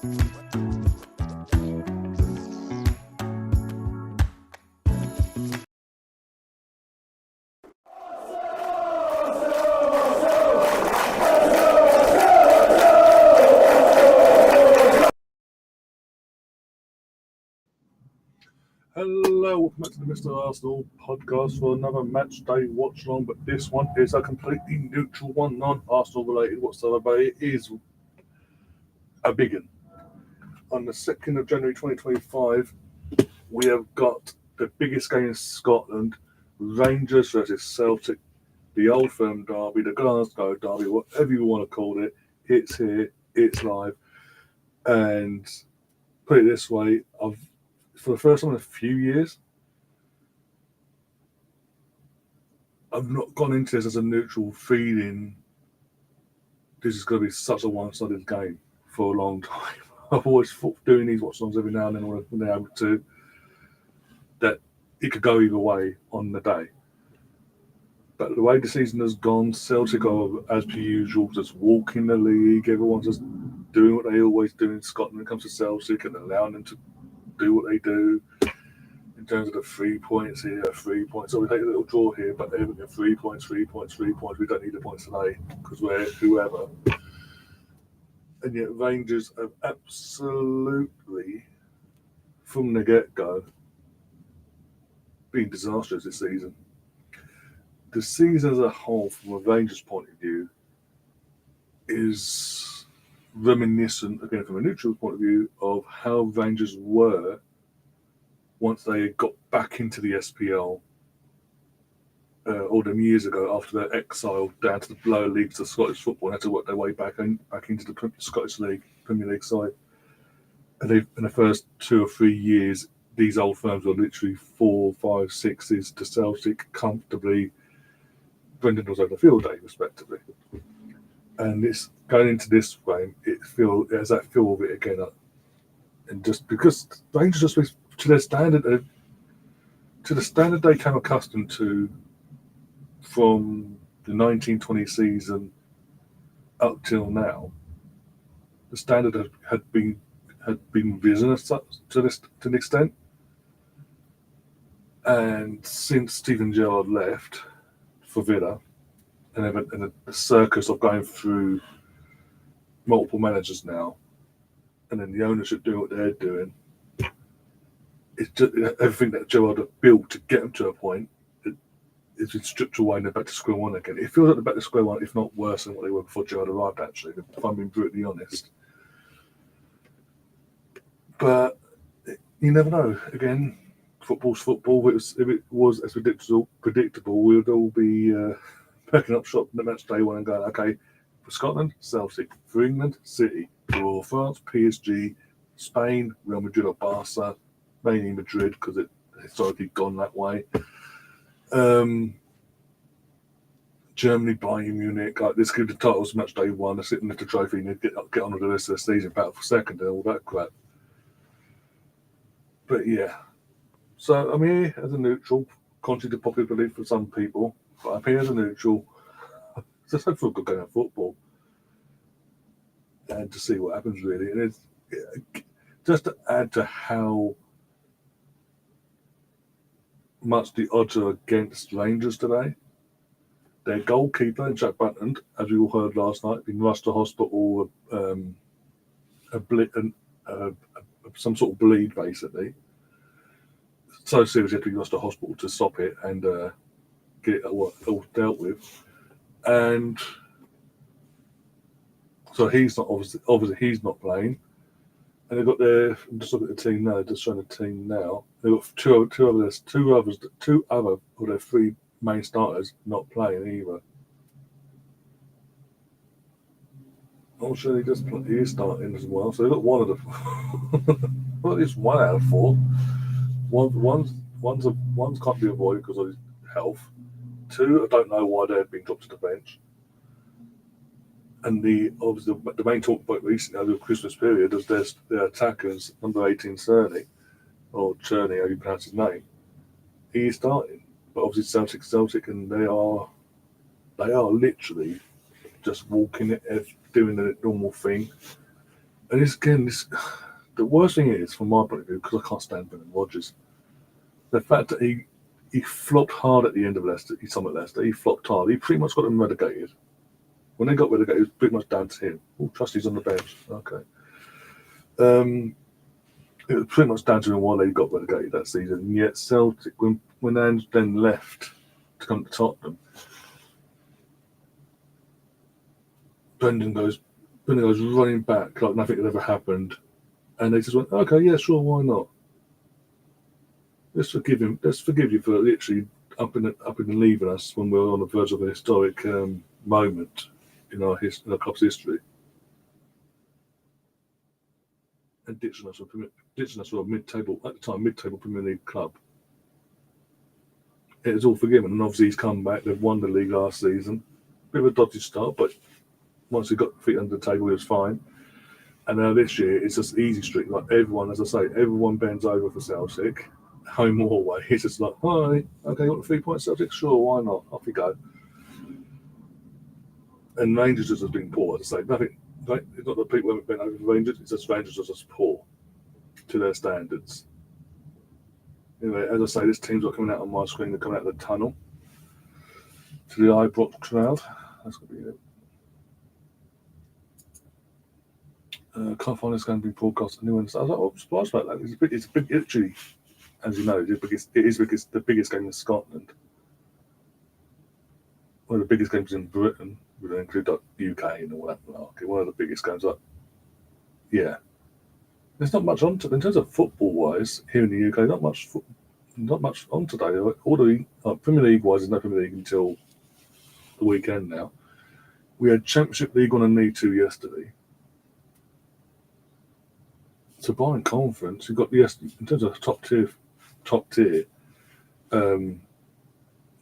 Hello, welcome back to the Mr. Arsenal podcast for another match day watch along, but this one is a completely neutral one, non-Arsenal related whatsoever, but it is a big one. On the 2nd of January 2025, we have got the biggest game in Scotland, Rangers versus Celtic, the Old Firm derby, the Glasgow derby, whatever you want to call it. It's here, it's live, and put it this way, for the first time in a few years, I've not gone into this as a neutral feeling. This is going to be such a one-sided game for a long time. I've always thought doing these watch songs every now and then when they're able to, that it could go either way on the day. But the way the season has gone, Celtic are, as per usual, just walking the league. Everyone's just doing what they always do in Scotland when it comes to Celtic and allowing them to do what they do. In terms of the 3 points here, 3 points. So we take a little draw here, but they're looking at 3 points, 3 points, 3 points. We don't need the points today because we're whoever. And yet Rangers have absolutely, from the get-go, been disastrous this season. The season as a whole, from a Rangers point of view, is reminiscent, again from a neutral point of view, of how Rangers were once they got back into the SPL all them years ago after their exile down to the lower leagues of Scottish football and had to work their way back into the Scottish League, Premier League side. And in the first 2 or 3 years, these old firms were literally 4, 5, 6s to Celtic comfortably. Brendan was over the field day, respectively. And this going into this game, it has that feel of it again. And just because Rangers just to the standard they came accustomed to from the 1920 season up till now, the standard had been risen to an extent. And since Stephen Gerrard left for Villa, and the circus of going through multiple managers now, and then the ownership doing what they're doing, it's just everything that Gerrard had built to get them to a point. It's been stripped away and they're back to square one again. It feels like they're back to square one, if not worse than what they were before Gerrard arrived, actually, if I'm being brutally honest. But you never know. Again, football's football. If it was as predictable, we would all be packing up shop at match day one and going, okay, for Scotland, Celtic. For England, City. For France, PSG. Spain, Real Madrid or Barca. Mainly Madrid because it's historically gone that way. Germany, Bayern Munich, like this give the titles match day one, they're sitting at the trophy and get on with the rest of the season, battle for second and all that crap. But yeah. So I'm here as a neutral, contrary to popular belief for some people, but I'm here as a neutral. Just hope for a good game of football. And to see what happens really. And it's just to add to how much the odds are against Rangers today. Their goalkeeper, Jack Butland, as we all heard last night, been rushed to hospital with some sort of bleed, basically. So serious, he had to be rushed to hospital to stop it and get it all dealt with. And so he's not obviously he's not playing. And they've got I'm just looking at the team now. Just showing the team now. They've got two other of their 3 main starters not playing either. I'm sure he is starting as well. So they've got one of them. Well, at least 1 out of 4. One's can't be avoided because of his health. 2, I don't know why they've been dropped to the bench. And obviously the main talk point recently over the Christmas period is their attackers, number 18 Cerny, or Cherney, how you pronounce his name. He is starting, but obviously Celtic, and they are literally just walking it, doing the normal thing. And this the worst thing is, from my point of view, because I can't stand Brendan Rodgers, the fact that he flopped hard at the end of Leicester. He's at Leicester. He flopped hard. He pretty much got them relegated. When they got relegated, it was pretty much down to him. Oh, Trusty's on the bench. Okay. It was pretty much down to him why they got relegated that season. And yet Celtic, when Ange then left to come to Tottenham, Brendan goes running back like nothing had ever happened, and they just went, okay, yeah, sure, why not? Let's forgive him. Let's forgive you for literally up and leaving us when we were on the verge of a historic moment in our club's history, and ditching us for a mid-table Premier League club. It was all forgiven, and obviously he's come back. They've won the league last season. Bit of a dodgy start, but once he got feet under the table, he was fine. And now this year, it's just easy street. Like everyone, as I say, everyone bends over for Celtic, home or away. It's just like, hi, okay, you want the 3 points, Celtic? Sure, why not? Off you go. And Rangers just has been poor, as I say. Nothing. It's not that people haven't been over for Rangers. It's just Rangers are just poor to their standards. Anyway, as I say, this team's not coming out on my screen. They're coming out of the tunnel to the Ibrox crowd. That's going to be it. Can't find this going to be broadcast anywhere. So I was like, I'm surprised about that. It's a big, actually, as you know, it is the biggest game in Scotland. One of the biggest games in Britain, we don't include the UK and all that. Okay, one of the biggest games. Yeah, there's not much on in terms of football wise here in the UK. Not much on today. All the Premier League wise, there's no Premier League until the weekend now. We had Championship League on a knee to yesterday. So by conference, you've got in terms of top tier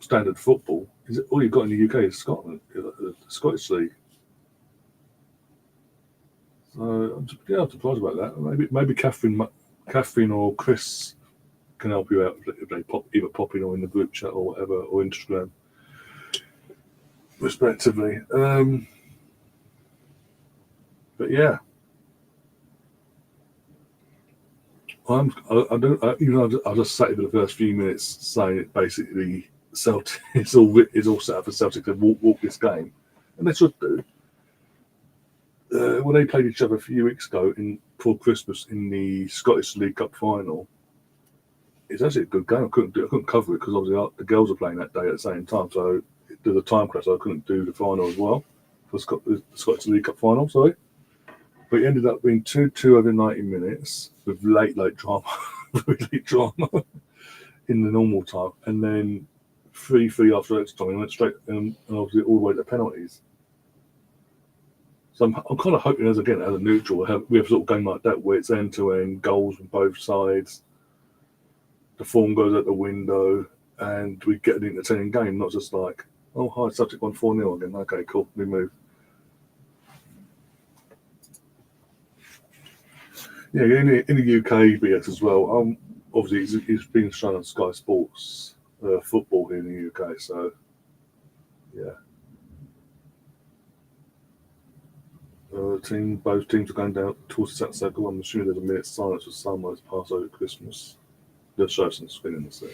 standard football. All you've got in the UK is Scotland, the Scottish League. So I'm surprised about that. Maybe Catherine or Chris can help you out if they either pop in or in the group chat or whatever, or Instagram, respectively. But yeah. I've just sat for the first few minutes saying it basically Celtic is all set up for Celtic to walk this game, and they should do. When they played each other a few weeks ago before Christmas in the Scottish League Cup final, it's actually a good game. I couldn't cover it because obviously the girls were playing that day at the same time, so there's a time crash. So I couldn't do the final as well for the Scottish League Cup final. Sorry. But it ended up being 2-2 over 90 minutes with late drama, really drama in the normal time, and then 3-3 after extra time. And went straight and obviously all the way to penalties. So I'm kind of hoping, as a neutral, we have sort of game like that where it's end to end, goals from both sides, the form goes out the window, and we get an entertaining game, not just like, oh hi, Celtic won 4-0 again. Okay, cool, we move. Yeah, in the UK BS as well. Obviously, he's been shown on Sky Sports football here in the UK. So, yeah, both teams are going down towards the second circle. I'm assuming there's a minute's silence for Sunrise Passover Christmas. They'll show some spin in the set.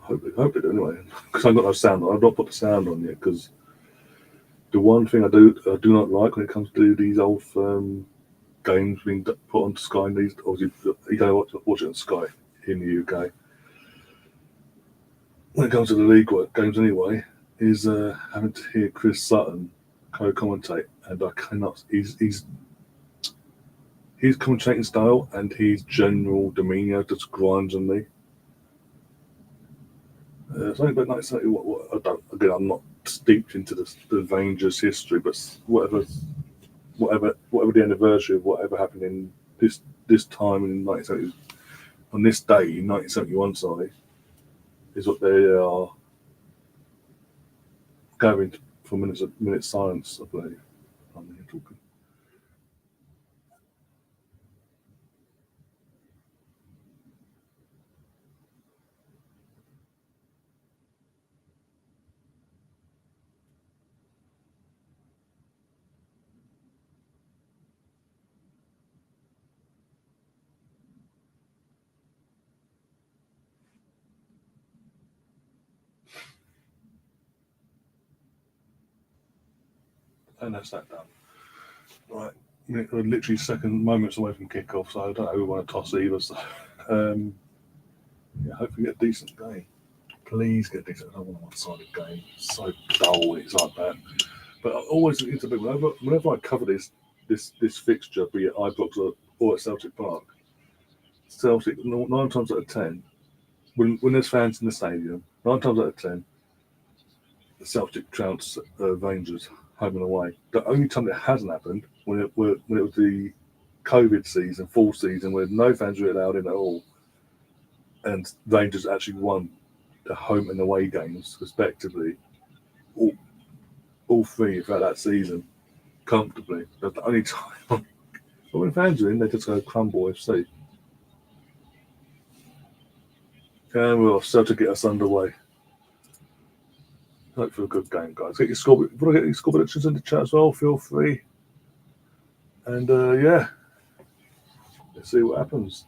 Hope they do anyway, because I've got no sound on. I've not put the sound on yet because the one thing I do not like when it comes to these old games being put onto Sky, and these obviously you don't watch it on Sky in the UK. When it comes to the league games anyway, is having to hear Chris Sutton co-commentate, and I cannot. His commentating style and his general demeanour just grinds on me. Something about 1970. I'm not steeped into the Rangers history, but whatever the anniversary of whatever happened in this time in 1970, on this day in 1971, sorry, is what they are going for minutes silence, I believe. I'm here talking. And that's that done. Right, we're literally second moments away from kickoff, so I don't know who we want to toss either. So, yeah, hopefully get a decent game. Please get a decent. I don't want a one-sided game. It's so dull when it's like that. But always it's a bit. Whenever I cover this fixture, be it Ibrox or at Celtic Park, Celtic 9 times out of 10, when there's fans in the stadium, 9 times out of 10, the Celtic trounce Rangers home and away. The only time it hasn't happened when it was the COVID season, full season, where no fans were allowed in at all, and Rangers actually won the home and away games respectively, all three throughout that season, comfortably. That's the only time. But when fans are in, they just go crumble FC. And we'll start to get us underway. Hope for a good game, guys. Get your score. If you want to get your score predictions in the chat as well, feel free. And yeah, let's see what happens.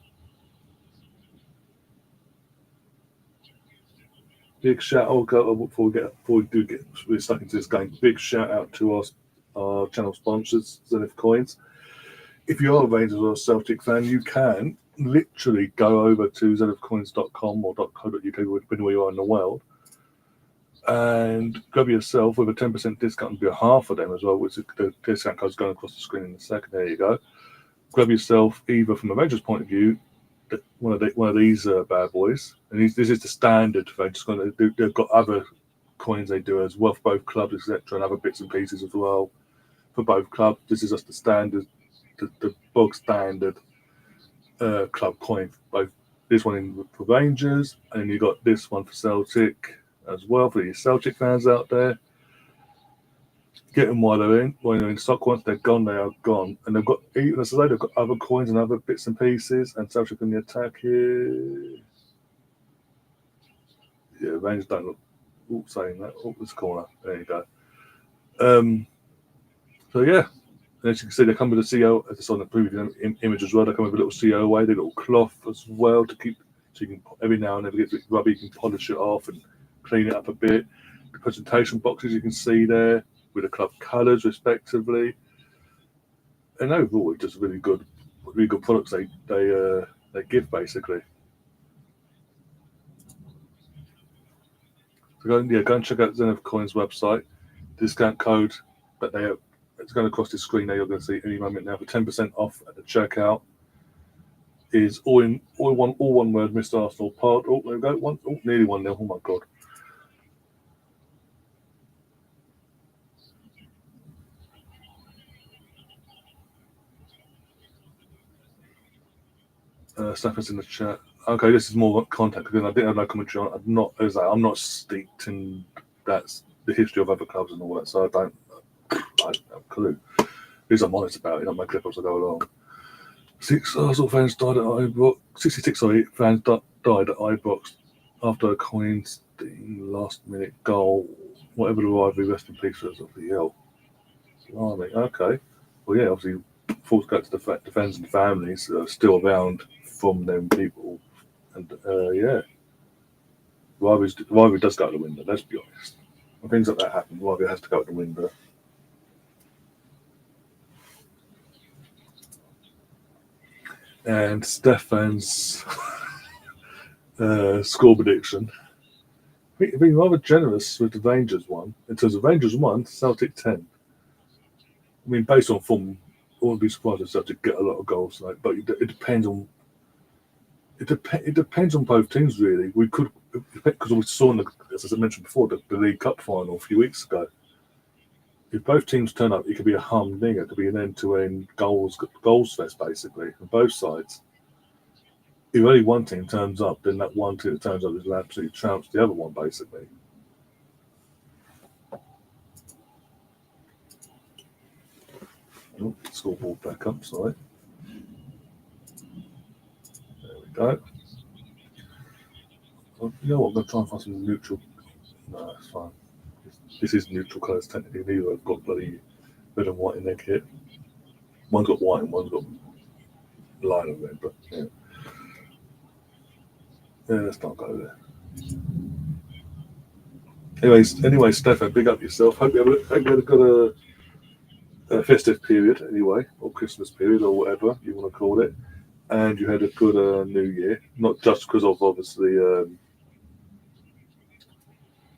Big shout out before we do get really stuck into this game. Big shout out to our channel sponsors, Zenith Coins. If you are a Rangers or a Celtic fan, you can literally go over to zenithcoins.com or .co.uk, depending where you are in the world, and grab yourself with a 10% discount on behalf of them as well, which the discount code's going across the screen in a second. There you go. Grab yourself either from a Rangers point of view, one of these bad boys, and this is the standard. They've got other coins they do as well for both clubs, etc., and other bits and pieces as well for both clubs. This is just the standard, the bog standard club coin. Both this one for Rangers, and then you got this one for Celtic as well for the Celtic fans out there. Get them while they're in stock. Once they're gone, they are gone. And they've got, even as I say, they've got other coins and other bits and pieces. And Celtic in the attack here. Yeah, Rangers don't look. Saying that. This corner. There you go. So yeah, and as you can see, they come with a CO. As it's on the previous image as well. They come with a little COA. They got a cloth as well to keep. So you can every now and then get a bit rubby. You can polish it off and clean it up a bit. The presentation boxes you can see there, with the club colours respectively, and overall it's just really good products they give basically. So go and check out Zenith Coins website. Discount code that it's going across the screen there. You're going to see any moment now for 10% off at the checkout. Is all one word, Mr. Arsenal Pod. Oh, there we go. Nearly 1-0. Oh my god. Stuff in the chat. Okay, this is more contact because I didn't have no commentary on it. I'm not steeped in that's the history of other clubs and all that, so I don't have a clue. These I'm honest about it. I make clip as I go along. 6 Arsenal fans died at Ibrox. 66 fans died at Ibrox after a Coinstein last-minute goal. Whatever the rivalry, rest in peace for us of the Yell. Blimey, okay. Well, yeah, obviously, thoughts go to the fans and families that are still around from them people. And, yeah. Rivalry does go out the window, let's be honest. When things like that happen, rivalry has to go out the window. And Stefan's score prediction. I've been rather generous with the Rangers one. In terms of Rangers 1, Celtic 10. I mean, based on form, I wouldn't be surprised if Celtic get a lot of goals. But it depends on. It depends on both teams, really. We could, because we saw as I mentioned before, the League Cup final a few weeks ago. If both teams turn up, it could be a humdinger. It could be an end-to-end goals fest, basically, on both sides. If only one team turns up, then that one team that turns up is absolutely trounced the other one, basically. Oh, scoreboard back up, sorry. There we go. Well, you know what? I'm going to try and find some neutral. No, that's fine. This is neutral colours, technically. Neither have got bloody red and white in their kit. One's got white and one's got line of red, but yeah. Yeah, let's not go there. Anyway, Stefan, big up yourself. Hope you had a good festive period anyway, or Christmas period, or whatever you want to call it, and you had a good New Year. Not just because of obviously,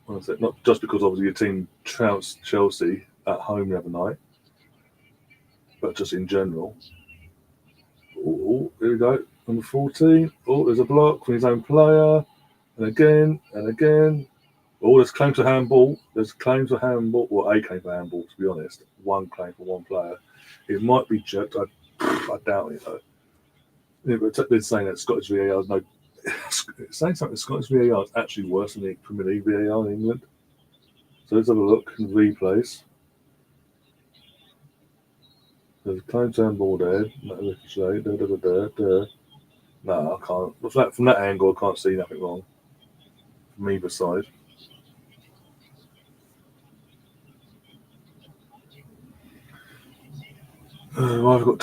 what is it? Not just because obviously your team trounced Chelsea at home the other night, but just in general. Oh, here we go. Number 14. Oh, there's a block from his own player, and again and again. Oh, there's claims for handball. There's claims for handball. Well, a claim for handball, to be honest. One claim for one player. It might be checked. I doubt it, though. They're saying that Scottish VAR is no. Saying something Scottish VAR is actually worse than the Premier League VAR in England. So let's have a look in the replays. There's a claim to handball there. No, I can't. From that angle, I can't see nothing wrong from either side. Whoever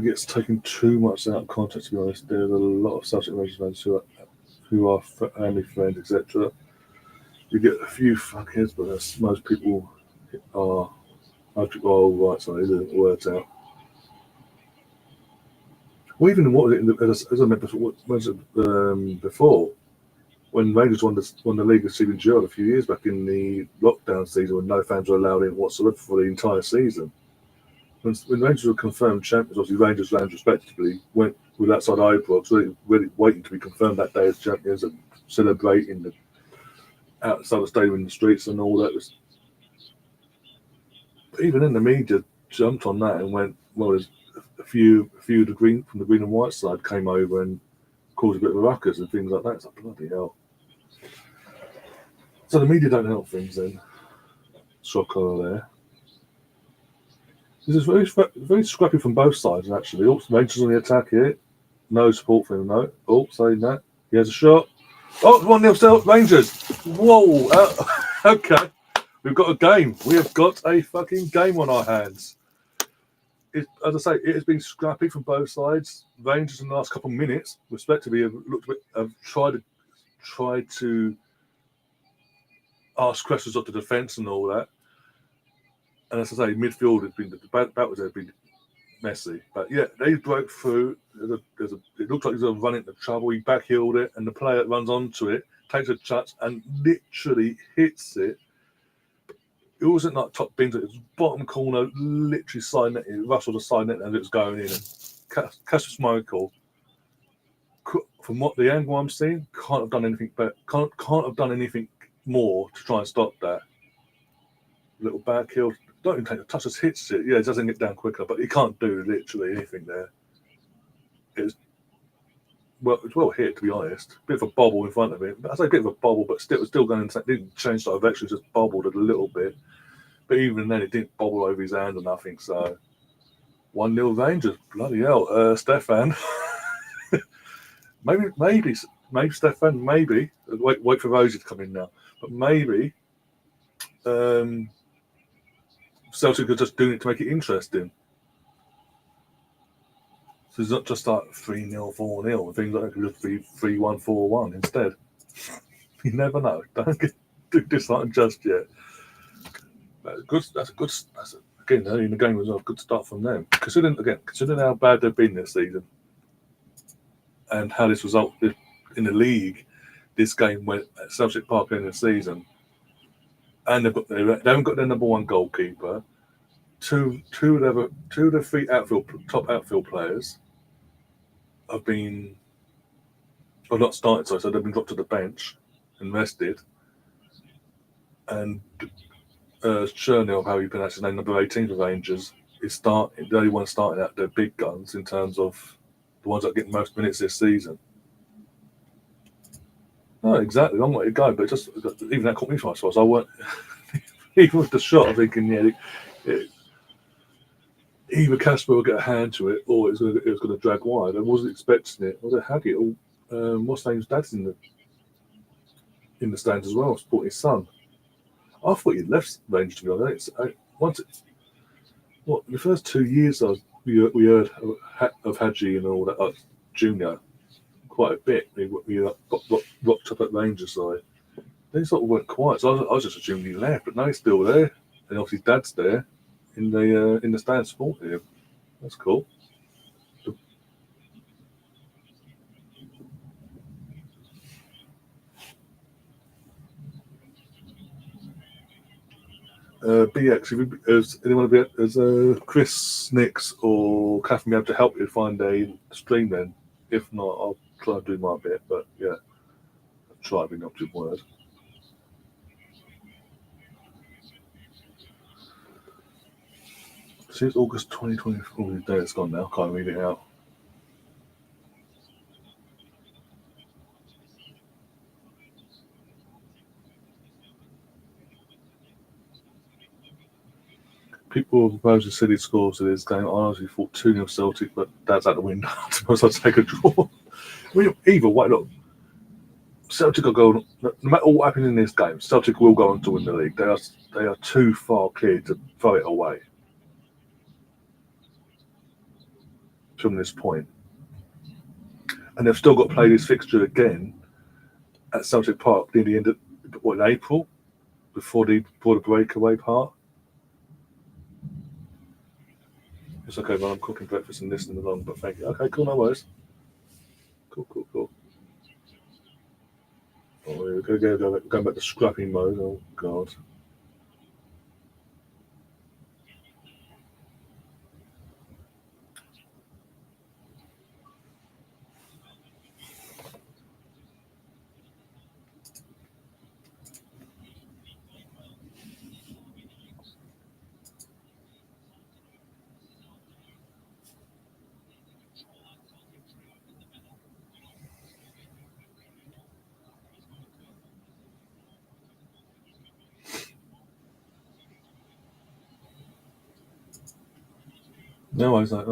gets taken too much out of context, to be honest. There's a lot of Celtic fans who are family friends, etc. You get a few fuckheads, but most people are. Right, sorry, it didn't work out. Well, even what as I mentioned before, when Rangers won the league with Steven Gerrard a few years back in the lockdown season, when no fans were allowed in whatsoever for the entire season. When Rangers were confirmed champions, obviously Rangers fans respectively went with outside Ibrox, really waiting to be confirmed that day as champions and celebrating outside the stadium in the streets and all that. But even then, the media jumped on that and went, well, there's a few from the green and white side came over and caused a bit of a ruckus and things like that. It's like, bloody hell. So the media don't help things then. Shocker there. This is very scrappy from both sides, actually. Oh, Rangers on the attack here. No support for him, no. Oh, saying that. He has a shot. Oh, 1-0 Rangers. Whoa. Okay. We've got a game. We have got a fucking game on our hands. As I say, it has been scrappy from both sides. Rangers in the last couple of minutes, respectively, have tried to ask questions of the defence and all that. And as I say, midfield has been have been messy, but yeah, they broke through. It looked like he was running into trouble. He backheeled it, and the player that runs onto it takes a touch and literally hits it. It wasn't like top bins; it was bottom corner, literally side net. It rustled the side net as it was going in. And Kasper Schmeichel, from what the angle I'm seeing, can't have done anything. But can't have done anything more to try and stop that. Little backheel. Don't even take a touch, just hits it. Yeah, it doesn't get down quicker, but he can't do literally anything there. It's well hit, to be honest. Bit of a bobble in front of him. I say a bit of a bobble, but still going. Didn't change direction, just bobbled it a little bit. But even then, it didn't bobble over his hand or nothing. So 1-0 Rangers. Bloody hell, Stefan. maybe Stefan. Maybe wait for Rosie to come in now. But maybe. Celtic are just doing it to make it interesting. So it's not just like 3-0, 4-0, and things like that. It could just be 3-1, 4-1 instead. You never know. Don't get disheartened just yet. Again, in the game was a good start from them. Considering how bad they've been this season and how this result in the league, this game went at Celtic Park in the season. And they haven't got their number one goalkeeper. Two of the three top outfield players have not started, so they've been dropped to the bench and rested. And Chernill, how you pronounce his name, number 18 for Rangers, is the only one starting out their big guns in terms of the ones that get most minutes this season. No, exactly, long way to go, but even that caught me twice. So I weren't even with the shot, I'm thinking, either Kasper will get a hand to it, or it was going to drag wide. I wasn't expecting it. I was at Haggett. What's name's dad's in the stands as well, supporting his son. I thought he'd left Rangers, to be honest. The first 2 years we heard of Hadji and all that, Junior, quite a bit. We got rocked up at Rangers side. Then he sort of went quiet, so I was just assuming he left, but no, he's still there. And obviously, Dad's there. in the stand support here. That's cool. BX, has anyone Chris, Nix, or Catherine be able to help you find a stream then? If not, I'll try and do my bit, but yeah, I'll try being up to word. Since August 2024, the day it's gone now, can't read it out. People are proposing silly scores to this game. I honestly thought 2-0 Celtic, but that's out the window. I suppose I'll take a draw. I mean, either way, look, Celtic will go, no matter what happens in this game, Celtic will go on to win the league. They are too far clear to throw it away from this point. And they've still got to play this fixture again at Celtic Park near the end of in April, before the breakaway part. It's okay, man. I'm cooking breakfast and listening along, but thank you. Okay, cool, no worries. Cool. Oh, we're going back to scrapping mode. Oh God. No worries, that.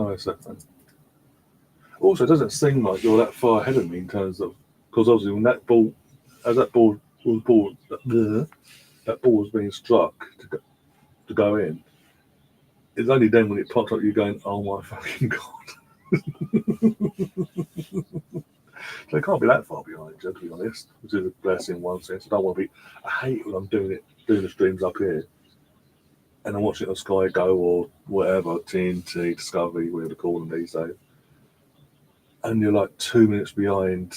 Also, it doesn't seem like you're that far ahead of me in terms of, because obviously when that ball was being struck to go in, it's only then when it popped up you're going, oh my fucking God. So it can't be that far behind you, to be honest, which is a blessing in one sense. I hate when I'm doing the streams up here and I'm watching it on Sky Go or whatever, TNT, Discovery, whatever they call them these days, and you're like 2 minutes behind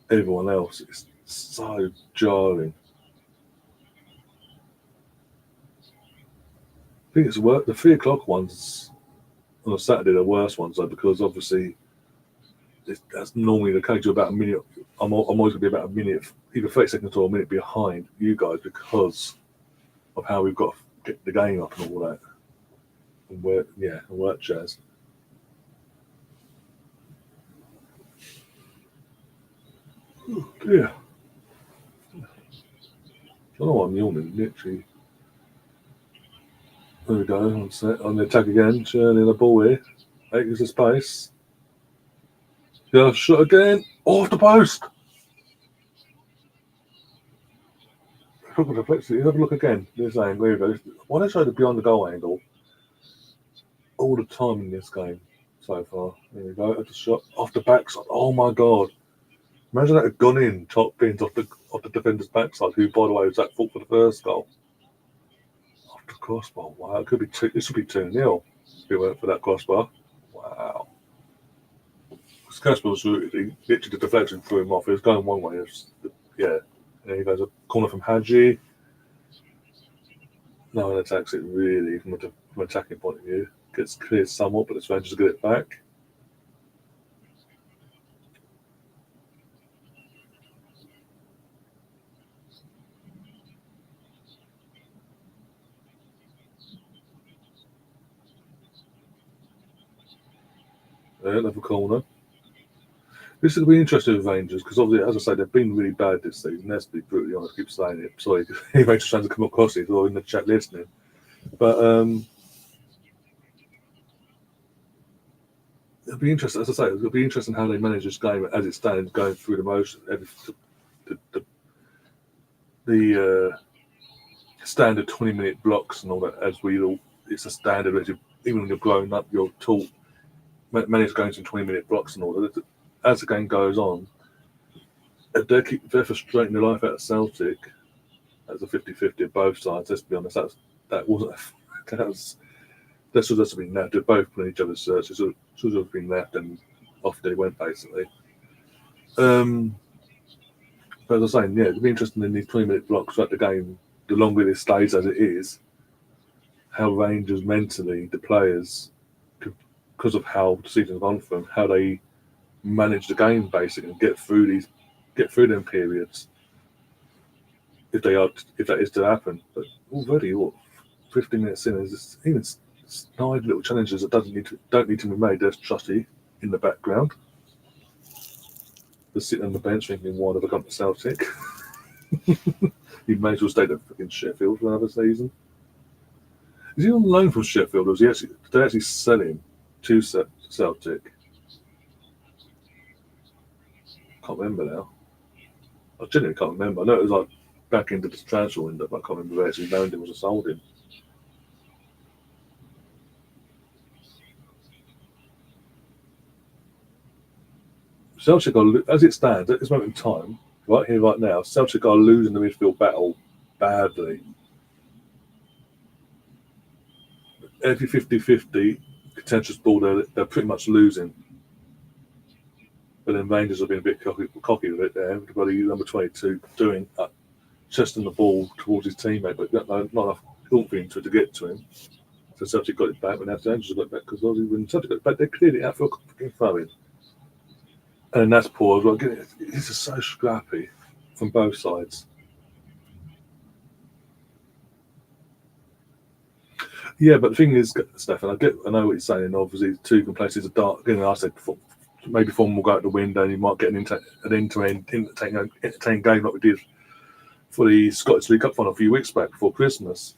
everyone else. It's so jarring. I think it's the 3 o'clock ones on a Saturday, the worst ones, though, because obviously that's normally the case. You're about a minute. I'm always going to be about a minute, either 30 seconds or a minute behind you guys because of how we've got to get the game up and all that. And work jazz. Yeah. I don't know why I'm yawning, literally. There we go, on the attack again, churning the ball here. Makes the space. Yeah, shot again. Off the post. Look at the flexity. Have a look again. This angle. There you go. Why don't they show the beyond the goal angle all the time in this game so far? There we go. Just shot off the backside. Oh my God. Imagine that had gone in, top pins off the defender's backside, who, by the way, was at fault for the first goal. Off the crossbar. Wow, it could be this would be 2-0 if it weren't for that crossbar. Wow. Casper was literally the deflection threw him off. It was going one way. And there he goes. A corner from Hadji. No one attacks it really from an attacking point of view. Gets cleared somewhat, but it's manages to get it back. Another corner. This will be interesting with Rangers because obviously, as I say, they've been really bad this season. Let's be brutally honest. I keep saying it. Sorry, if Rangers fans have come across it or in the chat listening. But it'll be interesting. As I say, it'll be interesting how they manage this game as it stands, going through the motion. The standard 20-minute blocks and all that. It's a standard. Even when you're growing up, you're taught manage going to 20-minute blocks and all that. As the game goes on, if they're frustrating the life out of Celtic, that's a 50-50 of both sides. Let's be honest, that was They should have been left. They're both putting each other's shirts. They should have been left, and off they went basically. But as I was saying, yeah, it'd be interesting in these 20-minute blocks throughout the game. The longer this stays as it is, how Rangers mentally, the players, because of how the season's gone for them, how they manage the game basically and get through them periods. If that is to happen, but already 15 minutes in, is even snide little challenges that don't need to be made. There's Trusty in the background, just sitting on the bench thinking, why have I gone to Celtic? He may as well stay at fucking Sheffield for another season. Is he on loan from Sheffield, or did they actually sell him to Celtic? Can't remember now. I genuinely can't remember. I know it was like back into the transfer window, but I can't remember if they actually loaned him or sold him. Celtic are, as it stands at this moment in time, right here, right now, Celtic are losing the midfield battle badly. Every 50-50 contentious ball, they're pretty much losing. But then Rangers have been a bit cocky with it there. Everybody, number 22, doing chesting the ball towards his teammate, but not enough oomph into it to get to him. So Celtic got it back, but now Rangers got it back, because when Celtic got it back, they cleared it out for a fucking throw-in. And that's poor as well. Again, it's just so scrappy from both sides. Yeah, but the thing is, Stefan, I know what you're saying. Obviously, two places are dark. Again, I said before, maybe form will go out the window, and you might get an end-to-end entertaining game like we did for the Scottish League Cup final a few weeks back before Christmas.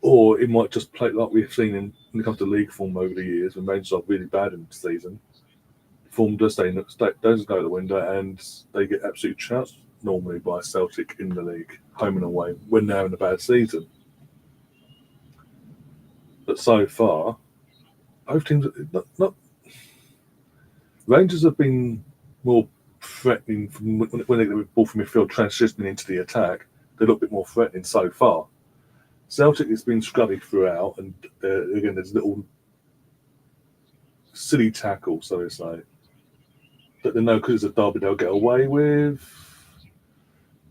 Or it might just play like we've seen when it comes to league form over the years, when Rangers are really bad in the season. Form does doesn't go out the window, and they get absolutely trounced normally by Celtic in the league, home and away, when they're having a bad season. But so far, both teams, not Rangers have been more threatening from when they get the ball from midfield transitioning into the attack. They look a bit more threatening so far. Celtic has been scrubby throughout, and again, there's little silly tackles, so to say, that they know because it's a derby they'll get away with.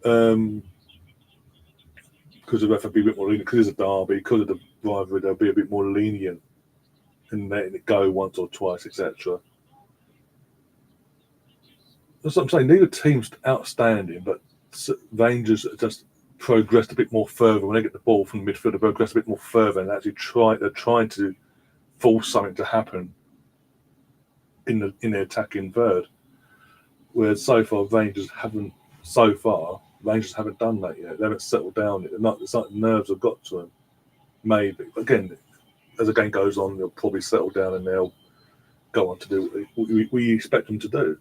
Because the ref will be a bit more lenient, because it's a derby, because of the rivalry, they'll be a bit more lenient in letting it go once or twice, etc. That's what I'm saying. Neither team's outstanding, but Rangers just progressed a bit more further when they get the ball from the midfield. They progress a bit more further and actually they're trying to force something to happen in the attacking third. Whereas so far Rangers haven't done that yet. They haven't settled down yet. It's like nerves have got to them. Maybe. Again, as the game goes on, they'll probably settle down and they'll go on to do what we expect them to do.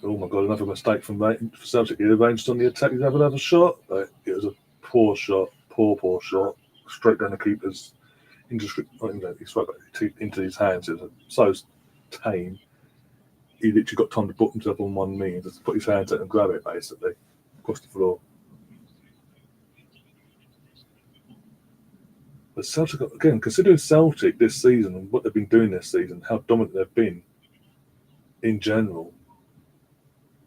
Oh my God, another mistake from Celtic here. Rangers on the attack. He's have another shot. But it was a poor shot. Poor shot. Straight down the keeper's into his hands. It was so tame. He literally got time to put himself on one knee and just put his hands out and grab it, basically, across the floor. But Celtic, again, considering Celtic this season and what they've been doing this season, how dominant they've been in general,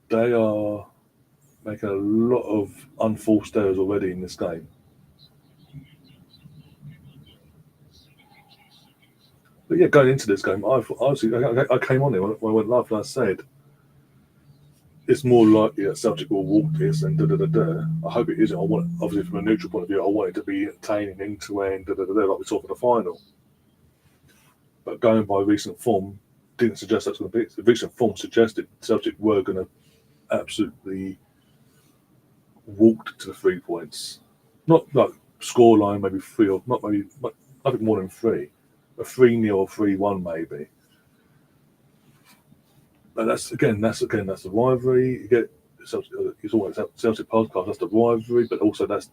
they are making a lot of unforced errors already in this game. But yeah, going into this game, I came on here when I went live and I said, it's more likely that Celtic will walk this and I hope it isn't. I want, obviously, from a neutral point of view, I want it to be entertaining end to end, like we saw for the final. But going by recent form, didn't suggest that's going to be it. The recent form suggested Celtic were going to absolutely walk to the 3 points. Not like scoreline, maybe 3 or nothing more than 3. A 3-0 or 3-1 maybe. But that's the rivalry. You get it's always Celtic podcast. That's the rivalry, but also that's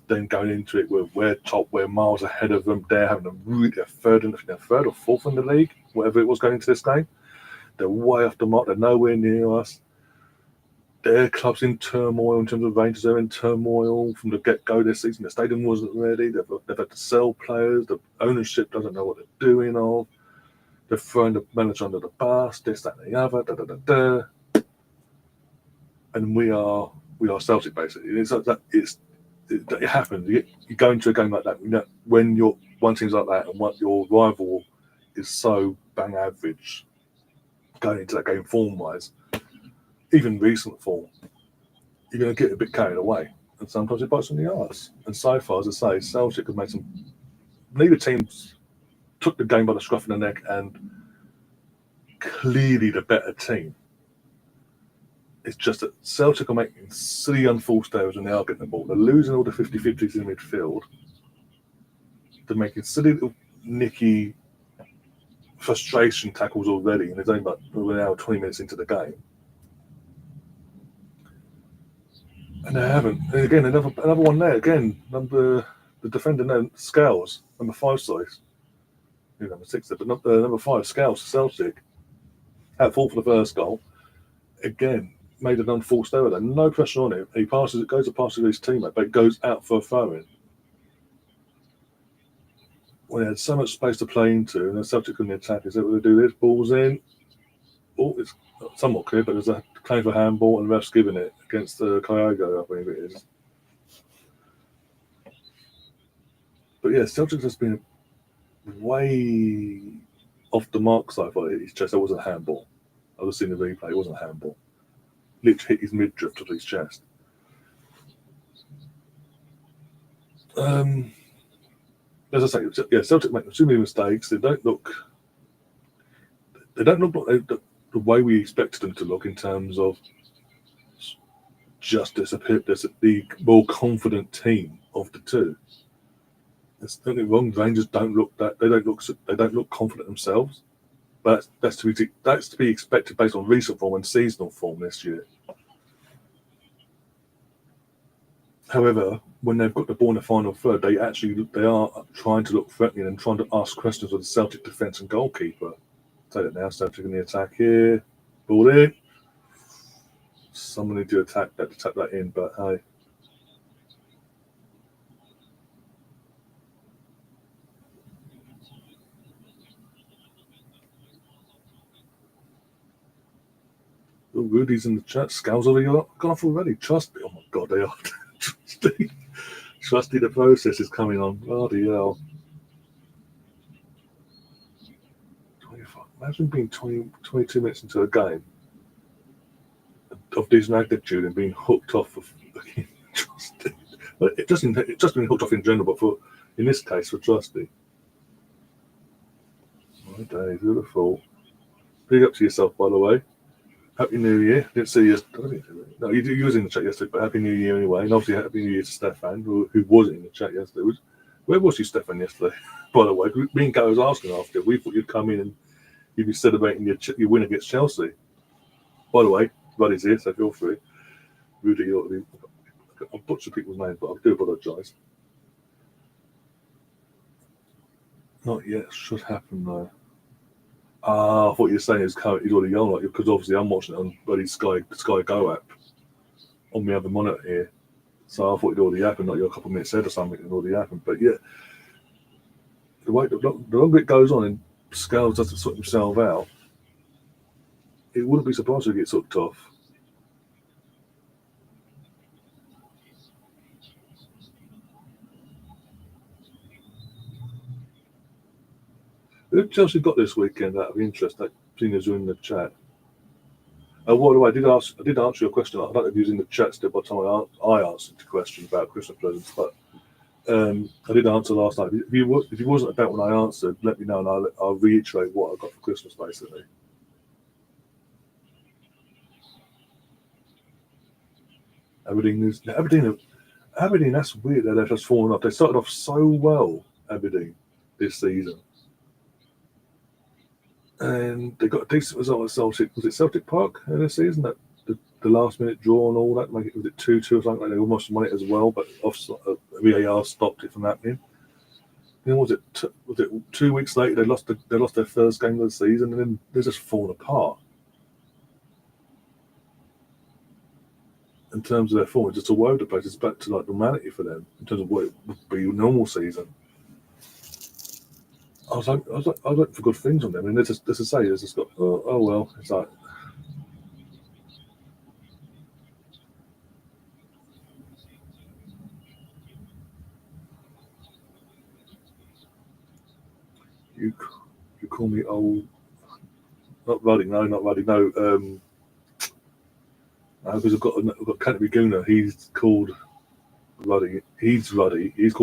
then going into it where we're top, we're miles ahead of them. They're having a third or fourth in the league, whatever it was going into this game. They're way off the mark. They're nowhere near us. their club's in turmoil in terms of Rangers. They're in turmoil from the get-go this season. The stadium wasn't ready. They've had to sell players. The ownership doesn't know what they're doing of. They're throwing the manager under the bus, this, that, and the other, and we are Celtic basically. It happens. You go into a game like that, when your one team's like that, and what your rival is so bang average going into that game form-wise, even recent form, you're going to get a bit carried away, and sometimes it bites on the arse. And so far, as I say, Celtic have made some. Neither teams took the game by the scruff of the neck, and clearly the better team. It's just that Celtic are making silly unforced errors when they are getting the ball. They're losing all the 50-50s in midfield. They're making silly little nicky frustration tackles already, and it's only about an hour, 20 minutes into the game. And they haven't. And again, another one there. Again, the defender now, Scales, number 5, sorry. Number 6 there, but not number 5, Scales, Celtic. At fault for the first goal. Again, made an unforced error there. No pressure on him. He passes, it goes to pass to his teammate, but it goes out for a throw-in. When he had so much space to play into, and the Celtic couldn't attack, is that what they do? This ball's in. Oh, it's somewhat clear, but there's a claim for handball, and the ref's giving it against the Kyogo, I believe it is. But yeah, Celtic has been way off the mark so far. His chest, that wasn't a handball. I've just seen the replay, it wasn't a handball. Literally hit his midriff to his chest. As I say, yeah, Celtic make too many mistakes. They don't look like the way we expected them to look in terms of just the more confident team of the two. Don't get me wrong, Rangers don't look confident themselves, but that's to be expected based on recent form and seasonal form this year. However, when they've got the ball in the final third, they are trying to look threatening and trying to ask questions of the Celtic defence and goalkeeper. Take it now, Celtic in the attack here, ball in. Someone need to tap that in, but hey. Oh, Rudy's in the chat. Scales already gone off already. Trust me. Oh my God, they are. Trusty, the process is coming on. Bloody hell. 25. Imagine being 22 minutes into a game of this magnitude and being hooked off of Trusty. It just been hooked off in general, but in this case for Trusty. My days, who'd have thought? Big up to yourself, by the way. Happy New Year. Didn't see you. No, you was in the chat yesterday, but Happy New Year anyway. And obviously, Happy New Year to Stefan, who wasn't in the chat yesterday. Where was you, Stefan, yesterday? By the way, me and Gary was asking after. We thought you'd come in and you'd be celebrating your win against Chelsea. By the way, Ruddy's here, so feel free. Rudy, I'll butcher people's names, but I do apologise. Not yet. Should happen though. I thought you were saying he's already on, because obviously I'm watching it on bloody Sky Go app on my other monitor here. So I thought it already happened, like you're a couple of minutes ahead or something, it already happened. But yeah, the longer it goes on and Scales doesn't sort himself out, it wouldn't be surprised if he gets hooked off. Who Chelsea got this weekend out of interest? That seeing as you're in the chat. What do I did answer your question. I don't know if you was in the chat still by the time I answered the question about Christmas presents, but I did answer last night. If you wasn't about when I answered, let me know and I'll reiterate what I got for Christmas basically. Aberdeen. That's weird that they've just fallen off. They started off so well, Aberdeen, this season. And they got a decent result at Celtic. Was it Celtic Park in this season? That the last minute draw and all that. Was it 2-2 or something? Like they almost won it as well, but VAR stopped it from happening. Then was it 2 weeks later they lost their first game of the season, and then they just fallen apart. in terms of their form, it's just all over the place. It's back to like normality for them in terms of what it would be a normal season. I was looking for good things on them, and there's just say, it's just got oh well. It's like you call me old, not Ruddy, no, not Ruddy, no. Because I've got Canterbury Gooner. He's called Ruddy. He's Ruddy. His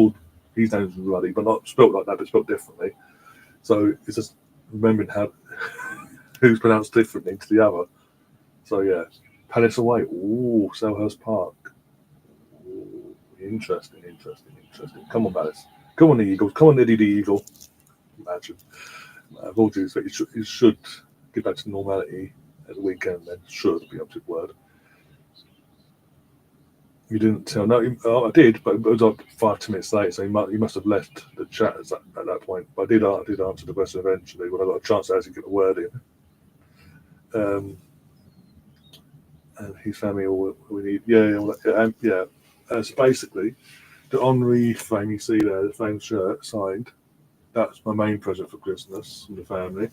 name's Ruddy, but not spelt like that, but spelt differently. So it's just remembering how who's pronounced differently to the other. So yeah, Palace away. Ooh, Selhurst Park. Ooh, interesting. Come on, Palace. Come on, the Eagles. Come on, Eddie the Eagle. Imagine. Of all due respect, you should get back to normality at the weekend. Then should be up to the word. You didn't tell? No, I did, but it was like 5 minutes late, so he must have left the chat at that point. But I did answer the question eventually when I got a chance to actually get the word in. And his family all we need. Yeah. So basically, the Henri frame you see there, the frame shirt signed, that's my main present for Christmas from the family.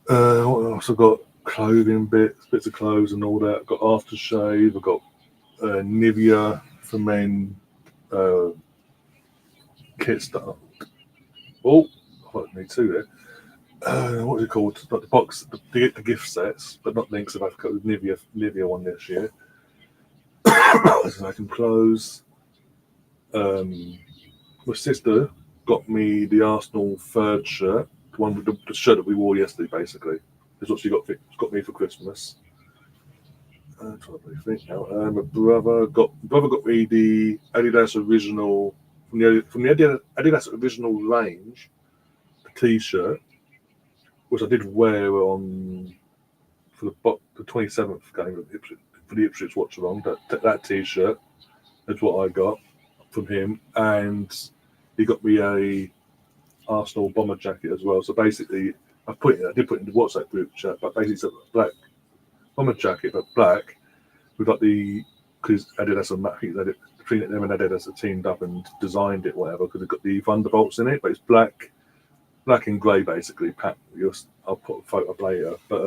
What else? I've got clothing bits of clothes and all that. I've got aftershave. I've got Nivea for men kit stuff. Oh, I need two there. What is it called? Like the box, the gift sets, but not links. I've got the Nivea one this year. So I can close. My sister got me the Arsenal third shirt, the one with the shirt that we wore yesterday. Basically, is what she got me for Christmas. I'm trying to think now. My brother got me the Adidas original from the Adidas original range, the T-shirt, which I did wear on for the 27th game for the Ipswich Watchalong. That T-shirt is what I got from him, and he got me a Arsenal bomber jacket as well. So basically, I did put it in the WhatsApp group chat, but basically it's a black bomber jacket, but black. We've got because Adidas and I think between them and Adidas have teamed up and designed it, whatever, because it's got the Thunderbolts in it, but it's black and grey basically. I'll put a photo up later, but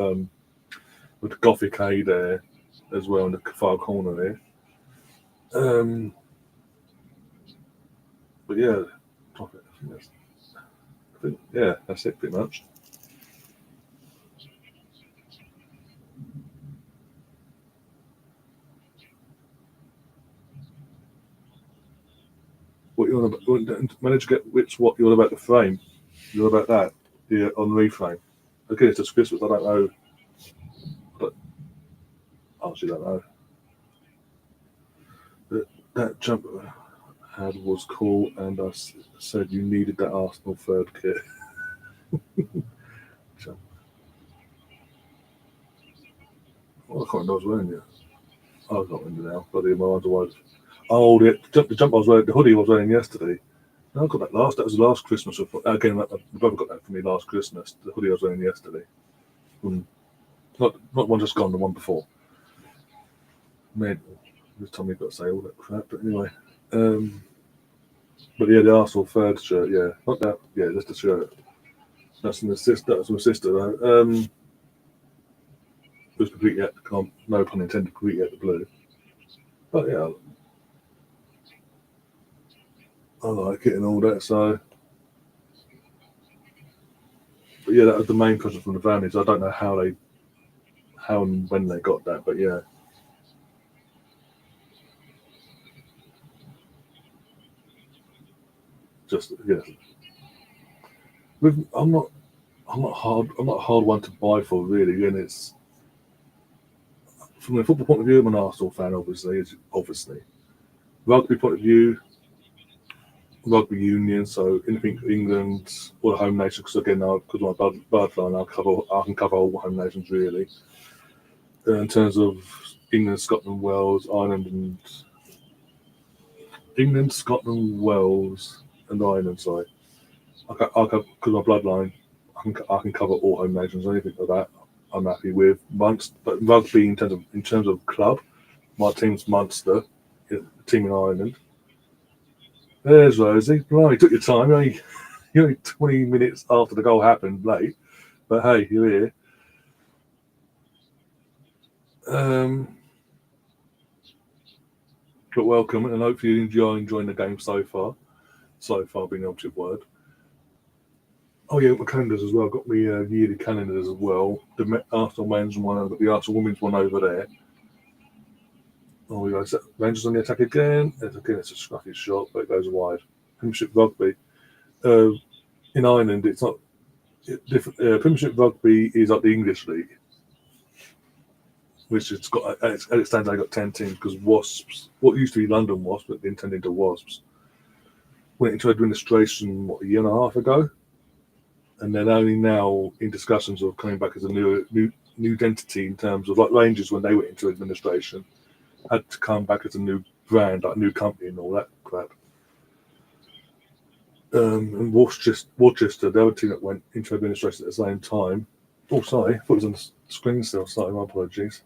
with the Gothic A there as well in the far corner there. But yeah, that's it pretty much. What you on about? Manage to get what you're about the frame. You're about that. Yeah, on the reframe. Okay, it's just Christmas. I don't know, but I actually don't know. But that jumper I had was cool, and I said you needed that Arsenal third kit. Well, I can't remember what I was wearing yet. I can't remember now. Bloody my mind's wide. Oh, the jumper I was wearing, the hoodie I was wearing yesterday. No, I got that last. That was last Christmas. Again, my brother got that for me last Christmas. The hoodie I was wearing yesterday. Not one just gone, the one before. Man, this time you've got to say all that crap. But anyway, but yeah, the Arsenal third shirt. Yeah, not that. Yeah, just the shirt. That's my sister. It was completely no pun intended, completely at the blue. But yeah, I like it and all that. So, but yeah, that was the main present from the family. So I don't know how and when they got that, but yeah. Just yeah. I'm not a hard one to buy for really, and it's from a football point of view. I'm an Arsenal fan, obviously. Rugby point of view, rugby union. So anything England or the home nation, because again, because my bloodline, I can cover all home nations really. In terms of England, Scotland, Wales, England, Scotland, Wales, and Ireland. Sorry, because my bloodline, I can cover all home nations. Anything like that, I'm happy with. But rugby in terms of club, My team's Munster, the team in Ireland. There's Rosie. Well, you took your time. You're only 20 minutes after the goal happened, late. But hey, you're here. But welcome, and hopefully you're enjoying the game so far. So far being the operative word. Oh yeah, my calendars as well. Got me yearly calendars as well. The Arsenal men's one, I've got the Arsenal women's one over there. Oh, we got Rangers on the attack again. It's a scruffy shot, but it goes wide. Premiership rugby. In Ireland, it's not different. Premiership rugby is like the English league, which it's got as it stands. I got 10 teams because Wasps, what used to be London Wasps, but then turned into Wasps, went into administration a year and a half ago, and they're only now in discussions of coming back as a new identity in terms of like Rangers when they went into administration had to come back as a new brand, like a new company and all that crap. And Worcester, the other team that went into administration at the same time. Oh, sorry, I thought it was on the screen still. Sorry, my apologies.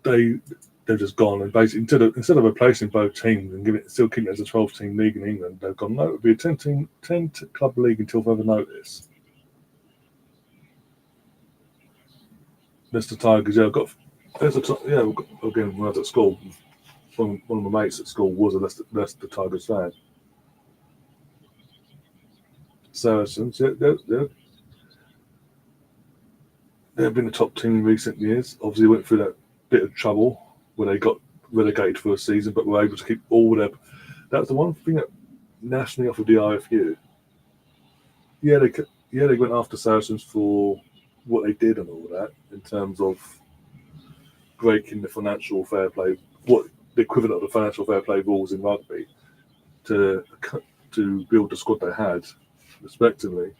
They've just gone and basically instead of replacing both teams and still keeping it as a 12-team league in England, they've gone no, it would be a 10 club league until further notice. There's the Tigers. Yeah, we've got, again, when I was at school, one of my mates at school was a Leicester Tigers fan. Saracens, yeah, they've been a top team in recent years. Obviously, went through that bit of trouble where they got relegated for a season, but were able to keep all their. That's the one thing that nationally offered the IFU. Yeah, they went after Saracens for what they did and all that in terms of breaking the financial fair play, what the equivalent of the financial fair play rules in rugby, to build the squad they had, respectively.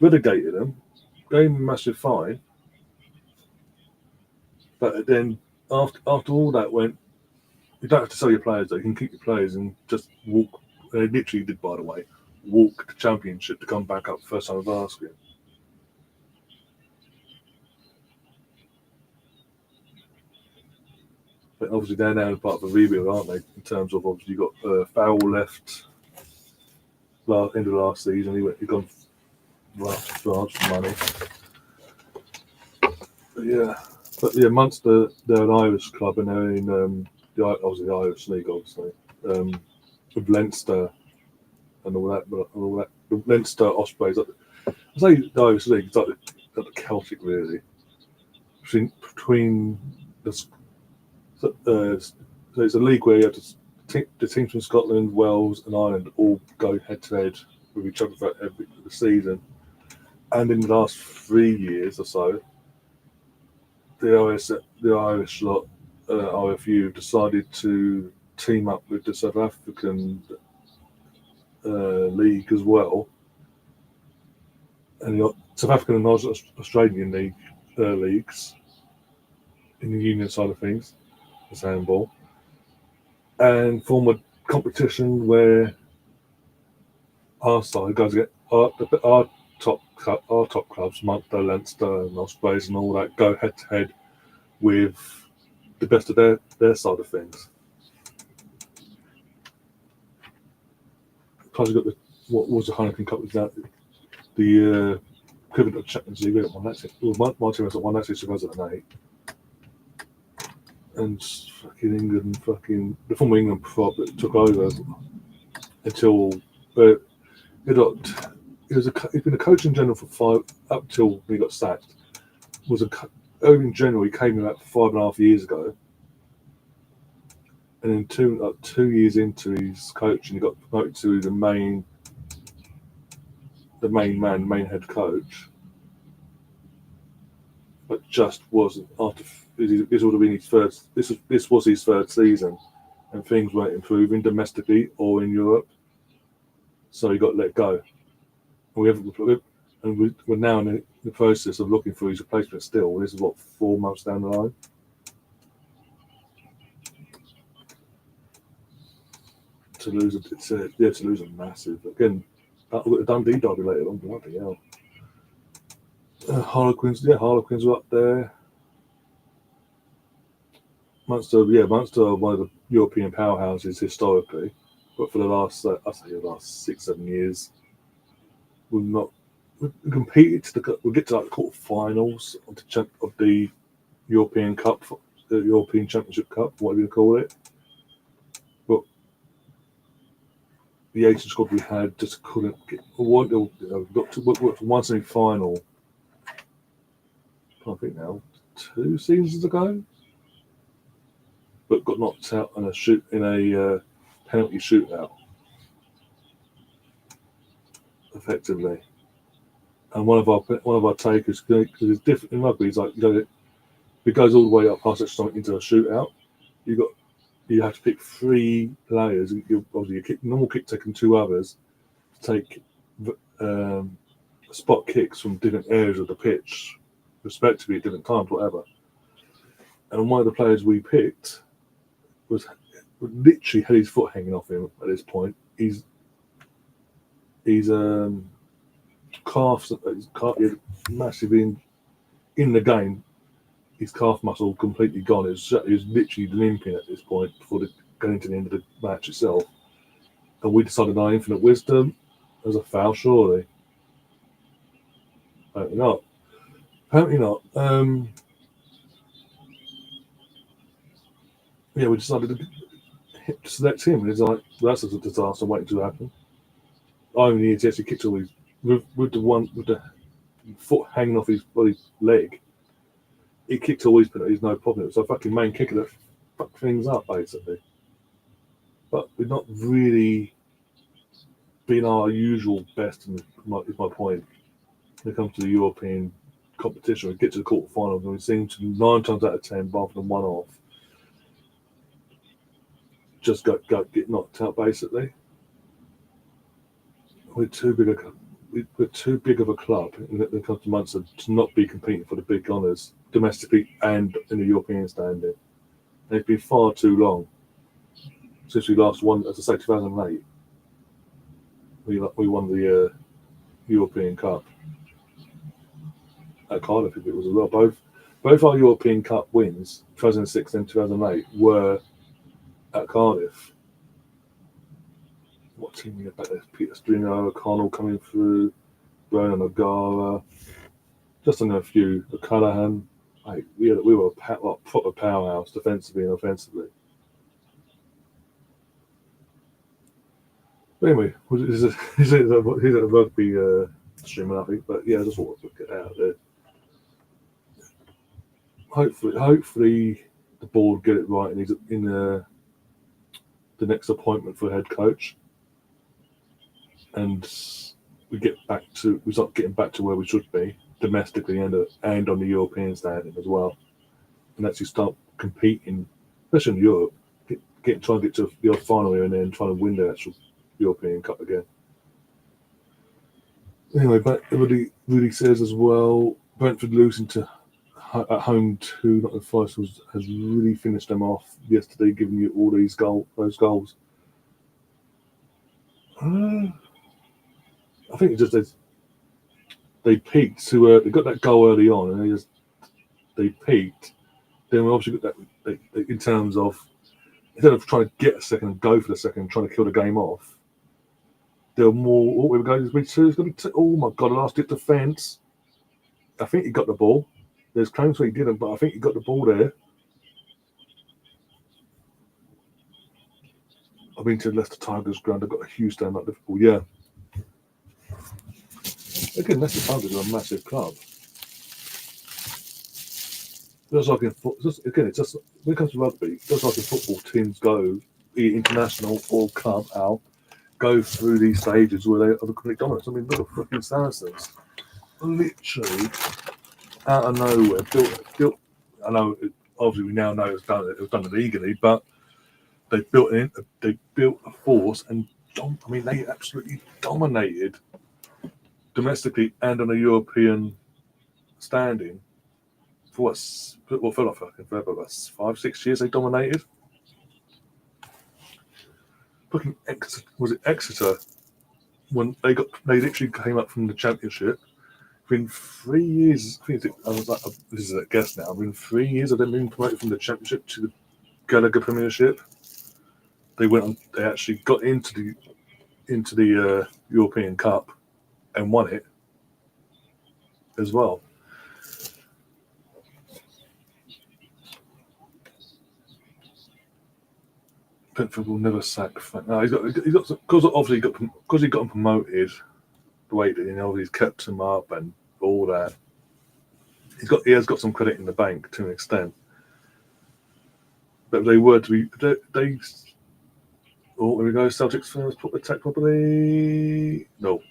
Relegated them, gave them a massive fine, but then after all that went, you don't have to sell your players though. You can keep your players and just walk. They literally did, by the way, walk the championship to come back up first time of asking. But obviously they're now part of a rebuild, aren't they? In terms of obviously you got Farrell left end of last season. He gone right to France for money. But yeah, Munster, they're an Irish club and they're in the Irish League, obviously, with Leinster and all that. The Leinster Ospreys. I say the Irish League, it's like the Celtic, really. Between the so it's a league where you have the teams from Scotland, Wales, and Ireland all go head to head with each other for every season. And in the last 3 years or so, the Irish lot, IFU, decided to team up with the South African league as well, and the South African and Australian leagues in the union side of things, as handball, and form a competition where our side goes against our top clubs, Munster, Leinster, and Ospreys, and all that, go head to head with the best of their side of things. Plus, you've got what was the Heineken Cup? Was that the equivalent of Champions League? My team has won that since 2008. And fucking England, the former England prop that took over until he's been a coach in general for up till he got sacked. In general, he came in about 5.5 years ago, and then 2 years into his coaching, he got promoted to the main head coach. But just wasn't after. This would have been his first. This was his third season, and things weren't improving domestically or in Europe. So he got let go. And we're now in the process of looking for his replacement. Still, this is 4 months down the line. To lose a massive again. Dundee derby later on. Bloody hell. Harlequins are up there. Munster are one of the European powerhouses historically, but for the last, I'd say the last 6-7 years, we've not we competed we'll get to like quarterfinals of the European Cup, the European Championship Cup, whatever you call it. But the Asian squad we had just couldn't get. We got to one semi-final. I think now 2 seasons ago, but got knocked out in a penalty shootout, effectively. And one of our takers, because it's different in rugby, it's like if it goes all the way up past extra time into a shootout, you have to pick 3 players. You kick normal kick taking 2 others to take spot kicks from different areas of the pitch, respectively at different times, whatever. And one of the players we picked was literally had his foot hanging off him at this point. He's calf massively in the game. His calf muscle completely gone. He was literally limping at this point before going to the end of the match itself. And we decided our infinite wisdom as a foul, surely. Apparently not. We decided to select him, and it's like, well, that's a disaster waiting to happen. Only he actually kicked all his with the foot hanging off his leg. He kicked all his penalties, no problem. It was a fucking main kicker that fucked things up, basically. But we've not really been our usual best, is my point. When it comes to the European competition, we get to the quarterfinals and we seem to 9 times out of 10, rather than one off, just get knocked out, basically. We're too big of a club when it comes to Munster to not be competing for the big honours domestically and in the European standing. And it's been far too long since we last won, as I say, 2008. We won the European Cup at Cardiff. If it was as well, both our European Cup wins, 2006 and 2008, were at Cardiff. What team we had back there? Peter Stringer, O'Connell coming through, Ronan O'Gara, just on a few. O'Callaghan. We were a proper powerhouse defensively and offensively. But anyway, he's a rugby streamer, I think. But yeah, I just want to get out there. Hopefully, the board get it right, and he's in the next appointment for head coach, and we start getting back to where we should be domestically and on the European standing as well, and actually start competing, especially in Europe, trying to get to the final here and then trying to win the actual European Cup again. Anyway, but everybody really says as well, Brentford losing at home to Nottingham Forest has really finished them off yesterday, giving you all those goals. I think it's just they peaked to they got that goal early on, and they peaked. Then we obviously got that in terms of, instead of trying to get a second and go for the second, trying to kill the game off, there were more. Oh, we were going to be two. It's going to be two. Oh my god! Last hit defence. I think he got the ball. There's claims where he didn't, but I think he got the ball there. I've been to Leicester Tigers ground. I've got a huge stand like Liverpool. Yeah. Again, Leicester Tigers are a massive club. Just like it's just when it comes to rugby, just like in football, teams go international or club out, go through these stages where they have a complete dominance. I mean, look at fucking Saracens, literally out of nowhere, built. I know, obviously, we now know it was done illegally, but they built a force, and they absolutely dominated domestically and on a European standing. For what felt like fucking forever, 5-6 years they dominated. Fucking Exeter, when they literally came up from the Championship. Within 3 years, I was like, this is a guess now. Within 3 years of them being promoted from the Championship to Gallagher Premiership. They went on. They actually got into the European Cup and won it as well. Brentford will never sack. No, he got because obviously he got him promoted. The way that he's kept him up and all that. He has got some credit in the bank to an extent. But if they were to be they oh, here we go. Celtic's first attack properly. No.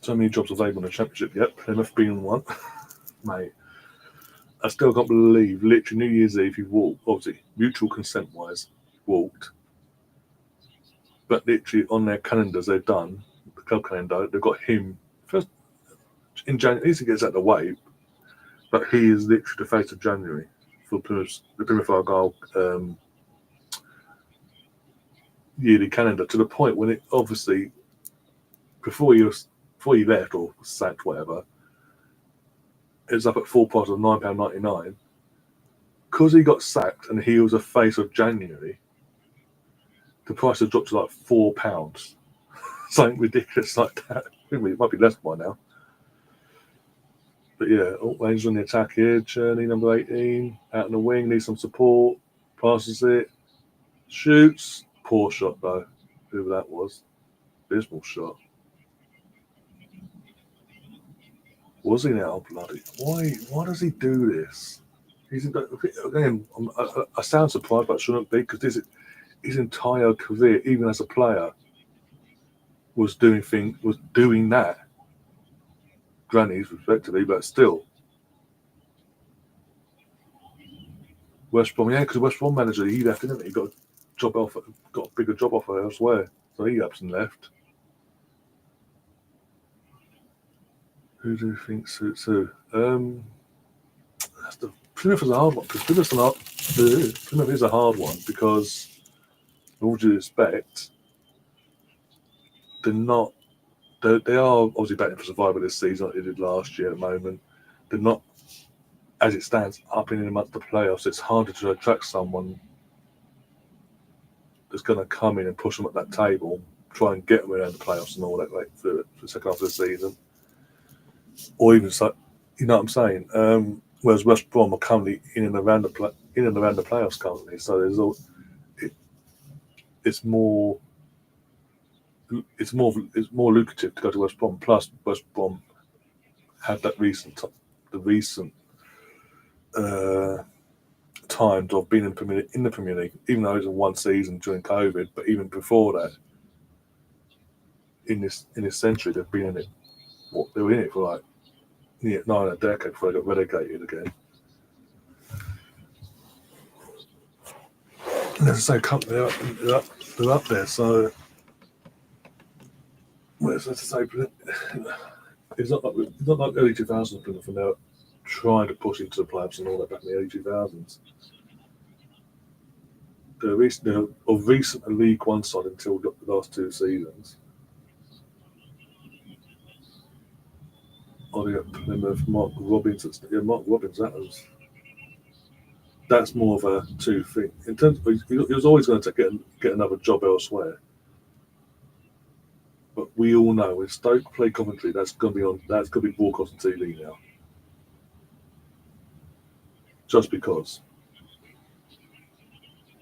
So many jobs available in the Championship. Yep, Plymouth being one. Mate, I still can't believe, literally New Year's Eve, he walked, obviously, mutual consent-wise, walked. But literally on their calendars, they've done, the club calendar, they've got him, first in January, at least he gets out of the way, but he is literally the face of January for the Plymouth Argyle yearly calendar, to the point when it, obviously, before he left or was sacked, whatever, it was up at full price of £9.99. Because he got sacked and he was a face of January, the price has dropped to like £4. Something ridiculous like that. It might be less by now. But yeah, Rangers on the attack here. Cherney, number 18, out in the wing, needs some support. Passes it. Shoots. Poor shot though. Whoever that was. Abysmal shot. Was he now? Bloody. Why does he do this? Again, I sound surprised, but I shouldn't be, because his entire career, even as a player, was doing that. Grannies, respectively, but still. West Brom, yeah, because West Brom manager, he left, didn't he? He got a bigger job offer elsewhere, so he up and left. Who do you think suits who? Plymouth is a hard one, because Plymouth is a hard one, because, with all due respect, they're not. They are obviously battling for survival this season, like they did last year. At the moment, they're not, as it stands, up in amongst the playoffs. It's harder to attract someone that's going to come in and push them at that table, try and get them around the playoffs and all that, like for the second half of the season, or even so. You know what I'm saying? Whereas West Brom are currently in and around the playoffs currently, so it's more lucrative to go to West Brom. Plus, West Brom had the recent times of being in the Premier League, even though it was one season during COVID. But even before that, in this century, they've been in it. They were in it for like a decade before they got relegated again. And as I say, they're up there. So, as I say, it's not like early 2000s Plymouth, and they're trying to push into the playoffs and all that back in the early 2000s. They're recent League One side until the last two seasons. Oh, they got Plymouth, Mark Robbins. That's more of a two thing. In terms of, he was always going to get another job elsewhere. But we all know when Stoke play Coventry, that's going to be broadcast on TV now. Just because.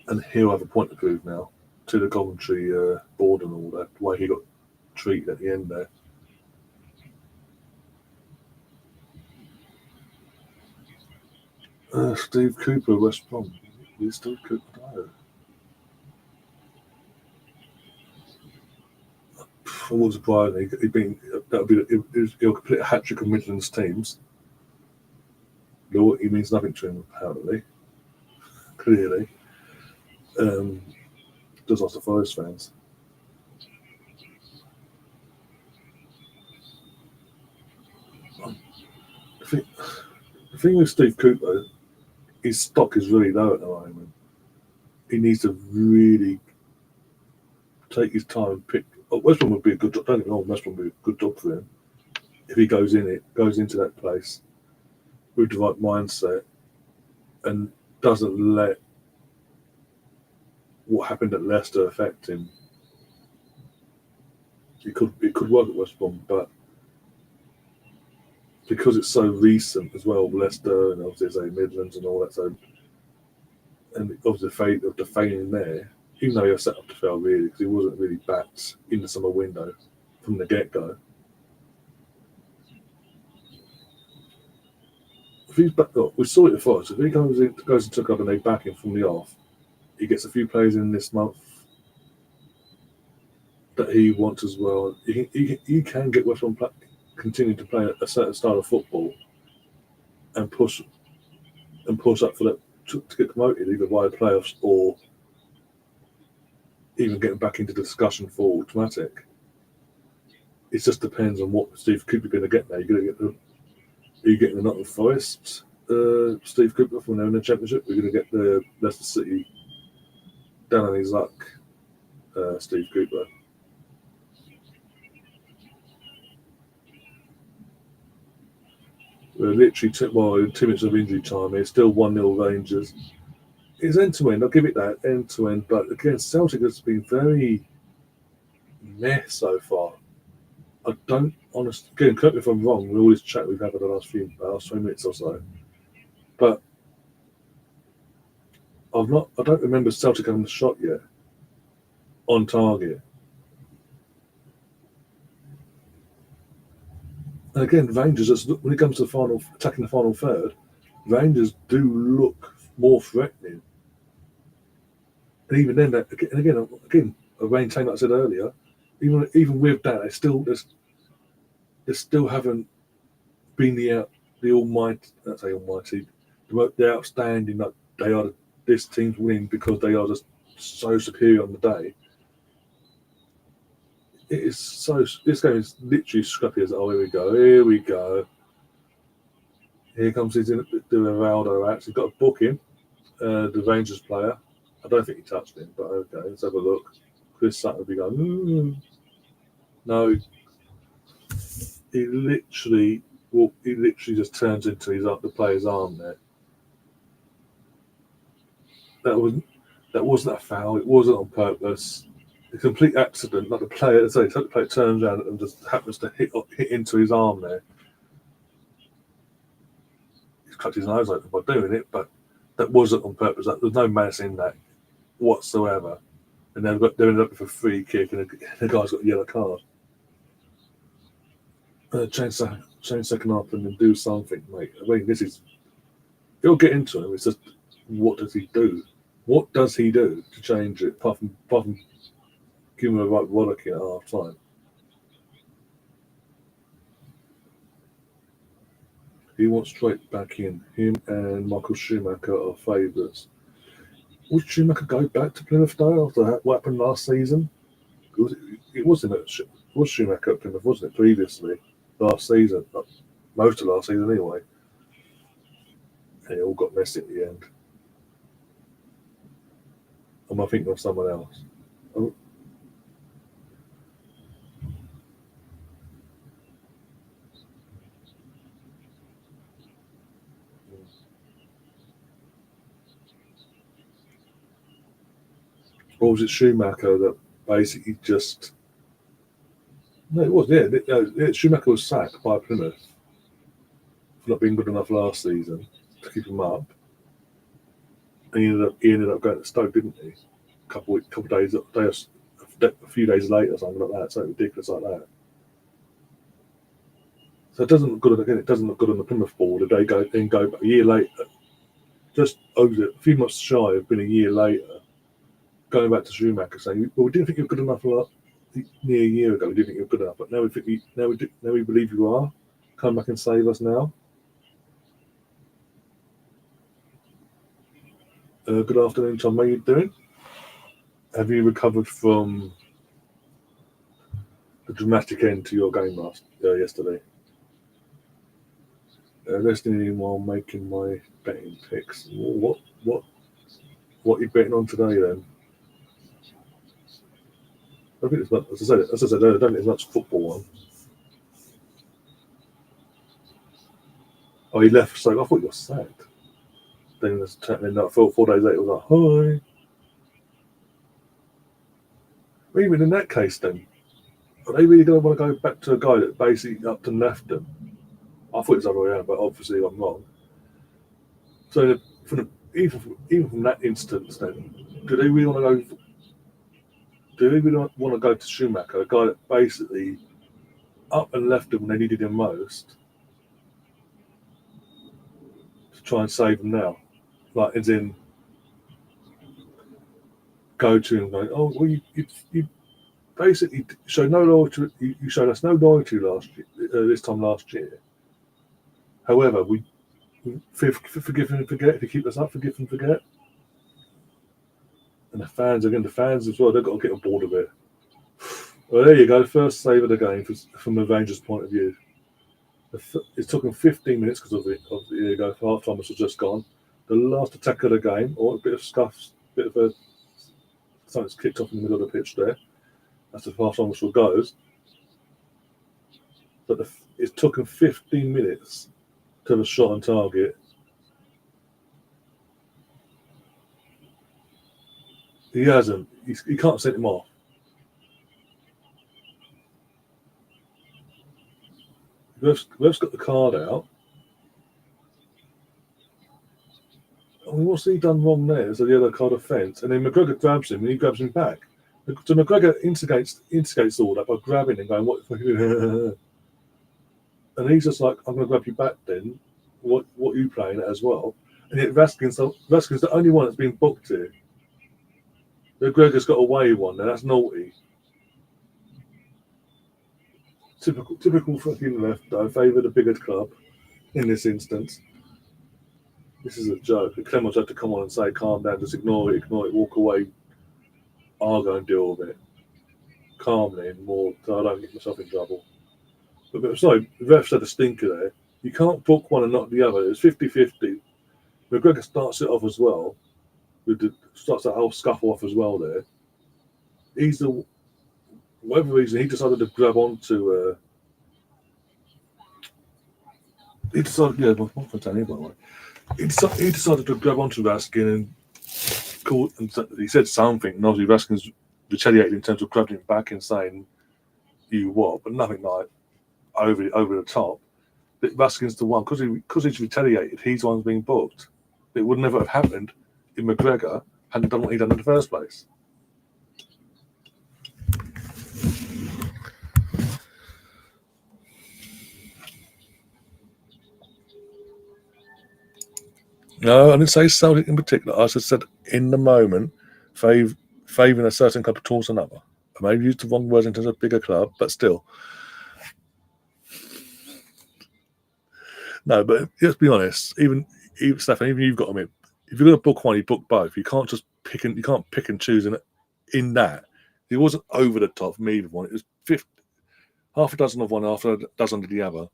And he'll have a point to prove now to the Coventry board and all that, the way he got treated at the end there. Steve Cooper, West Brom. Is Steve Cooper? No. I wasn't surprised. He'll complete a hat trick of Midlands teams. He means nothing to him, apparently. Clearly. Does lots of Forest fans. The thing with Steve Cooper, his stock is really low at the moment. He needs to really take his time and pick. West Brom would be a good job. Don't get me wrong, West Brom would be a good job for him if he goes into that place with the right mindset and doesn't let what happened at Leicester affect him. It could work at West Brom, but because it's so recent as well, Leicester and obviously it's Midlands and all that, so and obviously the fate of the failing there, even though he was set up to fail really, because he wasn't really backed in the summer window from the get-go. If he's back up, we saw it before. So if he goes and took up and they back him from the off, he gets a few players in this month that he wants as well. He can get West Brom continue to play a certain style of football and push up for that to get promoted either via playoffs or even getting back into the discussion for automatic. It just depends on what Steve Cooper going to get there. Are you getting the Nottingham Forest Steve Cooper from there in the Championship? We're going to get the Leicester City down on his luck Steve Cooper. We're literally 2 minutes of injury time. It's still 1-0 Rangers. It's end to end. I'll give it that end to end. But again, Celtic has been very meh so far. I don't honestly. Again, correct me if I'm wrong. With all this chat we've had for the last 3 minutes or so, but I don't remember Celtic having a shot yet on target. And again, Rangers, when it comes to attacking the final third, Rangers do look more threatening. And even then, again, a maintain like I said earlier, even with that, they still haven't been the almighty. Let's say almighty, the outstanding. Like they are this team's winning because they are just so superior on the day. It is so. This game is literally scrappy as here we go. Here comes his the Ronaldo. Actually got a booking. The Rangers player. I don't think he touched him, but okay, let's have a look. Chris Sutton will be going, no. He literally just turns into the player's arm there. That wasn't a foul. It wasn't on purpose. A complete accident. Like the player turns around and just happens to hit into his arm there. He's cut his nose open by doing it, but that wasn't on purpose. There's no malice in that whatsoever. And they're ended up with a free kick, and the guy's got a yellow card. Change second half and then do something, mate. I mean, he'll get into him. It's just, what does he do? What does he do to change it, apart from give him a right rollicking at half time? He wants straight back in. Him and Michael Schumacher are favourites. Would Schumacher go back to Plymouth though after what happened last season? It was Schumacher at Plymouth, wasn't it, previously? Last season, most of last season anyway. And it all got messy at the end. Am I thinking of someone else? Oh. Or was it Schumacher that basically just... No, it was, yeah. Schumacher was sacked by Plymouth for not being good enough last season to keep him up. And he ended up going to Stoke, didn't he? A few days later, something like that. Something ridiculous like that. So it doesn't look good. Again, it doesn't look good on the Plymouth board. They go back a year later, just over a few months shy of been a year later, going back to Schumacher saying, "Well, we didn't think you were good enough near a year ago. We didn't think you were good enough, but now we believe you are. Come back and save us now." Good afternoon, Tom. How are you doing? Have you recovered from the dramatic end to your game yesterday? Listening while making my betting picks. What are you betting on today then? I think it's not, as I said, I don't think it's much football on. Oh, he left. So I thought you were sacked. Then 4 days later, it was like, hi. Even in that case, then, are they really going to want to go back to a guy that basically up and left them? I thought it was the other way around, but obviously I'm wrong. So, even from that instance, then, do they really want to go? Do they really want to go to Schumacher, a guy that basically up and left them when they needed him most, to try and save them now? Like, as in, go to him going, oh, well, you basically showed no loyalty. You showed us no loyalty this time last year. However, we forgive and forget. If you keep us up, forgive and forget. And the fans as well, they've got to get on board of it. Well, there you go. First save of the game from the Rangers' point of view. It took them 15 minutes because of it. There you go. Half time was just gone. The last attack of the game, or a bit of scuffs, something's kicked off in the middle of the pitch there. That's the half time whistle goes. But it took them 15 minutes to have a shot on target. He hasn't. He can't send him off. Ref's got the card out. I mean, what's he done wrong there? There's a yellow card offence, and then McGregor grabs him and he grabs him back. So McGregor instigates all that by grabbing him, going, "What?" And he's just like, "I'm going to grab you back then. What are you playing at as well?" And yet Raskin's the only one that's been booked here. McGregor's got away one there. That's naughty. Typical fucking left though. Favour the bigger club in this instance. This is a joke. Clemens had to come on and say, calm down, just ignore it, walk away. I'll go and deal with it calmly and more so I don't get myself in trouble. But sorry, the refs had a stinker there. You can't book one and not the other. It was 50-50. McGregor starts it off as well. Starts that whole scuffle off as well there. Whatever reason, he decided to grab onto he decided to grab onto Raskin and he said something, and obviously Raskin's retaliated in terms of grabbing him back and saying you what, but nothing like over the top. But Raskin's the one because he's retaliated. He's the one being booked. It would never have happened if McGregor hadn't done what he done in the first place. No, I didn't say Celtic in particular. I just said in the moment, favouring a certain club towards another. I may have used the wrong words in terms of bigger club, but still. No, but let's be honest. Even Stefan, even you've got to admit, if you're going to book one, you book both. You can't just pick and choose in that. It wasn't over the top from either one. It was half a dozen of one, half a dozen of the other.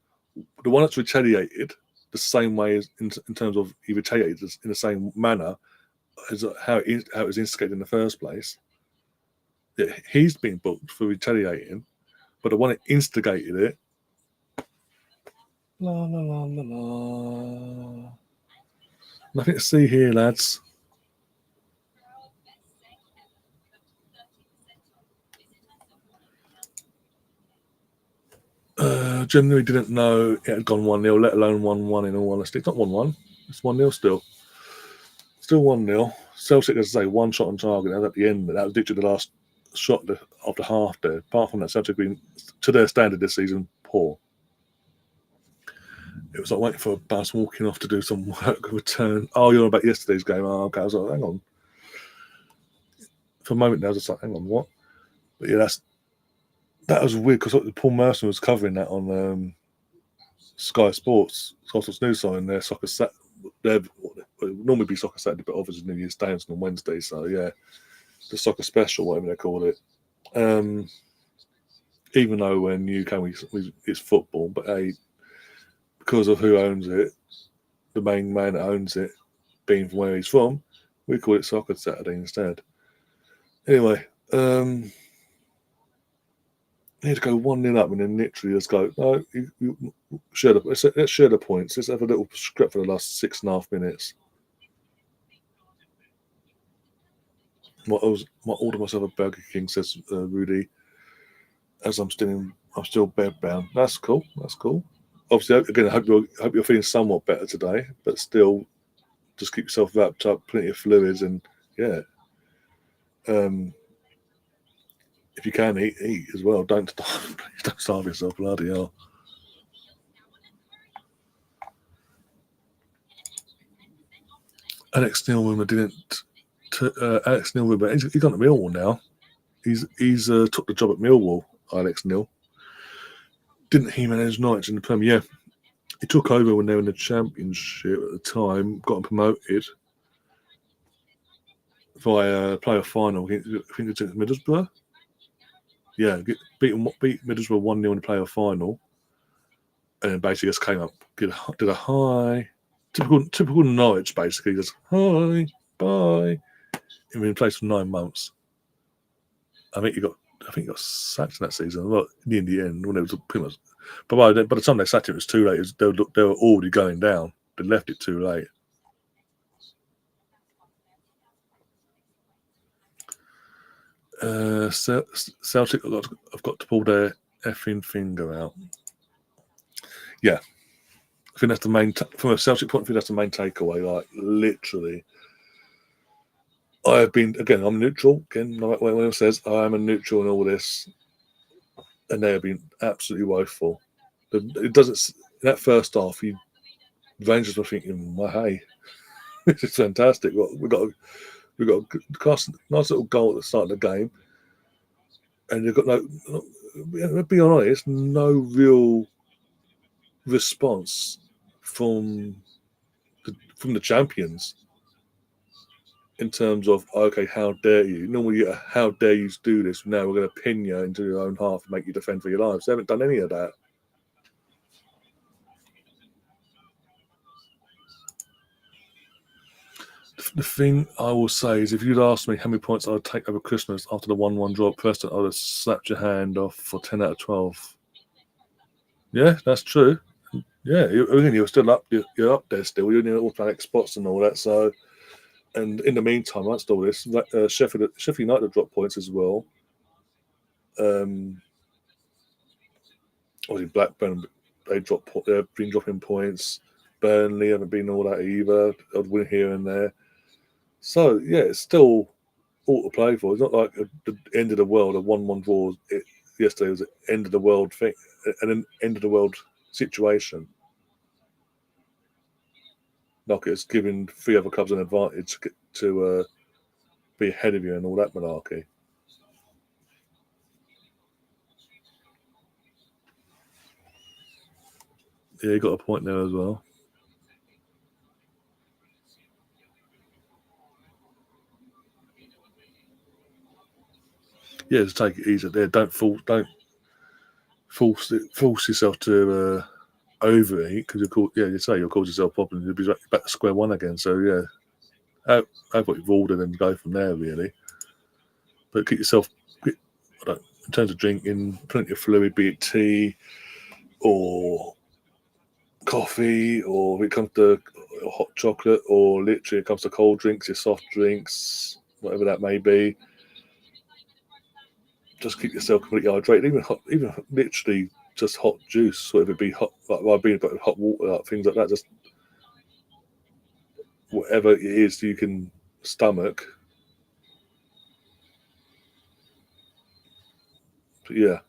The one that's retaliated the same way as in terms of he retaliated in the same manner as how it was instigated in the first place. Yeah, he's been booked for retaliating, but the one that instigated it. La la la la la. Nothing to see here, lads. Generally didn't know it had gone 1-0, let alone 1-1 in all honesty. It's not 1-1. It's 1-0 still. Still 1-0. Celtic, as I say, one shot on target. That was at the end. That was literally the last shot of the half there. Apart from that, Celtic been, to their standard this season, poor. It was like waiting for a bus walking off to do some work, return. Oh, you're on about yesterday's game. Oh, okay. I was like, hang on. For a moment there, I was just like, hang on, what? But yeah, that was weird because Paul Merson was covering that on Sky Sports News site and their soccer set. It would normally be soccer Saturday, but obviously New Year's Day on Wednesday. So yeah, the soccer special, whatever they call it. Even though in the UK it's football, but because of who owns it, the main man that owns it, being from where he's from, we call it Soccer Saturday instead. Anyway, he had to go 1-0 up and then literally just go, no, Let's share the points. Let's have a little scrap for the last 6.5 minutes. Might order myself a Burger King, says Rudy. As I'm still bedbound. That's cool. That's cool. Obviously, again, I hope you're feeling somewhat better today, but still, just keep yourself wrapped up, plenty of fluids, and yeah. If you can eat as well. Don't starve yourself. Bloody hell. Alex Neilwimmer didn't. Alex Neilwimmer, he's gone to Millwall now. He's took the job at Millwall. Alex Neil didn't he manage Knights in the Premier? Yeah, he took over when they were in the Championship at the time. Got promoted via playoff final. I think it's against Middlesbrough. Yeah, beat Middlesbrough 1-0 in the playoff final, and then basically just came up, did a high, typical Norwich. Basically, just hi, bye. He's been in place for 9 months. I think he got sacked in that season. Well, in the end, when it was pretty much. But by the time they sacked him, it was too late. They were already going down. They left it too late. Celtic have got to pull their effing finger out. Yeah, I think that's the main from a Celtic point of view. That's the main takeaway. Like literally, I have been again. I'm neutral again. Like when anyone says I am a neutral in all this, and they have been absolutely woeful. It doesn't. In that first half, Rangers were thinking, "Well, hey, this is fantastic. We got a nice little goal at the start of the game, and you've got no. Be honest, no real response from the champions in terms of okay, how dare you? Normally, how dare you do this? Now we're going to pin you into your own half and make you defend for your lives. They haven't done any of that. The thing I will say is, if you'd asked me how many points I would take over Christmas after the 1-1 draw at Preston, I would have slapped your hand off for 10 out of 12. Yeah, that's true. Yeah, you're still up. You're up there still. You're in the automatic spots and all that. So, and in the meantime, amongst all this, Sheffield United dropped points as well. Obviously, Blackburn they've been dropping points. Burnley haven't been all that either. I'd win here and there. So yeah, it's still all to play for. It's not like the end of the world. A 1-1 draw yesterday was an end of the world thing, an end of the world situation. Like it's giving 3 other clubs an advantage to be ahead of you and all that malarkey. Yeah, you got a point there as well. Yeah, just take it easy there. Don't force yourself to overeat because you'll cause yourself problems. You'll be back to square one again. So yeah, have what you've ordered and go from there really. But keep yourself in terms of drinking, plenty of fluid, be it tea or coffee, or if it comes to hot chocolate, or literally it comes to cold drinks, your soft drinks, whatever that may be. Just keep yourself completely hydrated. Even literally just hot juice, whether it be hot, like being hot water, like things like that. Just whatever it is you can stomach. But yeah.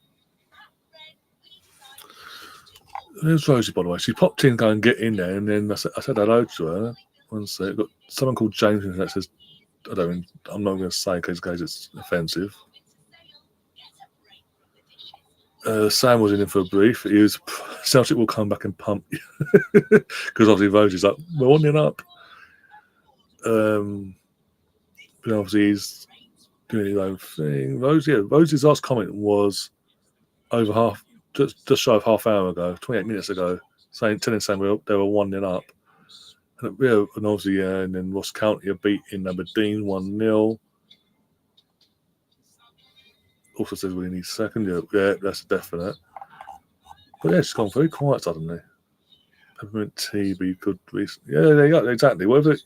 There's Rosie, by the way. She popped in, go and get in there, and then I said hello to her. One sec. Got someone called James that says, I'm not going to say because it's offensive. Sam was in for a brief. He was Celtic will come back and pump you because obviously Rosie's like we're on it up. But obviously he's doing his own thing. Rosie's last comment was over just shy of half hour ago, 28 minutes ago, telling Sam they were 1-0 up. And obviously, and then Ross County are beating Aberdeen 1-0. Also says we need second. Yeah, that's definite. But yeah, it's gone very quiet suddenly. Peppermint tea, but you could. Yeah, there you go. Exactly. Whatever.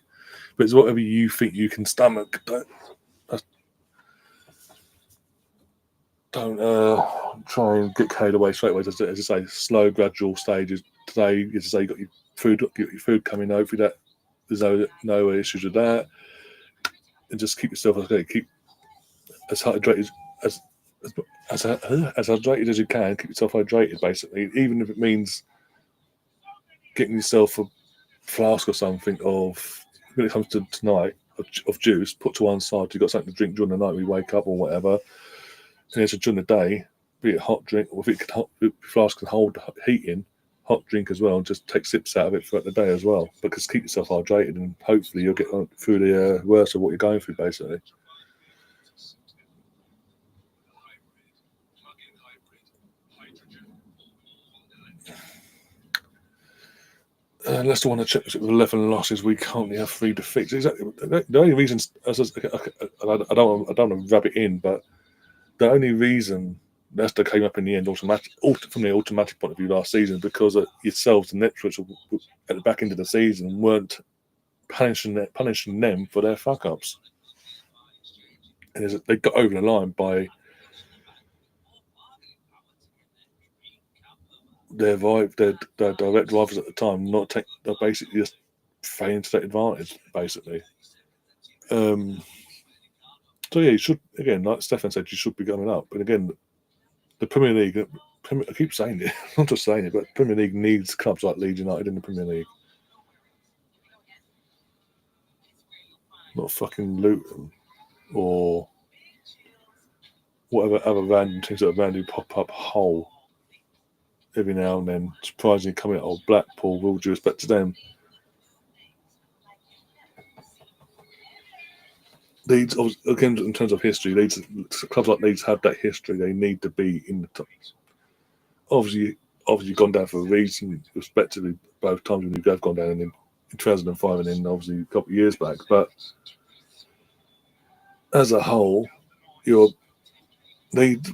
But it's whatever you think you can stomach. Don't try and get carried away straight away. As I say, slow, gradual stages. Today, as I say, you got your food coming. Hopefully, that there's no issues with that, and just keep yourself okay. Keep as hydrated as as hydrated as you can. Keep yourself hydrated, basically, even if it means getting yourself a flask or something of when it comes to tonight of juice. Put to one side. You've got something to drink during the night when you wake up or whatever. And it's during the day, be it hot drink or if flask can hold heat in, hot drink as well, and just take sips out of it throughout the day as well. Because keep yourself hydrated, and hopefully you'll get through the worst of what you're going through, basically. Unless the one that checks with 11 losses, we currently have 3 defeats. Exactly. The only reason, I don't want to rub it in, but the only reason Leicester came up in the end from the automatic point of view last season because yourselves and Netflix at the back end of the season weren't punishing them for their fuck ups, and they got over the line by their direct rivals at the time they're basically just failing to take advantage, basically. So yeah, you should again, like Stefan said, you should be coming up. And again, the Premier League. I keep saying it, I'm not just saying it, but Premier League needs clubs like Leeds United in the Premier League. Not fucking Luton or whatever other random teams that are randomly pop up whole every now and then, surprisingly coming out of Blackpool, with all due respect to them. Leeds, again, in terms of history, clubs like Leeds have that history. They need to be in the top. Obviously, gone down for a reason, respectively, both times when you have gone down in 2005 and then obviously a couple of years back. But as a whole,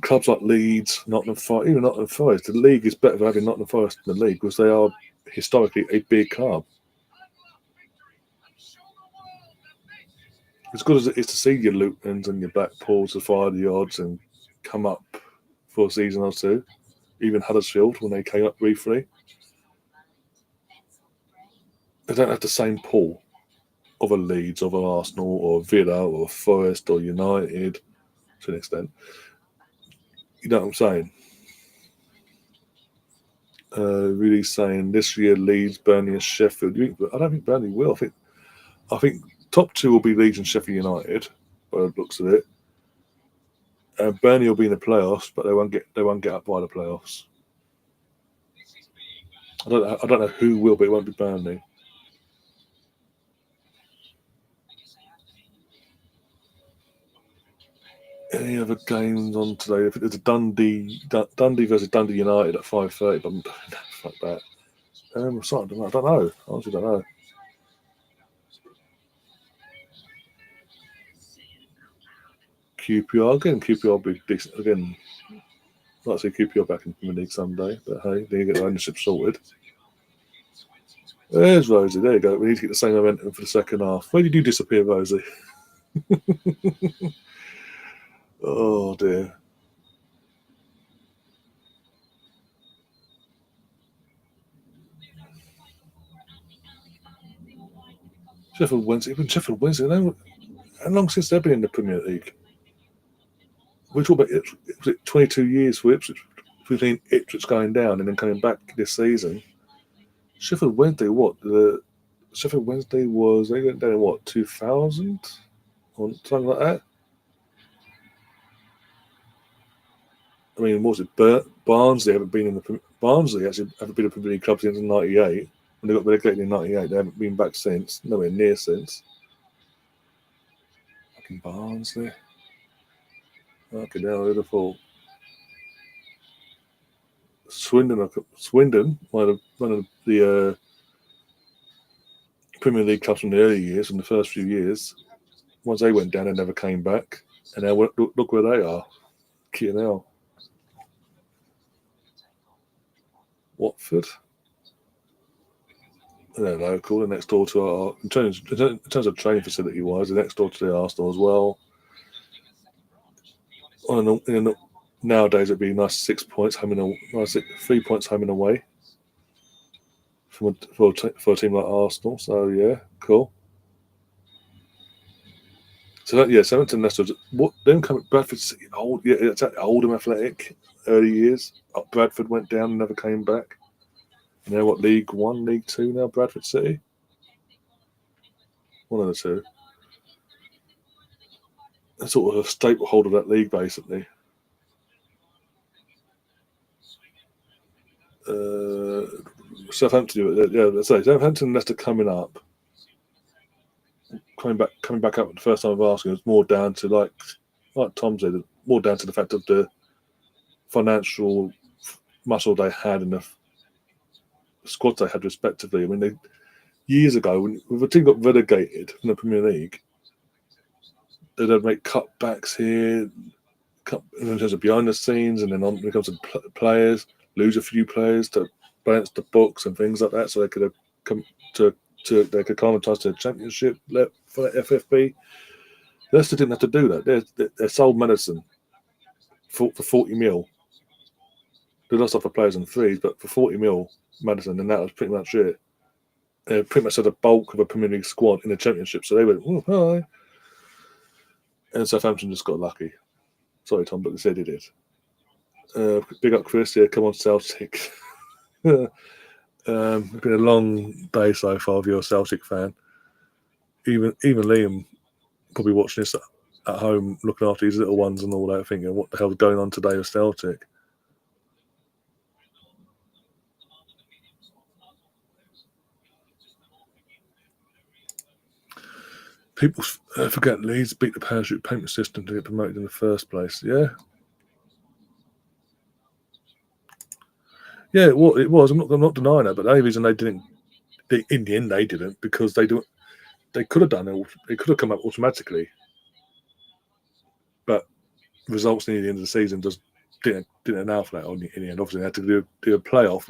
clubs like Leeds, Nottingham Forest, even Nottingham Forest, the league is better for having Nottingham Forest in the league because they are historically a big club. As good as it is to see your Lutons and your Blackpools defy the odds and come up for a season or two, even Huddersfield when they came up briefly, they don't have the same pull of a Leeds, of an Arsenal, or a Villa, or a Forest, or United to an extent. You know what I'm saying? Really saying this year Leeds, Burnley, and Sheffield. I don't think Burnley will. I think top 2 will be Leeds and Sheffield United, by the looks of it. Burnley will be in the playoffs, but they won't get up by the playoffs. I don't know who will, but it won't be Burnley. Any other games on today? I think there's a Dundee versus Dundee United at 5:30. But fuck that. I don't know. I honestly don't know. QPR again. QPR will be decent again. I'd like to see QPR back in the Premier League someday, but hey, they get their ownership sorted. There's Rosie. There you go. We need to get the same momentum for the second half. Where did you disappear, Rosie? Oh dear. Sheffield Wednesday. Even Sheffield Wednesday. How long since they've been in the Premier League? We talk about was it 22 years for Ipswich between Ipswich going down and then coming back this season. Sheffield Wednesday, what the Sheffield Wednesday was they went down in what 2000 or something like that. I mean, what was it? Barnsley haven't been in the Barnsley actually haven't been a Premier League club since '98. When they got relegated in '98, they haven't been back since. Nowhere near since. Fucking Barnsley. Okay, now who'd have thought? Swindon, one of the Premier League clubs from the early years, from the first few years. Once they went down, they never came back, and now look where they are. Now. Watford. They're local. They're next door to our. In terms of training facility wise, they're next door to the Arsenal as well. Nowadays, it'd be nice 6 points home and nice 3 points home and away for a team like Arsenal. So yeah, cool. So Southampton, Leicester. What them coming? Bradford City, old. Yeah, it's Oldham Athletic, early years. Bradford went down and never came back. And they're what, League One, League Two now? Bradford City. One of the two. They're sort of a staple holder of that league, basically. Southampton, yeah. Let's say Southampton, Leicester coming up. Coming back up for the first time of asking, it's more down to like Tom said, more down to the fact of the financial muscle they had and the squads they had respectively. I mean, years ago when the team got relegated from the Premier League, they'd make cutbacks here, in terms of behind the scenes, and then when it comes to players, lose a few players to balance the books and things like that, so they could have come to they could acclimatise to the Championship for the FFP. Leicester didn't have to do that. They sold medicine for 40 mil. They lost off the players in threes, but for 40 mil, Madison, and that was pretty much it. They pretty much had the bulk of a Premier League squad in the Championship, so they went, oh, hi. And Southampton just got lucky. Sorry, Tom, but they said he did. Big up, Chris. Yeah, come on, Celtic. It's been a long day so far if you're a Celtic fan. Even Liam probably watching this at home, looking after his little ones and all that, thinking, what the hell's going on today with Celtic? People forget Leeds beat the parachute payment system to get promoted in the first place. Yeah. Yeah, it was. I'm not denying that, but the only reason they didn't, in the end, they didn't because they could have done it. It could have come up automatically, but results near the end of the season just didn't allow for that. In the end, obviously, they had to do a playoff.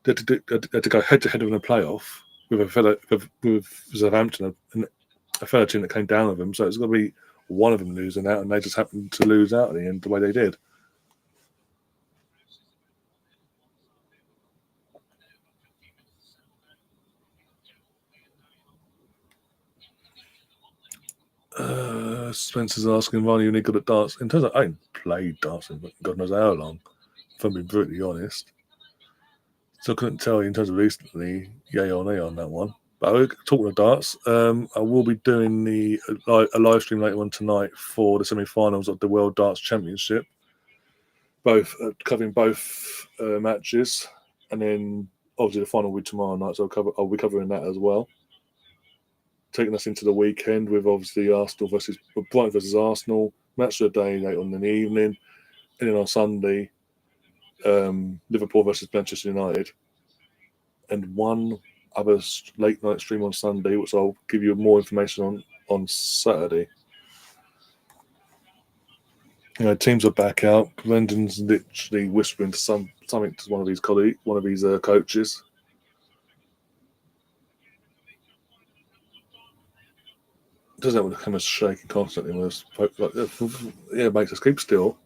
They had to go head to head in a playoff with Southampton, and a fellow team that came down with them. So it's got to be one of them losing out, and they just happened to lose out at the end the way they did. Spencer's asking, why are you any good at darts? In terms of, I ain't played darts in God knows how long, if I'm being brutally honest. So I couldn't tell you in terms of recently, yay or nay on that one. But talking of darts, I will be doing a live stream later on tonight for the semi-finals of the World Darts Championship. Covering both matches, and then obviously the final will be tomorrow night. So I'll be covering that as well. Taking us into the weekend with obviously Brighton versus Arsenal, match of the day later on in the evening, and then on Sunday, Liverpool versus Manchester United, and one other late night stream on Sunday, which I'll give you more information on Saturday. Teams are back out. Brendan's literally whispering something to one of his colleagues, one of his coaches. Doesn't have the cameras shaking constantly. Makes us keep still.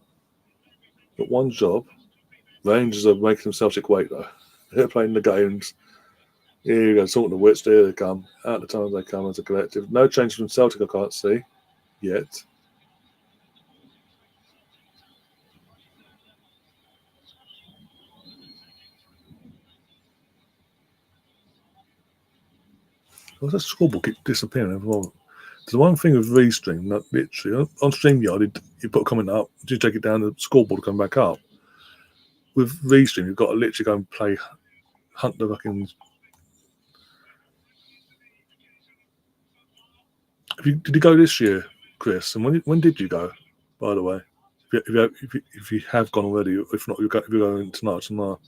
But one job, Rangers are making themselves wait though. They're playing the games. Here you go, talking to wits. There they come. At the time they come as a collective. No change from Celtic, I can't see yet. Well, that scoreboard keeps disappearing. Well, there's one thing with Restream, that literally on StreamYard, you put a comment up, you take it down, the scoreboard will come back up. With Restream, you've got to literally go and play hunt the fucking. Did you go this year, Chris? And when did you go? By the way, if you have gone already, if not, you're going tonight or tomorrow.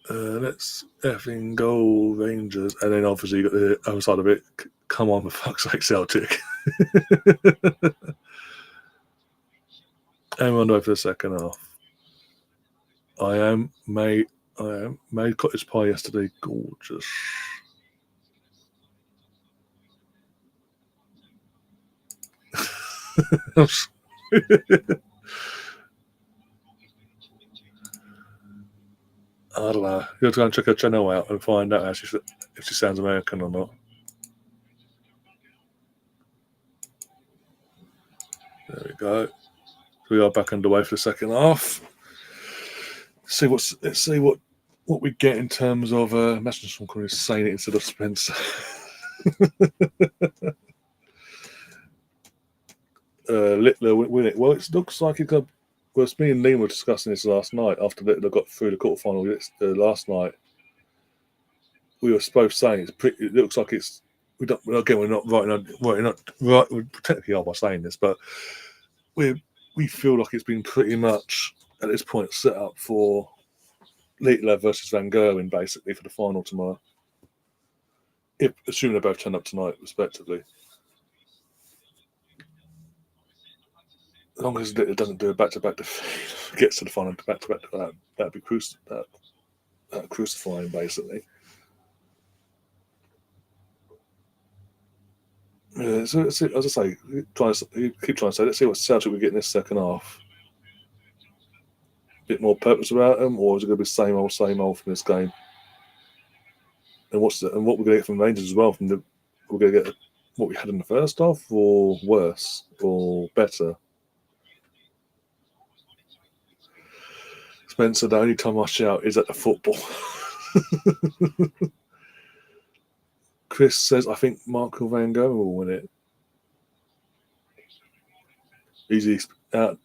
Let's effing go Rangers, and then obviously you got the other side of it. Come on, for fuck's sake, Celtic. And we're on the way for the second half. I am made cottage pie yesterday. Gorgeous. I don't know. You have to go and check her channel out and find out if she sounds American or not. There we go. We are back underway for the second half. Let's see what we get in terms of imagine someone saying it instead of Spencer. Littler win it. Well, it looks like it got. Well, me and Liam were discussing this last night after Littler got through the quarterfinal last night. We were both saying it looks like it's. We don't again. We're not right. We technically are by saying this, but we feel like it's been pretty much at this point set up for Littler versus Van Gerwen basically for the final tomorrow. Assuming they both turn up tonight, respectively. As long as it doesn't do a back-to-back defeat, gets to the final back-to-back, that'd be crucifying, basically. Yeah, so as I say, keep trying to say, let's see what Celtic we get in this second half. A bit more purpose about them, or is it going to be same old from this game? And what we're going to get from Rangers as well? We're going to get what we had in the first half, or worse, or better. Spencer, the only time I shout is at the football. Chris says, I think Marco Van Gerwen will win it. Easy. If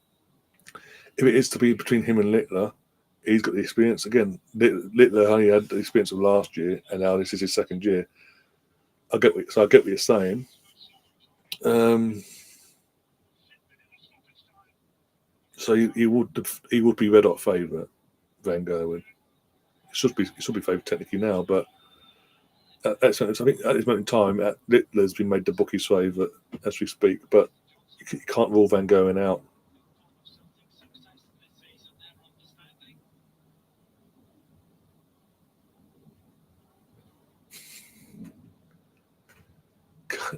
it is to be between him and Littler, he's got the experience. Again, Littler only had the experience of last year, and now this is his second year. I get what you're saying. So he would be red hot favourite, Van Gerwen. He should be favoured technically now, but I think at this moment in time, Littler's been made the bookies' favourite as we speak. But you can't rule Van Gerwen out.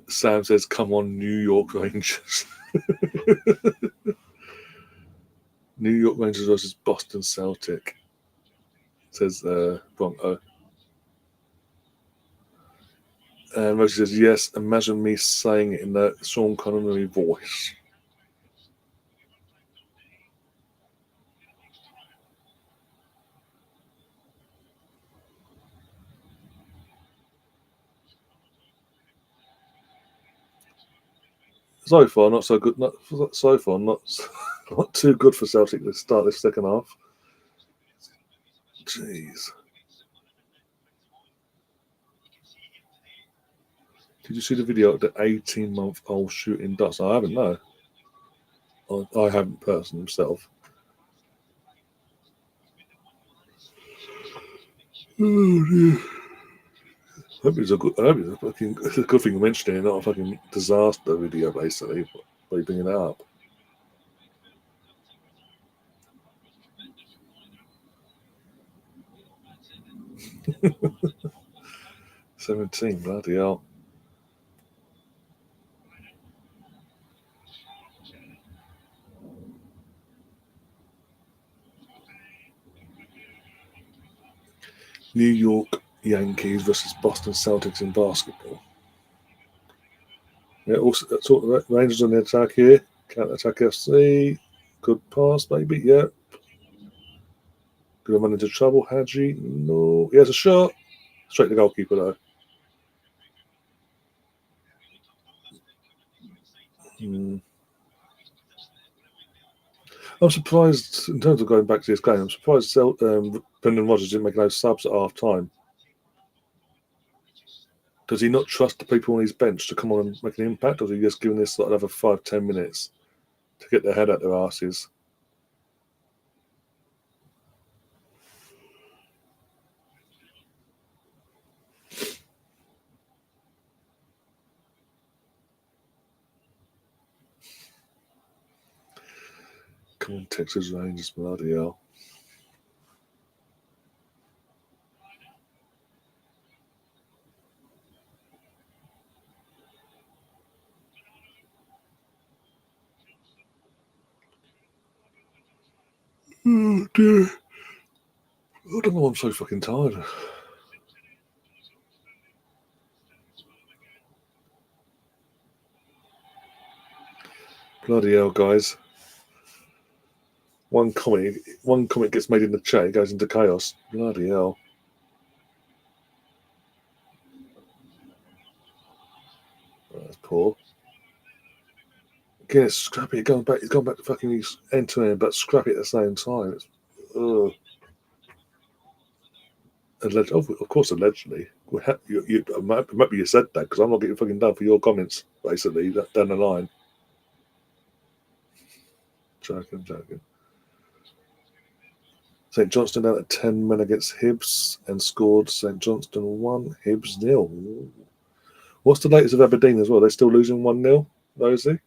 Sam says, "Come on, New York Rangers." New York Rangers versus Boston Celtic. Says Bronco. And Rosie says, yes, imagine me saying it in the Sean Connery voice. So far, not so good. Not too good for Celtic to start this second half. Jeez. Did you see the video of the 18-month-old shooting darts? I haven't, no. I haven't personally myself. Oh dear. I hope it's a good thing you mentioned it, not a fucking disaster video, basically, by bringing it up. $17, bloody hell. New York Yankees versus Boston Celtics in basketball. Yeah, also Rangers on the attack here. Counter attack FC. Good pass, maybe. Yeah. Gonna run into trouble. Hadji. No. He has a shot. Straight to the goalkeeper though. I'm surprised in terms of going back to this game. I'm surprised Brendan Rodgers didn't make those subs at half time. Does he not trust the people on his bench to come on and make an impact, or is he just giving this like another 5-10 minutes to get their head out their asses? Come on, Texas Rangers, bloody hell. Oh dear. I don't know why I'm so fucking tired. Bloody hell, guys. One comment gets made in the chat, it goes into chaos. Bloody hell. Oh, that's poor. Again, it's scrappy. It's going back to fucking end to end, but scrappy at the same time. It's, ugh. Of course, allegedly. Maybe you said that because I'm not getting fucking done for your comments, basically, down the line. Joking. St Johnston down at 10 men against Hibs and scored St Johnston 1, Hibs 0. What's the latest of Aberdeen as well? They're still losing 1-0, Rosie?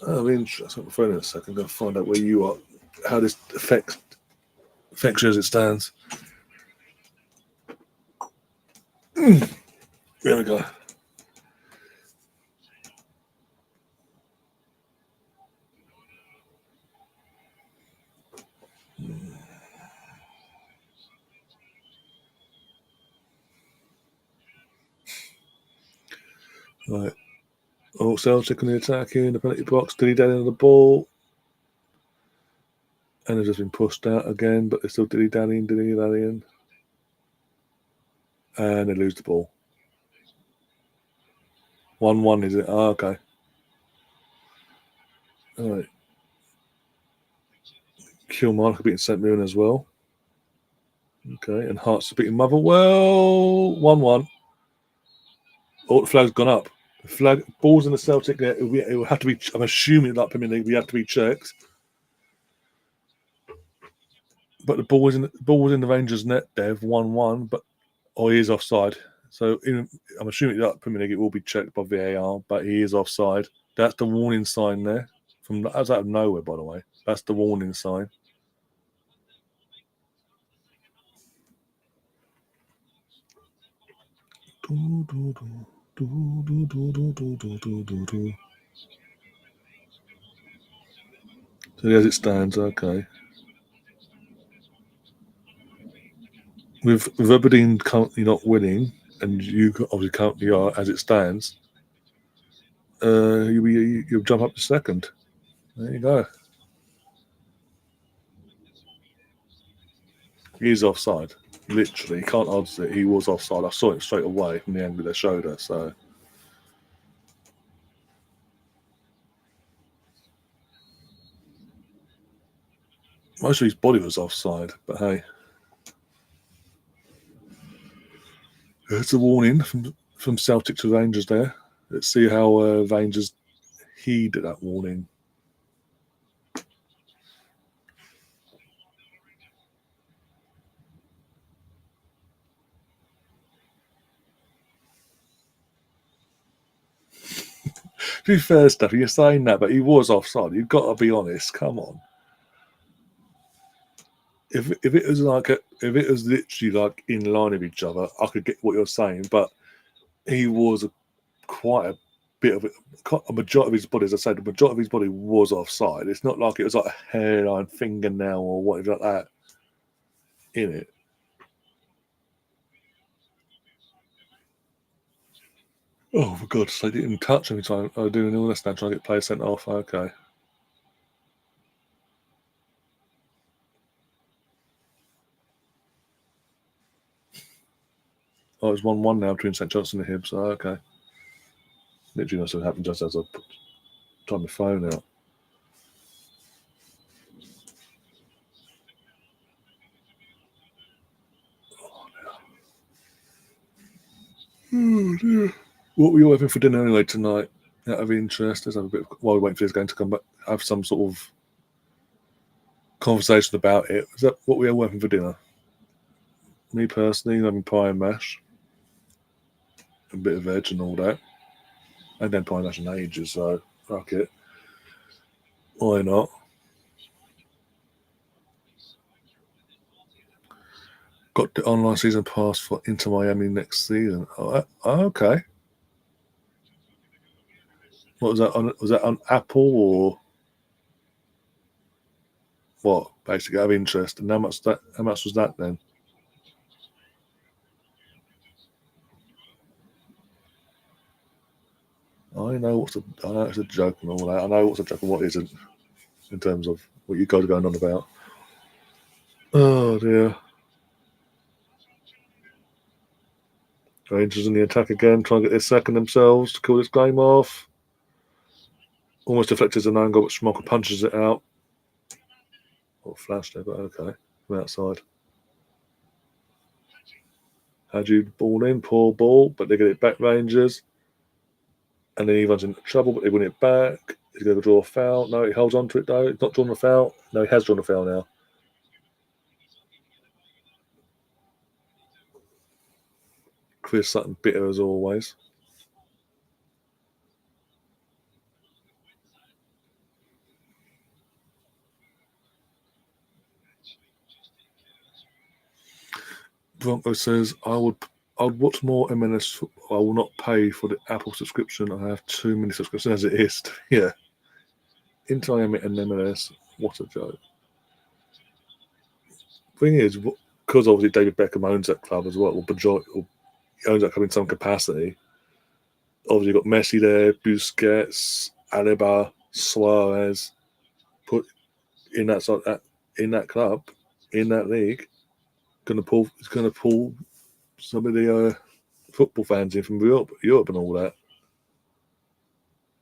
I mean, I'll put my phone in a second. I'm going to find out where you are, how this affects you as it stands. There we go. Right. Oh, Celtic on the attack here in the penalty box. Dilly dallying on the ball. And they've just been pushed out again, but they're still dilly dallying. And they lose the ball. 1-1, is it? Oh, okay. All right. Kilmarnock beating St Mirren as well. Okay, and Hearts are beating Motherwell. 1-1. Oh, the flag's gone up. The flag, balls in the Celtic net. It will have to be, I'm assuming like Premier League, we have to be checked. But the ball was in the Rangers net, Dev, 1-1, but he is offside. So I'm assuming that Premier League it will be checked by VAR, but he is offside. That's the warning sign there. That's out of nowhere, by the way. That's the warning sign. So as it stands, okay. With Aberdeen currently not winning, and you obviously currently are as it stands, you'll jump up to second. There you go. He's offside. Literally, can't answer it. He was offside. I saw it straight away from the angle they showed us. So. Most of his body was offside, but hey. It's a warning from Celtic to Rangers there. Let's see how Rangers heed that warning. To be fair, Steffi, you're saying that, but he was offside. You've got to be honest. Come on. If it was literally like in line with each other, I could get what you're saying. But he was quite a bit of a majority of his body, as I said, the majority of his body was offside. It's not like it was like a hairline, fingernail, or whatever like that in it. Oh, for God's sake, they didn't touch him. I'm doing all this now, trying to get players sent off. Okay. Oh, it's 1-1 now between St Johnstone and Hibs. Oh, okay. Literally, that's what happened just as I tried my phone out. Oh, dear. What were you having for dinner anyway tonight? Out of interest, let's have a bit while we wait for this game to come back. Have some sort of conversation about it. Is that what we are having for dinner? Me personally, having pie and mash, a bit of veg and all that. And then probably National Ages, so fuck it. Why not? Got the online season pass for Inter Miami next season. Oh, okay. What was that on? Was that on Apple or what? Basically, I have interest. And how much was that then? I know it's a joke and all that. I know what's a joke and what isn't in terms of what you guys are going on about. Oh dear. Rangers in the attack again, trying to get their second themselves to kill this game off. Almost deflected an angle, but Schmeichel punches it out. Or flash there, but okay. From outside. Had you ball in, poor ball, but they get it back, Rangers. And then he runs into trouble, but they win it back. He's going to draw a foul. No, he holds on to it though. He's not drawn a foul. No, he has drawn a foul now. Chris Sutton bitter as always. Bronco says, I'd watch more MLS. I will not pay for the Apple subscription. I have too many subscriptions as it is. Yeah. Inter Miami and MLS. What a joke. Thing is, because obviously David Beckham owns that club as well, or he owns that club in some capacity. Obviously, you've got Messi there, Busquets, Alaba, Suarez, put in that club, in that league. It's going to pull some of the football fans in from Europe and all that.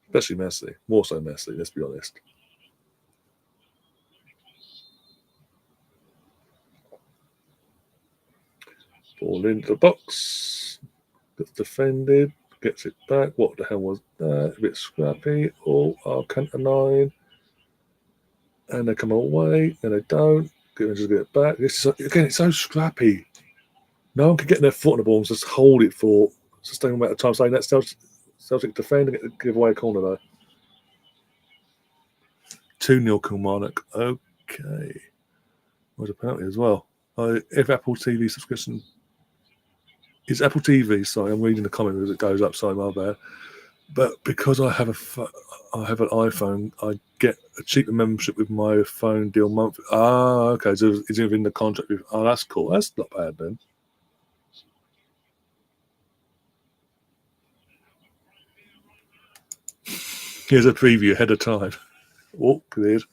Especially Messi, more so Messi. Let's be honest. Ball into the box, gets defended, gets it back. What the hell was that? A bit scrappy. Oh, Cantona. And they come away, and they don't. Just get it back. This is again, it's so scrappy. No one can get their foot on the ball and just hold it for a sustained amount of time. Saying that Celtic defend and give away a corner though. 2-0 Kilmarnock. Okay. Was a penalty as well. If Apple TV subscription is Apple TV, sorry, I'm reading the comment as it goes up, sorry, my bad. But because I have an iPhone, I get a cheaper membership with my phone deal monthly. Okay, so it's in the contract with. Oh, that's cool. That's not bad then. Here's a preview ahead of time. Oh, cleared.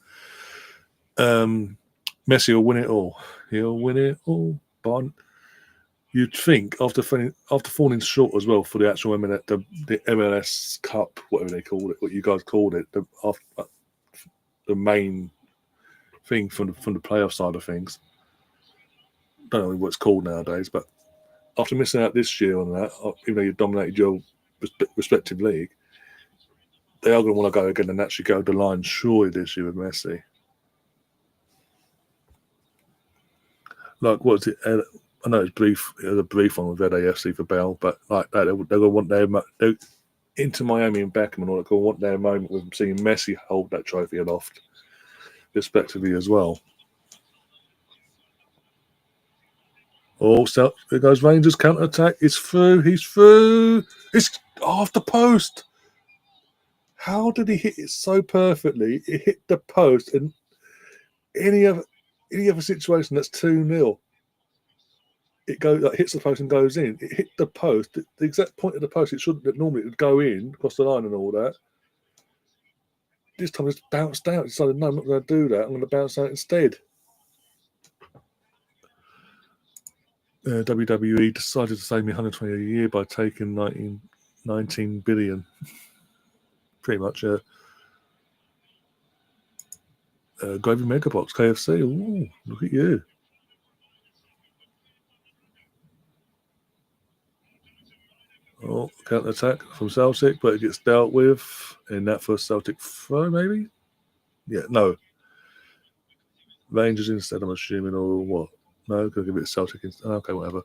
Messi will win it all. He'll win it all. But you'd think after falling short as well for the actual the MLS Cup, whatever they called it, what you guys called it, the main thing from the playoff side of things. Don't know what it's called nowadays, but after missing out this year on that, even though you dominated your respective league, they are going to want to go again and actually go the line surely this year with Messi. Like, what's it? I know it's brief. It was a brief one with LAFC for Bell, but like that, they're going to want their into Miami and Beckham and all that. Going to want their moment with seeing Messi hold that trophy aloft, respectively as well. Oh, so there goes Rangers counter attack. It's through. He's through. It's off the post. How did he hit it so perfectly? It hit the post, and any other situation that's 2-0, it goes hits the post and goes in. It hit the post, the exact point of the post. It shouldn't. Normally, it would go in across the line and all that. This time, it's bounced out. It decided, no, I'm not going to do that. I'm going to bounce out instead. WWE decided to save me 120 a year by taking 19 billion. Pretty much, Gravy Mega Box, KFC. Ooh, look at you. Oh, counter attack from Celtic, but it gets dealt with. And that for Celtic throw, maybe? Yeah, no. Rangers instead, I'm assuming, or what? No, going to give it Celtic instead. Okay, whatever.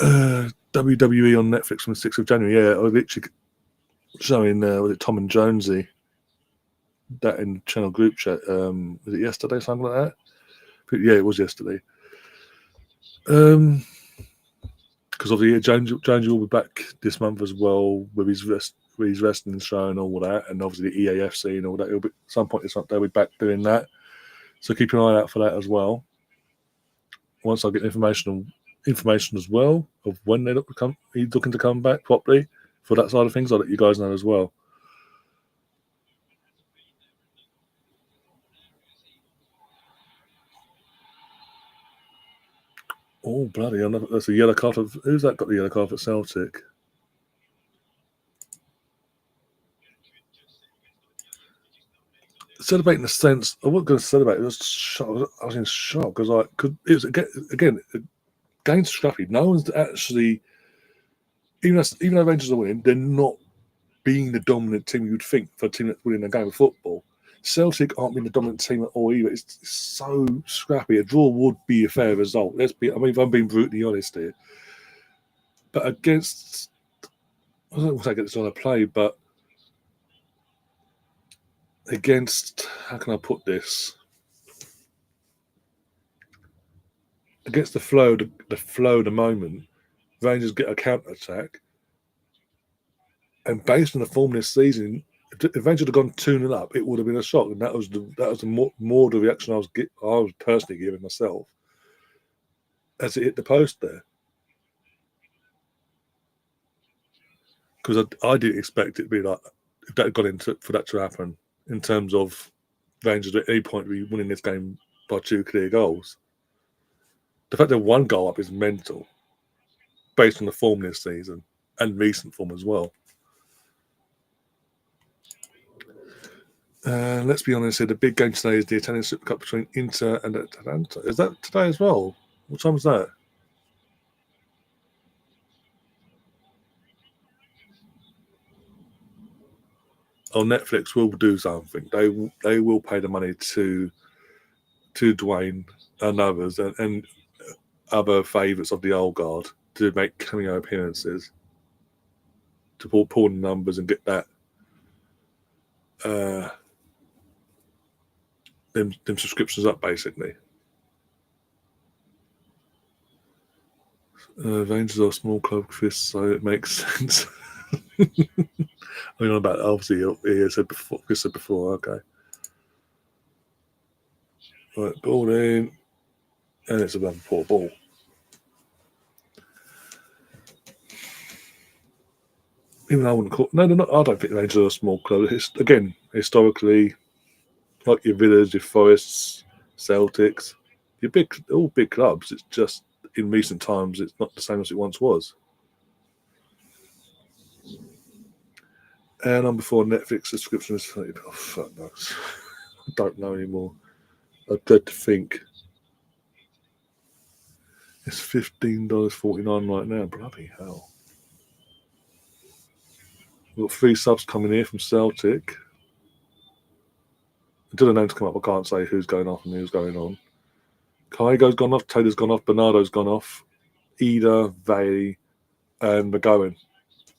WWE on Netflix from the 6th of January. Yeah, I literally showing was it Tom and Jonesy that in the channel group chat. Was it yesterday, something like that? But yeah, it was yesterday. Because obviously Jonesy will be back this month as well with his wrestling show and all that, and obviously the EAFC and all that. He'll be at some point this month they'll be back doing that. So keep an eye out for that as well. Once I get information as well of when he's looking to come back properly for that side of things, I'll let you guys know as well. Oh bloody! That's a yellow card. Who's that got the yellow card for Celtic? Celebrating the sense. I wasn't going to celebrate. I was in shock because it was again game's scrappy. No one's actually even though Rangers are winning, they're not being the dominant team you'd think for a team that's winning a game of football. Celtic aren't being the dominant team at all either. It's so scrappy. A draw would be a fair result. If I'm being brutally honest here. But against, I don't want to say against on a play, but against, how can I put this? Against the flow of the moment, Rangers get a counter attack, and based on the form this season, if Rangers had gone 2-0 up, it would have been a shock, and that was more the reaction I was personally giving myself as it hit the post there, because I didn't expect it to be like if that had gone into for that to happen in terms of Rangers at any point be winning this game by 2 clear goals. The fact that 1 goal up is mental, based on the form this season and recent form as well. Let's be honest here. The big game today is the Italian Super Cup between Inter and Atalanta. Is that today as well? What time is that? Oh, Netflix will do something. They will pay the money to Dwayne and others and other favourites of the old guard to make cameo appearances to pull the numbers and get that them subscriptions up basically. Rangers are a small club, Chris, so it makes sense. I mean, about obviously he said before. Chris said before. Okay, right, ball in, and it's a poor ball. Even though I wouldn't call. No, they're not. I don't think Rangers are a small club. Again, historically, like your Villas, your Forests, Celtics, all big clubs. It's just in recent times, it's not the same as it once was. And number 4, Netflix subscription is £30. Oh, fuck knows. I don't know anymore. I dread to think. It's $15.49 right now. Bloody hell. We've got 3 subs coming here from Celtic. Until the names come up, I can't say who's going off and who's going on. Kaigo's gone off, Taylor's gone off, Bernardo's gone off, Ida, Valley, and McGowan.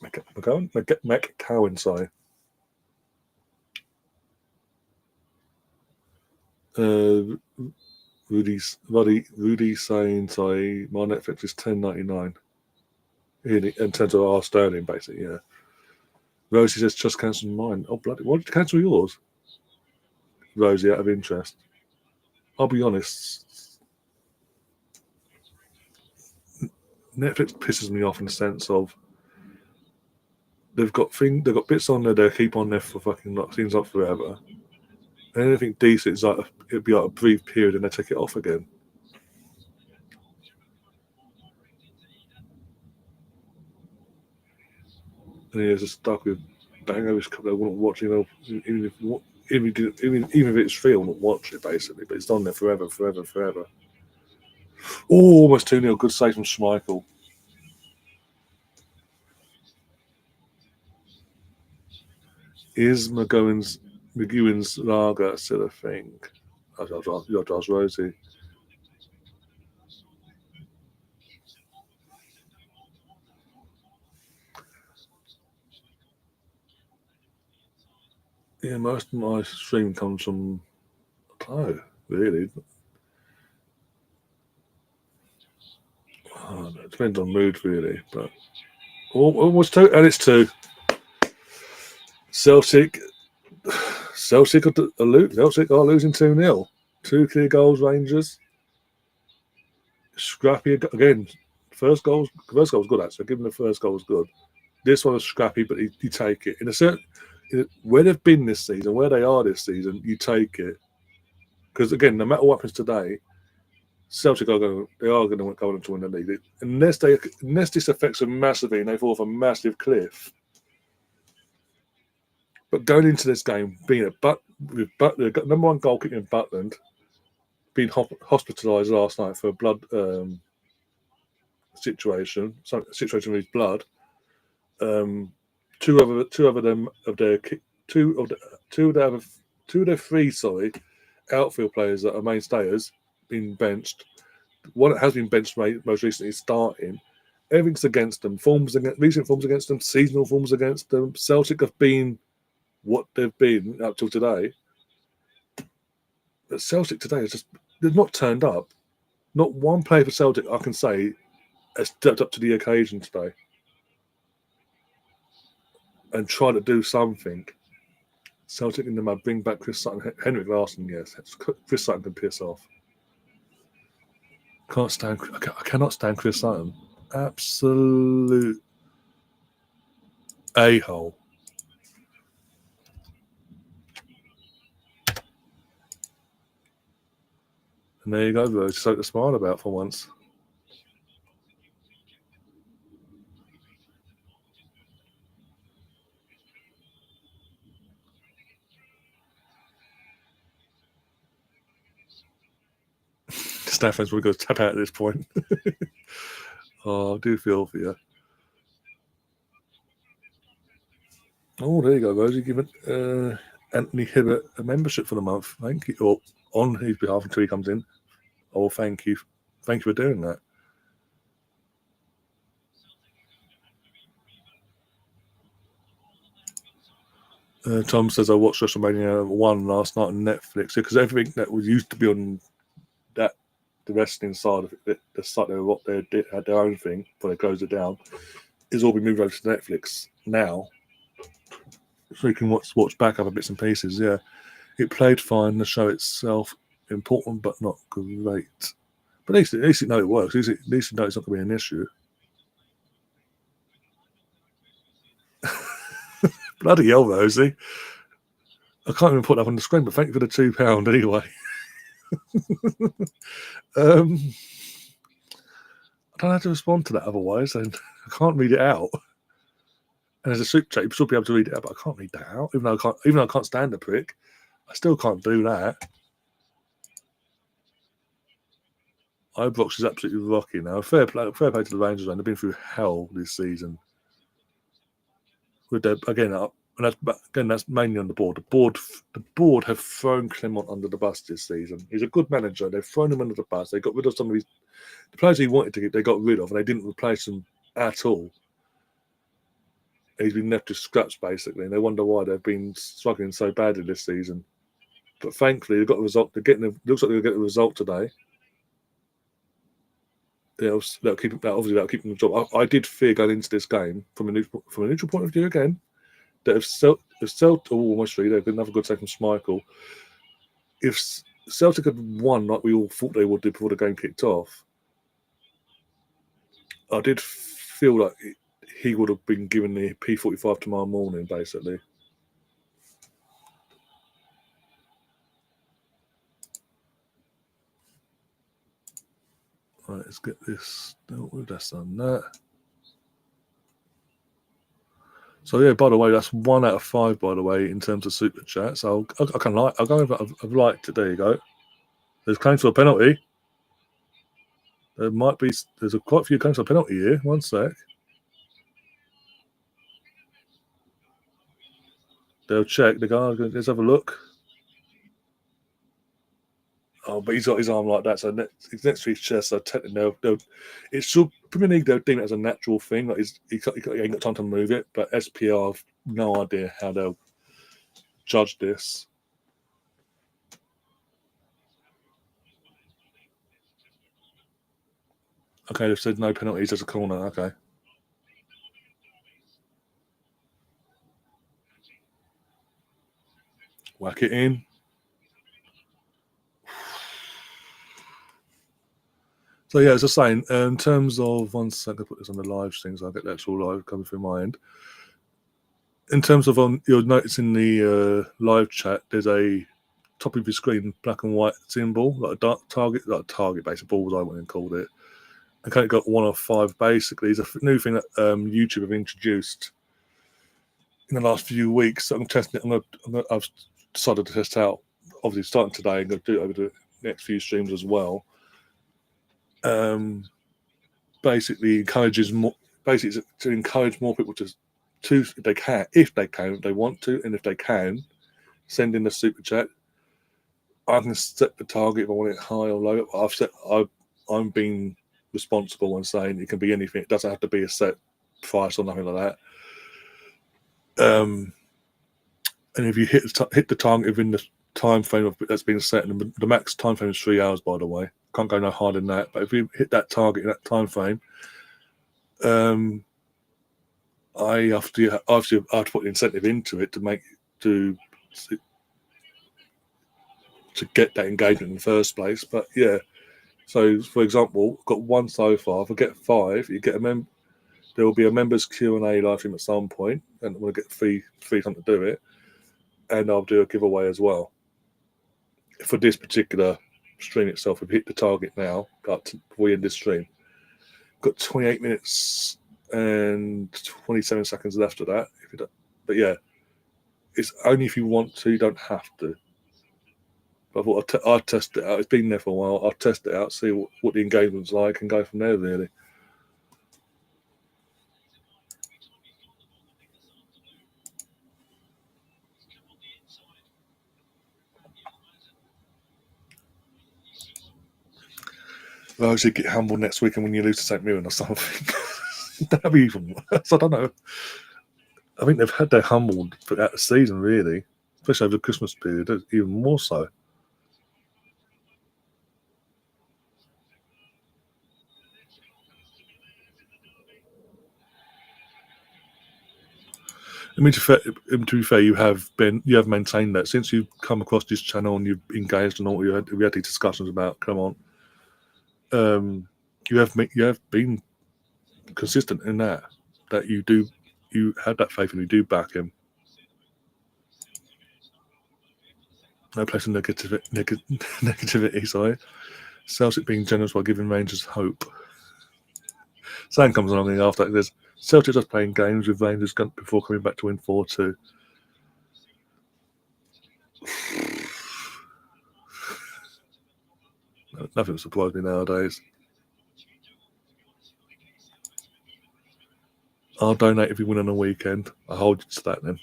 McCowan, sorry. Rudy saying, sorry, my Netflix is $10.99 in terms of our sterling, basically, yeah. Rosie says, just cancel mine. Oh, bloody, why did you cancel yours? Rosie, out of interest. I'll be honest, Netflix pisses me off in the sense of they've got bits on there they keep on there for fucking things like forever. And anything decent is like it'd be like a brief period and they take it off again. And you're just stuck with bangers couple I wouldn't watch, even if it's free, I wouldn't watch it basically. But it's on there forever. Oh, almost 2-0. Good save from Schmeichel. Is McGowan's lager still a thing? I'll ask Rosie. Yeah, most of my stream comes from, I don't know, really. It depends on mood, really. But almost two, and it's two. Celtic Celtic are losing 2-0. Two clear goals, Rangers. Scrappy again. First goal was good actually. Given the first goal was good. This one was scrappy, but you take it. Where they've been this season, where they are this season, you take it. Because again, no matter what happens today, Celtic are going to go on to win the league. Unless this affects them massively and they fall off a massive cliff. But going into this game, being with Butler, number one goalkeeper in Butland, being hospitalised last night for a blood situation with his blood. Two of their three outfield players that are mainstayers been benched. One that has been benched most recently is starting. Everything's against them. Recent forms against them. Seasonal forms against them. Celtic have been what they've been up till today. But Celtic today they've not turned up. Not one player for Celtic I can say has stepped up to the occasion today and tried to do something. Celtic in the mud, bring back Chris Sutton, Henrik Larsson. Yes, Chris Sutton can piss off. I cannot stand Chris Sutton. Absolute a-hole. And there you go, bro. Something to smile about for once. Staffan's will go tap out at this point. Oh, I do feel for you. Oh, there you go, Rose. You've given Anthony Hibbert a membership for the month. Thank you. Or on his behalf until he comes in. Oh, thank you. Thank you for doing that. Tom says I watched WrestleMania 1 last night on Netflix because everything that was used to be on the wrestling side of it, the site they had their own thing before they closed it down, is all been moved over to Netflix now. So you can watch back other bits and pieces. Yeah, it played fine. The show itself important but not great. But at least you know it works. At least you know it's not going to be an issue. Bloody hell, Rosie. I can't even put that on the screen, but thank you for the £2 anyway. I don't know how to respond to that otherwise, and I can't read it out. And as a soup chat, you should be able to read it out, but I can't read that out. Even though I can't stand the prick, I still can't do that. Ibrox is absolutely rocking now. Fair play to the Rangers, man. They've been through hell this season. With their, that's mainly on the board. The board have thrown Clement under the bus this season. He's a good manager. They've thrown him under the bus. They got rid of some of the players he wanted to get. They got rid of, and they didn't replace them at all. He's been left to scratch basically, and they wonder why they've been struggling so badly this season. But thankfully, they've got a result. Looks like they'll get a result today. That'll keep them the job. I did fear going into this game from a neutral point of view again. That if Celtic, almost really, they've got another good take from Schmeichel. If Celtic had won like we all thought they would do before the game kicked off, I did feel like he would have been given the P45 tomorrow morning, basically. Right, let's get this. That's done that. So yeah, by the way, that's 1 out of 5. By the way, in terms of super chat, so I'll go over. I've liked it. There you go. There's claims for a penalty. There might be. There's quite a few claims for a penalty here. One sec. They'll check. The guy. Let's have a look. Oh, but he's got his arm like that, so it's next to his chest. So technically, it's still Premier League. They'll deem it as a natural thing. Like he ain't got time to move it. But SPR have no idea how they'll judge this. Okay, they've said no penalties as a corner. Okay. Whack it in. So yeah, as I was saying, in terms of 1 second, I put this on the live things. I'll get the actual live coming through my end. In terms of you'll notice in the live chat, there's a top of your screen black and white symbol, like a dark target, like a target based balls I went and called it. And kind of got 1 of 5 basically. It's a new thing that YouTube have introduced in the last few weeks. So I'm testing it. I've decided to test out. Obviously, starting today, I'm going to do it over the next few streams as well. Basically encourages more. Basically, to encourage more people to if they want to, and if they can, send in the super chat. I can set the target if I want it high or low. I'm being responsible and saying it can be anything. It doesn't have to be a set price or nothing like that. And if you hit the target within the time frame that's been set, and the max time frame is 3 hours, by the way. Can't go no higher than that. But if you hit that target in that time frame, I have to put the incentive into it to get that engagement in the first place. But yeah, so for example, I've got 1 so far. If I get 5, you get there will be a members Q&A live stream at some point, and we'll get free time to do it, and I'll do a giveaway as well for this particular stream itself. If we hit the target now, before we end this stream, got 28 minutes and 27 seconds left of that. But yeah, it's only if you want to. You don't have to. But I thought I'd test it out. It's been there for a while. I'll test it out, see what the engagement's like, and go from there, really. Well, I should get humbled next week, and when you lose to St. Mirren or something. That'd be even worse. I don't know. I think they've had their humbled throughout the season, really, especially over the Christmas period, even more so. I mean, to be fair, you have maintained that since you've come across this channel and you've engaged in all we had these discussions about. Come on, you have been consistent in that you have that faith and you do back him. No place in negativity. Sorry, Celtic being generous while giving Rangers hope. Sam comes along after there's Celtic just playing games with Rangers before coming back to win 4-2. Nothing surprised me nowadays. I'll donate if you win on a weekend. I'll hold you to that then.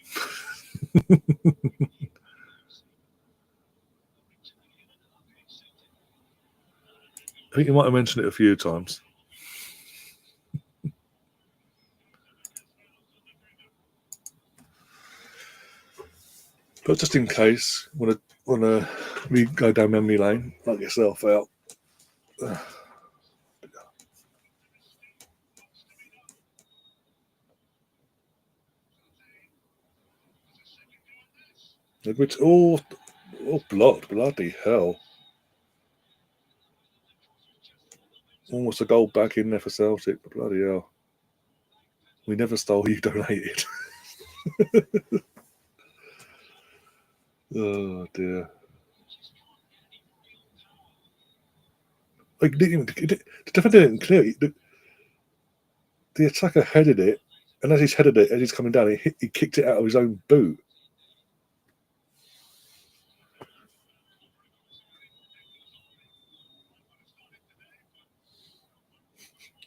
I think you might have mentioned it a few times. But just in case, want to go down memory lane, knock yourself out. Which blocked, bloody hell! Almost a goal back in there for Celtic, but bloody hell. We never stole, you donated. Oh dear. Like, the defender didn't clear it. The attacker headed it, and as he's coming down, he kicked it out of his own boot.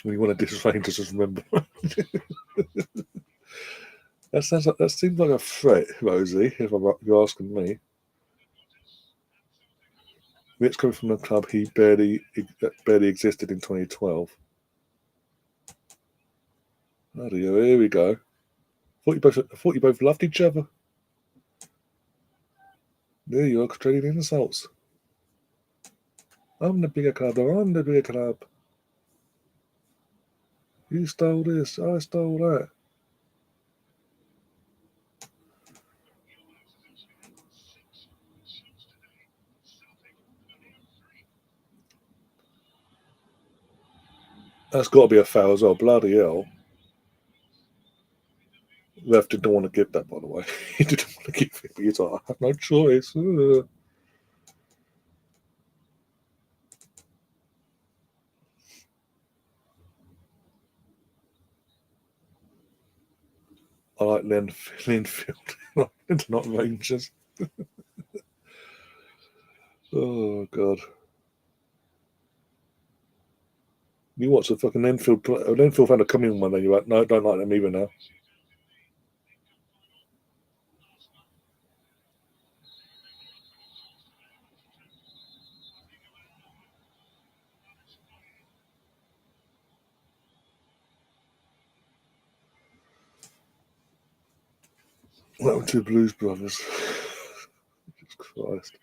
When you want to disrespect, just remember. That seems like a threat, Rosie. If you're asking me, it's coming from a club he barely existed in 2012. Bloody hell, here we go. I thought you both loved each other. There you are, trading insults. I'm the bigger club, or I'm the bigger club. You stole this, I stole that. That's got to be a foul as well. Bloody hell. Ref didn't want to give that, by the way. He didn't want to give it, but he's like, I have no choice. I like Linfield. It's not Rangers. Oh, God. You watch the fucking Linfield fan to come in one day, you're like, no, don't like them either now. That were two Blues Brothers. Jesus Christ.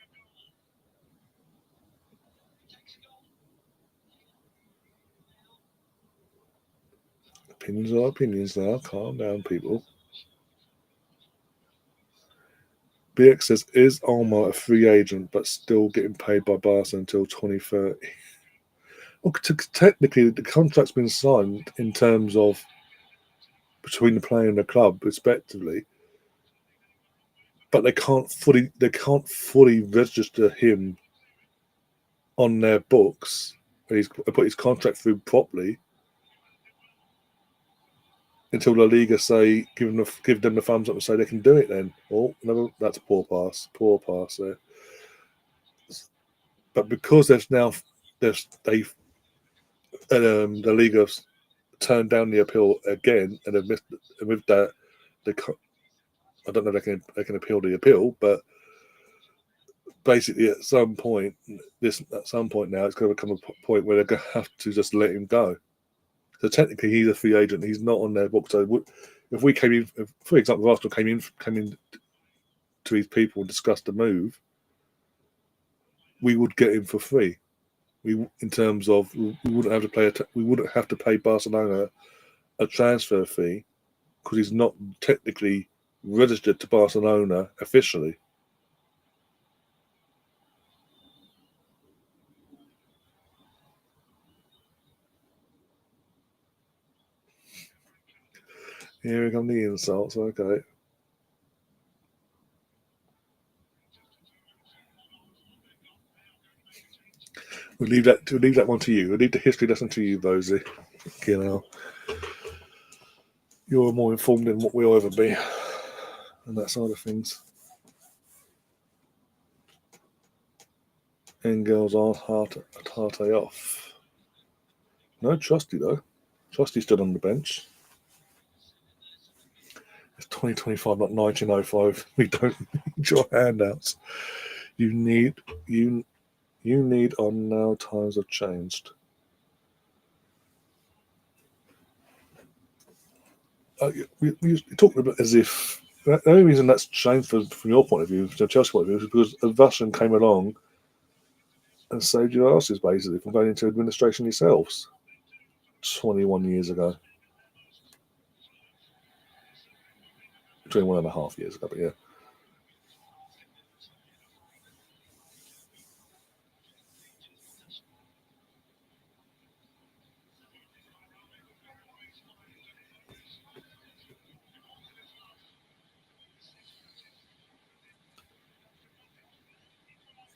Opinions are opinions now. Calm down, people. BX says, is Alma a free agent but still getting paid by Barca until 2030? Well, technically, the contract's been signed in terms of between the player and the club, respectively, but they can't fully register him on their books. And he's put his contract through properly until La Liga say give them the thumbs up and say they can do it. Then, oh no, that's a poor pass there. But because they've the league have turned down the appeal again, and have missed, and with that, I don't know if they can appeal the appeal, but basically at some point now it's going to come a point where they're going to have to just let him go. So technically he's a free agent. He's not on their book. So if we came in, for example, Arsenal came in to his people and discussed the move, we would get him for free. In terms of we wouldn't have to pay Barcelona a transfer fee because he's not technically registered to Barcelona officially. Here come the insults. Okay. We'll leave that one to you. We'll leave the history lesson to you, Bosie. You know, you're more informed than what we'll ever be, and that side of things. Engels on Harte off. No Trusty though. Trusty stood on the bench. It's 2025, not 1905. We don't need your handouts. You need on now. Times have changed. You're talking about as if the only reason that's changed from your point of view, from Chelsea point of view, is because a Russian came along and saved your asses basically from going into administration yourselves 21 years ago. 21.5 years ago, but yeah.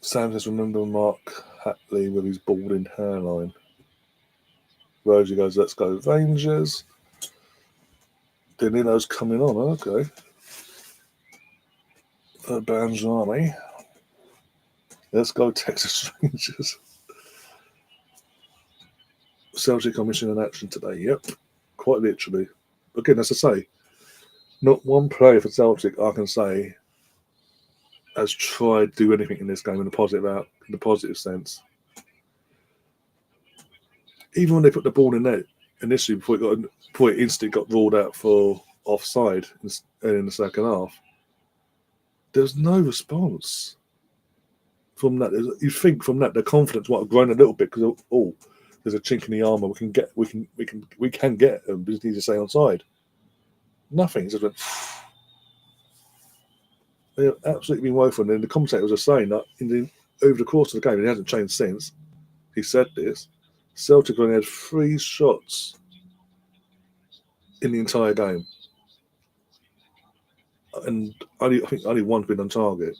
Sam says, remember Mark Hatley with his balding hairline. Rosie goes, let's go Rangers. Danino's coming on, okay. Banjani. Let's go Texas Rangers. Celtic commission in action today, yep. Quite literally. Again, as I say, not one player for Celtic I can say has tried to do anything in this game in the positive sense. Even when they put the ball in net initially before it instantly got ruled out for offside in the second half, there's no response. from that, you think from that, their confidence might have grown a little bit because there's a chink in the armour. We can get them. We just need to stay on side. Nothing. It's just went. They've absolutely been woeful. And the commentator was just saying that over the course of the game, and it hasn't changed since. He said this: Celtic only had 3 shots in the entire game, and I think only one's been on target,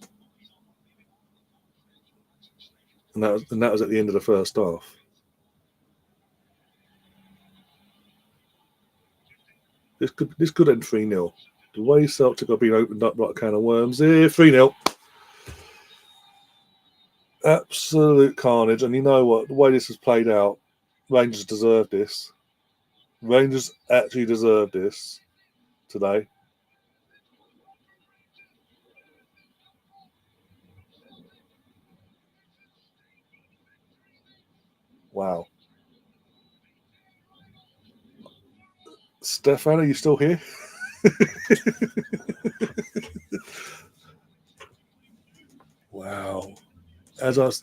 and that was at the end of the first half. This could end 3-0. The way Celtic are being opened up like a can of worms here, 3-0. Absolute carnage. And you know what? The way this has played out, Rangers deserve this. Rangers actually deserve this today. Wow. Stefan, are you still here? Wow. As I was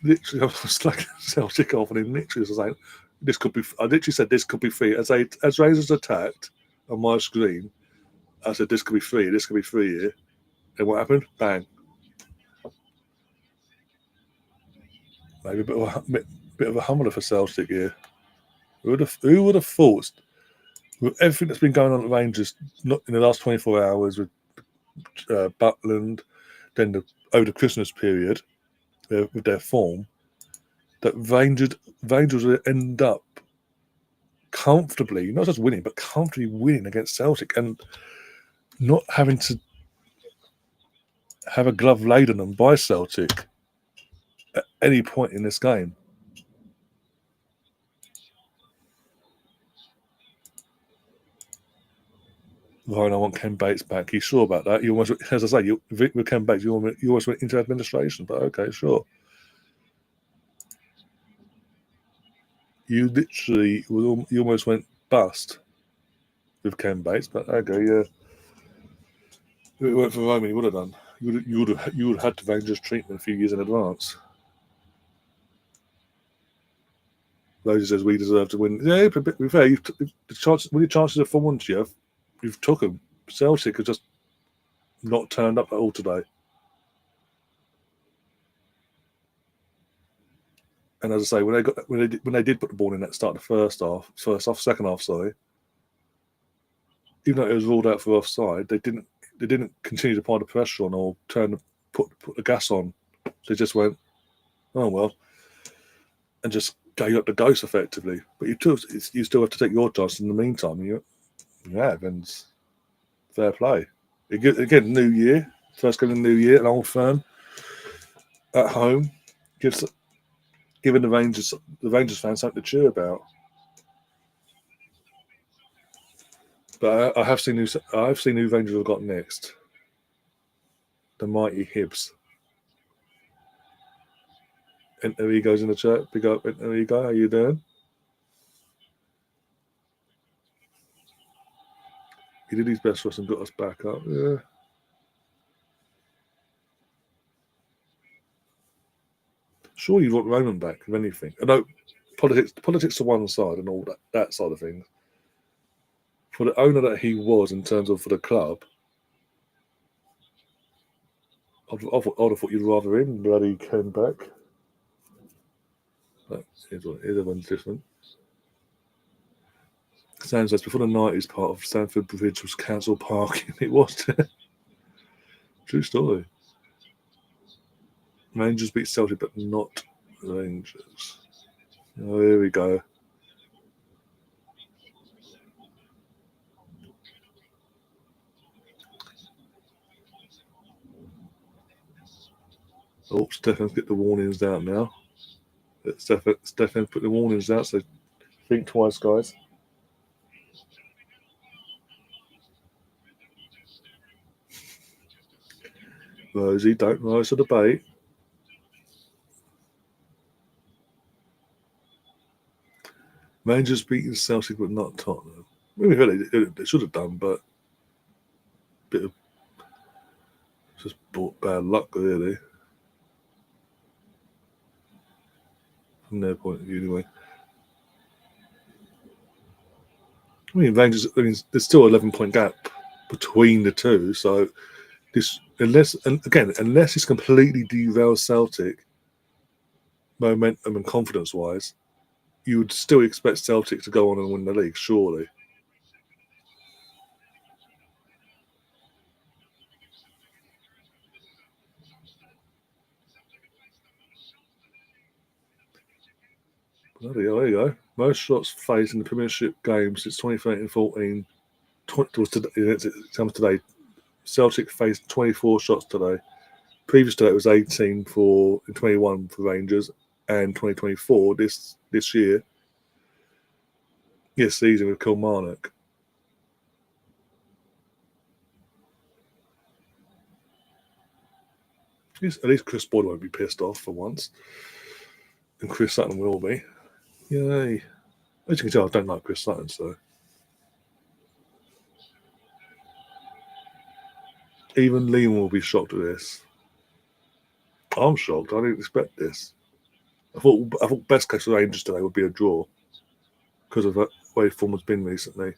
slacking Celtic off, and he literally was saying, "This could be." I literally said, "This could be 3." As Rangers attacked on my screen, I said, "This could be 3. This could be 3 here." And what happened? Bang. Maybe a bit of a humbler for Celtic here. Who would have thought, with everything that's been going on at Rangers not in the last 24 hours with Butland, then over the Christmas period with their form, that Rangers would end up comfortably, not just winning, but comfortably winning against Celtic and not having to have a glove laid on them by Celtic at any point in this game. Ryan, I want Ken Bates back. You sure about that? You almost, as I say, with Ken Bates, you almost went into administration. But okay, sure. You literally, you almost went bust with Ken Bates. But okay, yeah. If it weren't for Roman, you would have done. You would have had the Rangers treatment a few years in advance. Rosie says we deserve to win. Yeah, but to be fair, the chances, when your chances are 4-1, you've took them. Celtic have just not turned up at all today. And as I say, when they did put the ball in that start, the first half, second half, sorry, even though it was ruled out for offside, they didn't continue to apply the pressure on or put the gas on. They just went, oh well, and just gave up the ghost effectively. But you still have to take your chance in the meantime. You have, and fair play. Again, New Year, first game of the New Year, an Old Firm at home, giving the Rangers fans something to cheer about. But I have seen who Rangers have got next. The mighty Hibs. And there he goes in the chat. Big up, there you go. How you doing? He did his best for us and got us back up. Yeah. Sure, you want Roman back, if anything. I know politics to one side and all that side of things. For the owner that he was in terms of for the club, I'd have thought you'd rather him bloody came back. But everyone's different. Sam says before the 90s, part of Stamford Bridge was council parking. It was. True story. Rangers beat Celtic, but not Rangers. Oh, here we go. Oh, Stefan's get the warnings out now. Stefan put the warnings out, so think twice, guys. Rosie, don't rise to the bait. Rangers beating Celtic, but not Tottenham. Maybe they should have done, but a bit of just bad luck, really. from their point of view anyway. I mean, Rangers. I mean, there's still 11-point gap between the two. So this, unless this completely derails Celtic momentum and confidence wise, you would still expect Celtic to go on and win the league, surely. Bloody hell, there you go. Most shots faced in the Premiership game since 2013-14 was today. Celtic faced 24 shots today. Previous to that, it was 18 in 21 for Rangers, and 2024 this year, this season with Kilmarnock. At least Chris Boyd won't be pissed off for once, and Chris Sutton will be. Yay! As you can tell, I don't like Chris Sutton, so even Liam will be shocked at this. I'm shocked. I didn't expect this. I thought best case for Rangers today would be a draw because of the way form has been recently.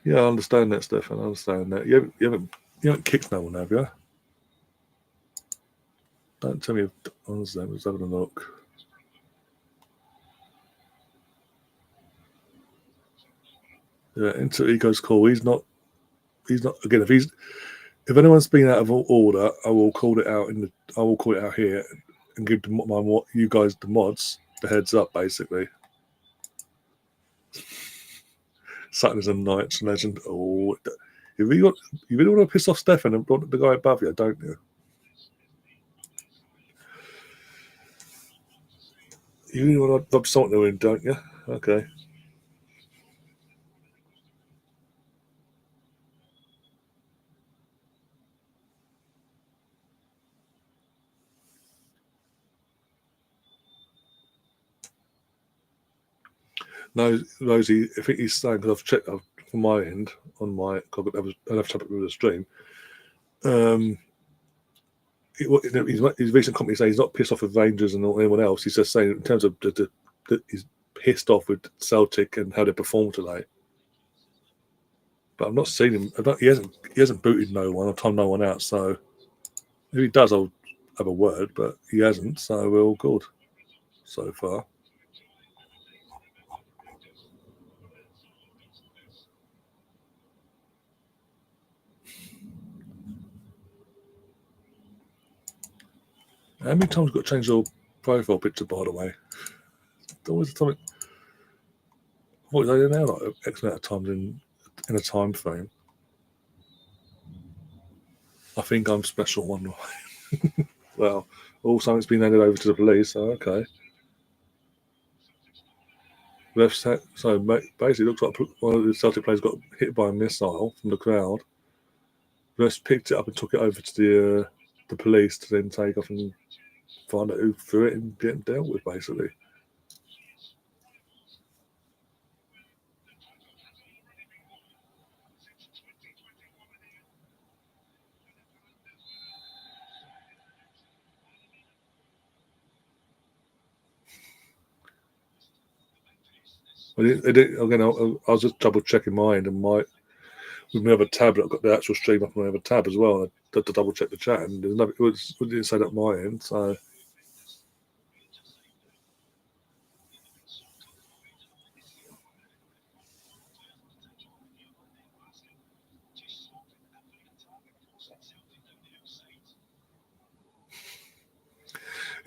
Yeah, I understand that, Stefan. I understand that. You haven't kicked no one, have you? Don't tell me. Honestly, I was having a look. Yeah, into Ego's call. He's not. Again. If anyone's been out of order, I will call it out I will call it out here and give you guys the mods the heads up. Basically, Sutton is a Knights legend. Oh, you really want to piss off Stefan and the guy above you, don't you? You really want to rub salt in the wind, don't you? Okay. No, Rosie, I think he's saying, because I've checked from my end on my, I'll have to check it with the stream. His recent company saying he's not pissed off with Rangers and anyone else. He's just saying in terms of he's pissed off with Celtic and how they performed today. But I've not seen him. He hasn't booted no one or told no one out. So if he does, I'll have a word. But he hasn't. So we're all good so far. How many times got to change your profile picture, by the way? Always something. What are they now? Like X amount of times in a time frame. I think I'm special one way. Well, also it's been handed over to the police. So okay. So basically, it looks like one of the Celtic players got hit by a missile from the crowd. Refs picked it up and took it over to the police to then take off and find out who threw it and get it dealt with, basically. Again, I was just double checking mine and with my other tab, I've got the actual stream up on my other tab as well. I had to double check the chat, and there's nothing. It didn't say that on my end, so.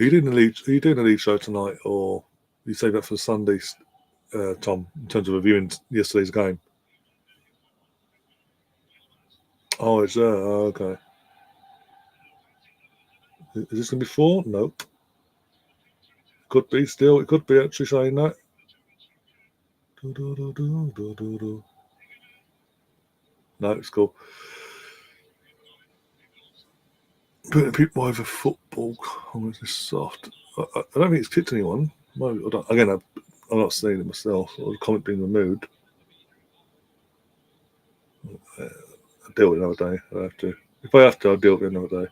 Are you doing the league show tonight, or you save that for Sunday, Tom? In terms of reviewing yesterday's game. Oh, it's there. Oh, okay. Is this going to be 4? Nope. Could be still. It could be actually saying that. No, it's cool. Putting people over football. Oh, is this soft? I don't think it's kicked anyone. No, again, I'm not seeing it myself. Or the comment being removed. I'll deal with it another day. I have to. If I have to, I'll deal with it another day.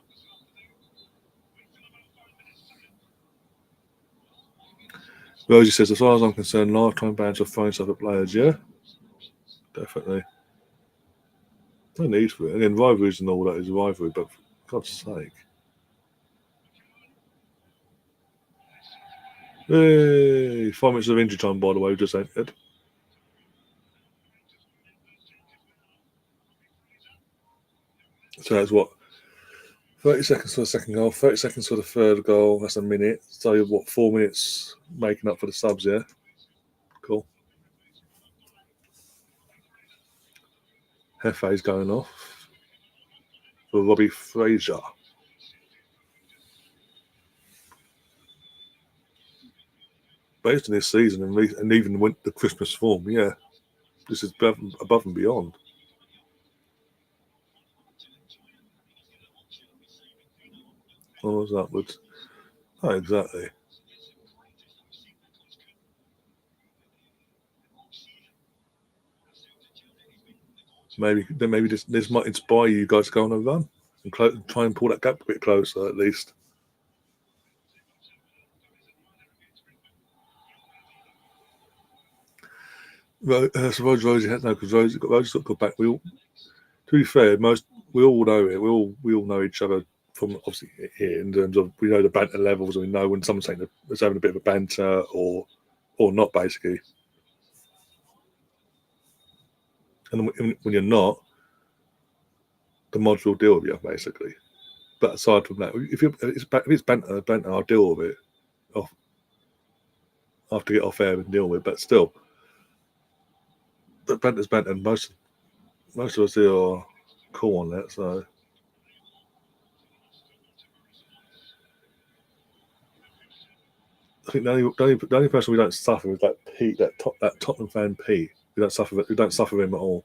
Rosie says, as far as I'm concerned, lifetime bans are throwing stuff at players. Yeah, definitely. No need for it. Again, rivalries and all that is a rivalry, but for God's sake. Hey, 5 minutes of injury time, by the way, we just entered. So that's what? 30 seconds for the second goal, 30 seconds for the third goal. That's a minute. So you've what, 4 minutes making up for the subs, yeah? Cool. Hefe's going off for Robbie Fraser. Based on this season and even went the Christmas form, yeah. This is above and beyond. Almost upwards. Oh, exactly. Maybe this might inspire you guys to go on a run and try and pull that gap a bit closer, at least. So Rosie had no, because Rosie's got to go back. To be fair, we all know it. We all know each other from obviously here in terms of we know the banter levels, and we know when someone's having a bit of a banter or not, basically. And when you're not, the mods will deal with you, basically. But aside from that, if it's banter, I'll deal with it. I'll have to get off air and deal with it. But still, the banter's banter, and most of us here are cool on that. So I think the only person we don't suffer is that Pete, that Tottenham fan Pete. We don't suffer him at all,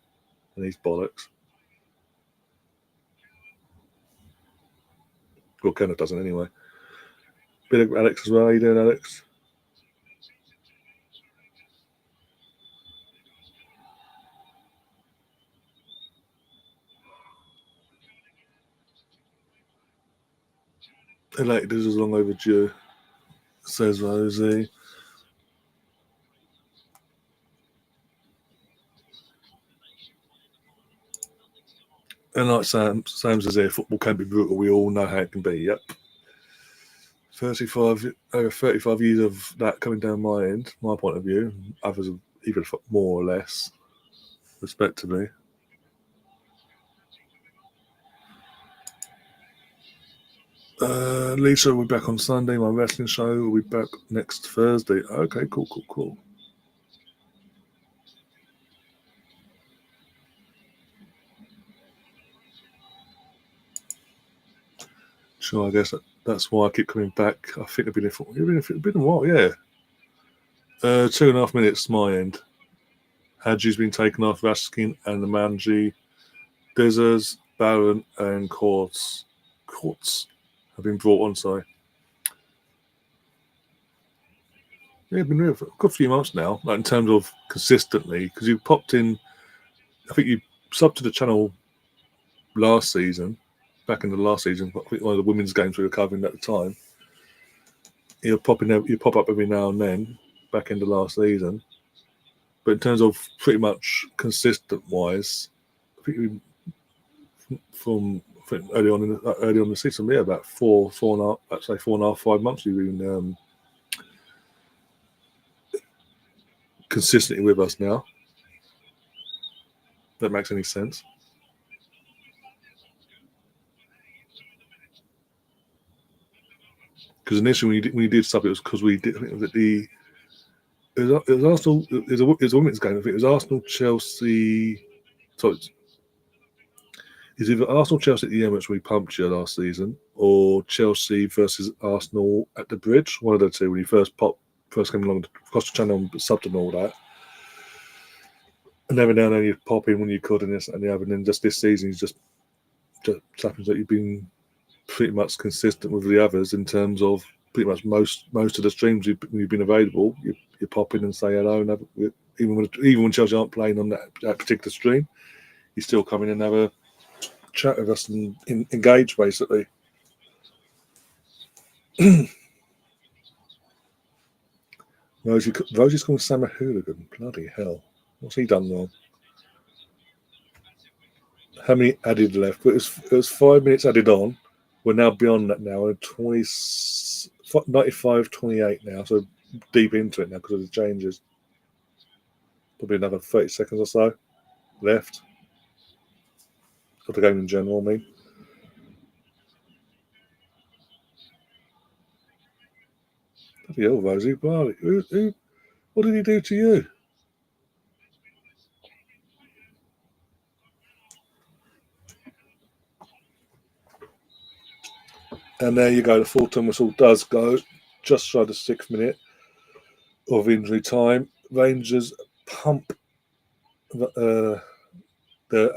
and he's bollocks. Well, Kenneth doesn't anyway. Bit of Alex as well. How you doing, Alex? Elated, this is long overdue, says Rosie. And like Sam says here, football can be brutal. We all know how it can be. Yep. 35 years of that coming down my end, my point of view. Others have even more or less, respectively. Lisa will be back on Sunday. My wrestling show will be back next Thursday. Okay, cool. Sure, I guess that's why I keep coming back. I think it's been a while, yeah. 2.5 minutes, my end. Hadji's been taken off, Raskin and the Manji. Dizzers, Baron, and Quartz have been brought on, sorry. Yeah, been here for a good few months now, like in terms of consistently, because you popped in, I think you subbed to the channel last season, back in the last season, I think one of the women's games we were covering at the time. You pop up every now and then, back in the last season. But in terms of pretty much consistent wise, I think from early on in the season, yeah, about four and a half, let's say 4.5, 5 months you've been consistently with us now. If that makes any sense. Because initially when you did sub, it was because we did. I think it was Arsenal. It was a women's game. I think it was Arsenal, Chelsea. So it's either Arsenal, Chelsea at the Emirates we pumped you last season, or Chelsea versus Arsenal at the Bridge. One of the two when you first came along across the channel and subbed and all that. And every now and then you'd pop in when you could, and this and the other. And then just this season, you just happens that you've been pretty much consistent with the others in terms of pretty much most of the streams you've been available. You pop in and say hello, and even when Chelsea aren't playing on that particular stream, you still come in and have a chat with us and engage, basically. Rosie's called Sam a hooligan. Bloody hell. What's he done wrong? How many added left? But it was 5 minutes added on. We're now beyond that now. We're 95-28 now. So deep into it now because of the changes. Probably another 30 seconds or so left. Of the game in general, I mean. Bloody hell, Rosie. Bloody, what did he do to you? And there you go. The full-time whistle does go just shy of the 6th minute of injury time. Rangers pump their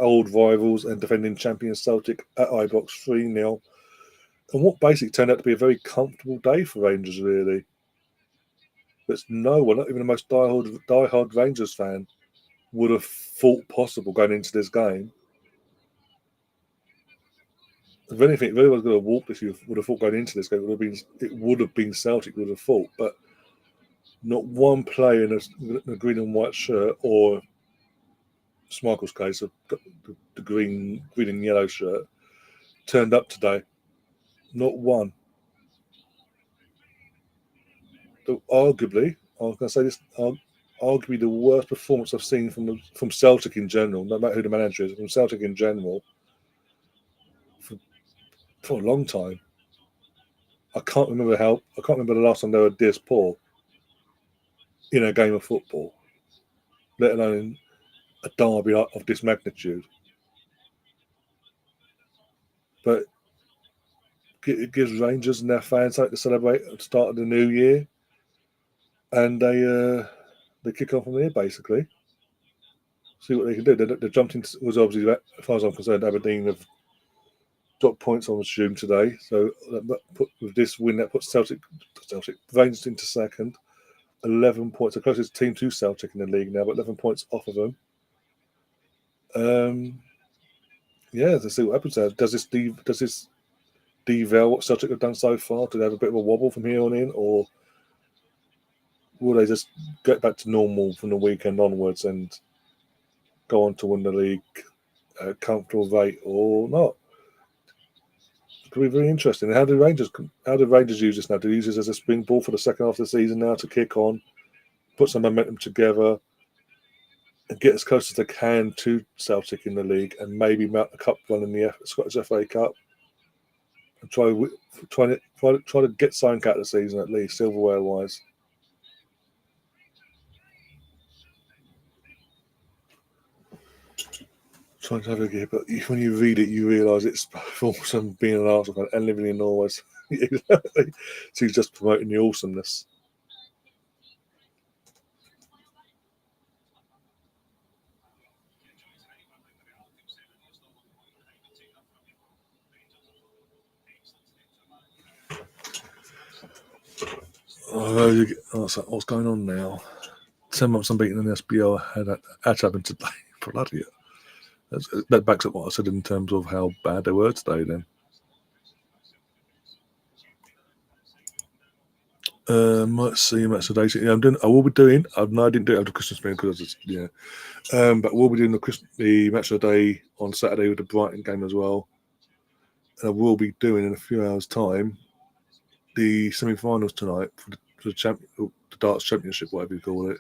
old rivals and defending champions Celtic at Ibrox 3-0. And what basically turned out to be a very comfortable day for Rangers, really. But no one, not even the most diehard Rangers fan, would have thought possible going into this game. If anything, if anyone's going to walk this, you would have thought going into this game, it would have been Celtic, would have thought. But not one player in a green and white shirt, or Schmeichel's case, the green and yellow shirt, turned up today. Not one. Arguably, I was going to say this, arguably the worst performance I've seen from Celtic in general, no matter who the manager is, from Celtic in general, for a long time. I can't remember the last time they were this poor in a game of football, let alone a derby of this magnitude. But it gives Rangers and their fans something to celebrate at the start of the new year, and they kick off from here basically. See what they can do. They jumped into, was obviously, as far as I'm concerned, Aberdeen have dropped points on June today. So with this win, that puts Celtic Rangers into second, 11 points. The closest team to Celtic in the league now, but 11 points off of them. Yeah, let's see what happens there. Does this derail what Celtic have done so far? Do they have a bit of a wobble from here on in, or will they just get back to normal from the weekend onwards and go on to win the league at a comfortable rate, or not? It could be very interesting. How do Rangers use this now? Do they use this as a springboard for the second half of the season now to kick on, put some momentum together, and get as close as they can to Celtic in the league, and maybe mount a cup run in the Scottish FA Cup, and try to get something out of the season at least, silverware wise. Trying to have a give, but when you read it, you realise it's awesome being an Arsenal fan and living in Norway. So he's just promoting the awesomeness. What's going on now? 10 months unbeaten in the SBL had happened today. Bloody hell. That backs up what I said in terms of how bad they were today then. Might see match today. Yeah, I will be doing. I didn't do it after Christmas meal because but we'll be doing the match of the day on Saturday with the Brighton game as well. And I will be doing in a few hours' time the semi-finals tonight for the darts championship, whatever you call it.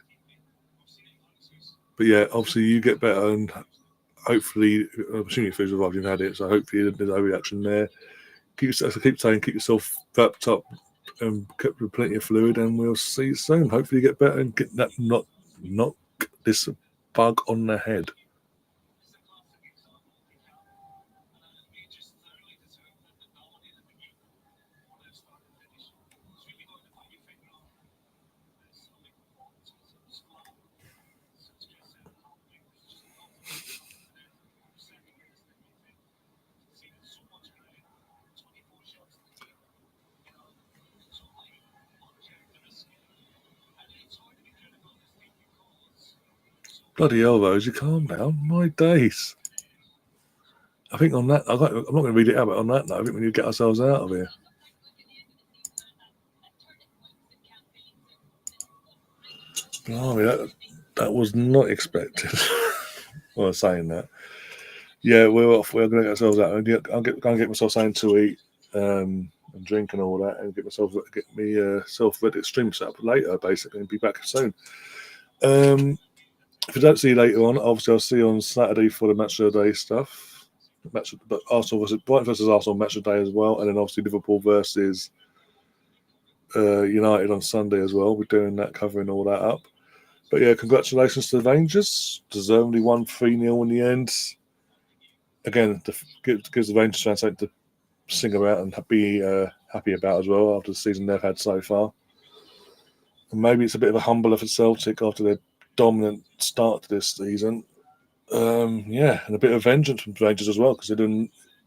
But yeah, obviously you get better, and hopefully, I'm assuming your food's arrived, you've had it, so hopefully there's no reaction there. Keep yourself wrapped up and kept with plenty of fluid, and we'll see you soon. Hopefully you get better and get that knock this bug on the head. Bloody hell, Rosie, calm down. My days. I think on that, I'm not going to read it out, but on that note, I think we need to get ourselves out of here. Blimey, that was not expected. Well, saying that. Yeah, we're off. We're going to get ourselves out. I'll get myself something to eat and drink and all that, and get myself ready to stream set up later, basically, and be back soon. If I don't see you later on, obviously I'll see you on Saturday for the match of the day stuff. But Arsenal Brighton versus Arsenal match of the day as well, and then obviously Liverpool versus United on Sunday as well. We're doing that, covering all that up. But yeah, congratulations to the Rangers. Deservedly won 3-0 in the end. Again, gives the Rangers fans something to sing about and be happy about as well after the season they've had so far. And maybe it's a bit of a humbler for Celtic after their dominant start to this season. And a bit of vengeance from the Rangers as well, because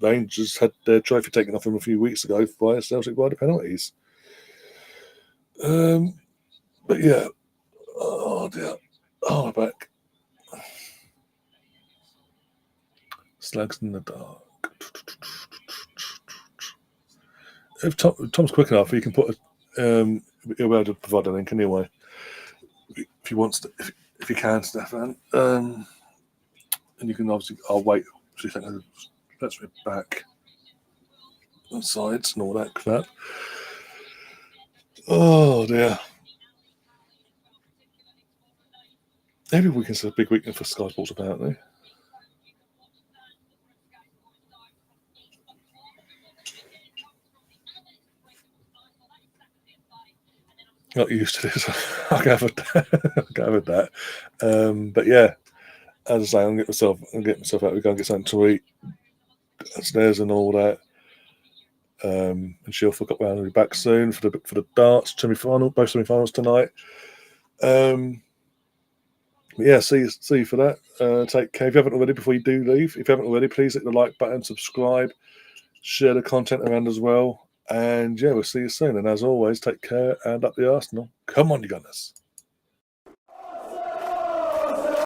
Rangers had their trophy taken off them a few weeks ago by Celtic by the penalties. But yeah, oh dear, my back. Slags in the dark. If Tom's quick enough, he can put he'll be able to provide a link anyway. If he wants to, if he can, Stefan. And you can obviously, I'll wait. That's me back on sides and all that crap. Oh dear. Every weekend's a big weekend for Sky Sports, apparently. Not used to this. I gathered that. But yeah, as I say, I'll get myself out. We go and get something to eat upstairs and all that. And she'll forget we'll be back soon for the darts semi-final, both semi-finals tonight. Yeah, see you for that. Take care. If you haven't already, before you do leave, if you haven't already, please hit the like button, subscribe, share the content around as well. And yeah, we'll see you soon. And as always, take care and up the Arsenal. Come on, you Gunners.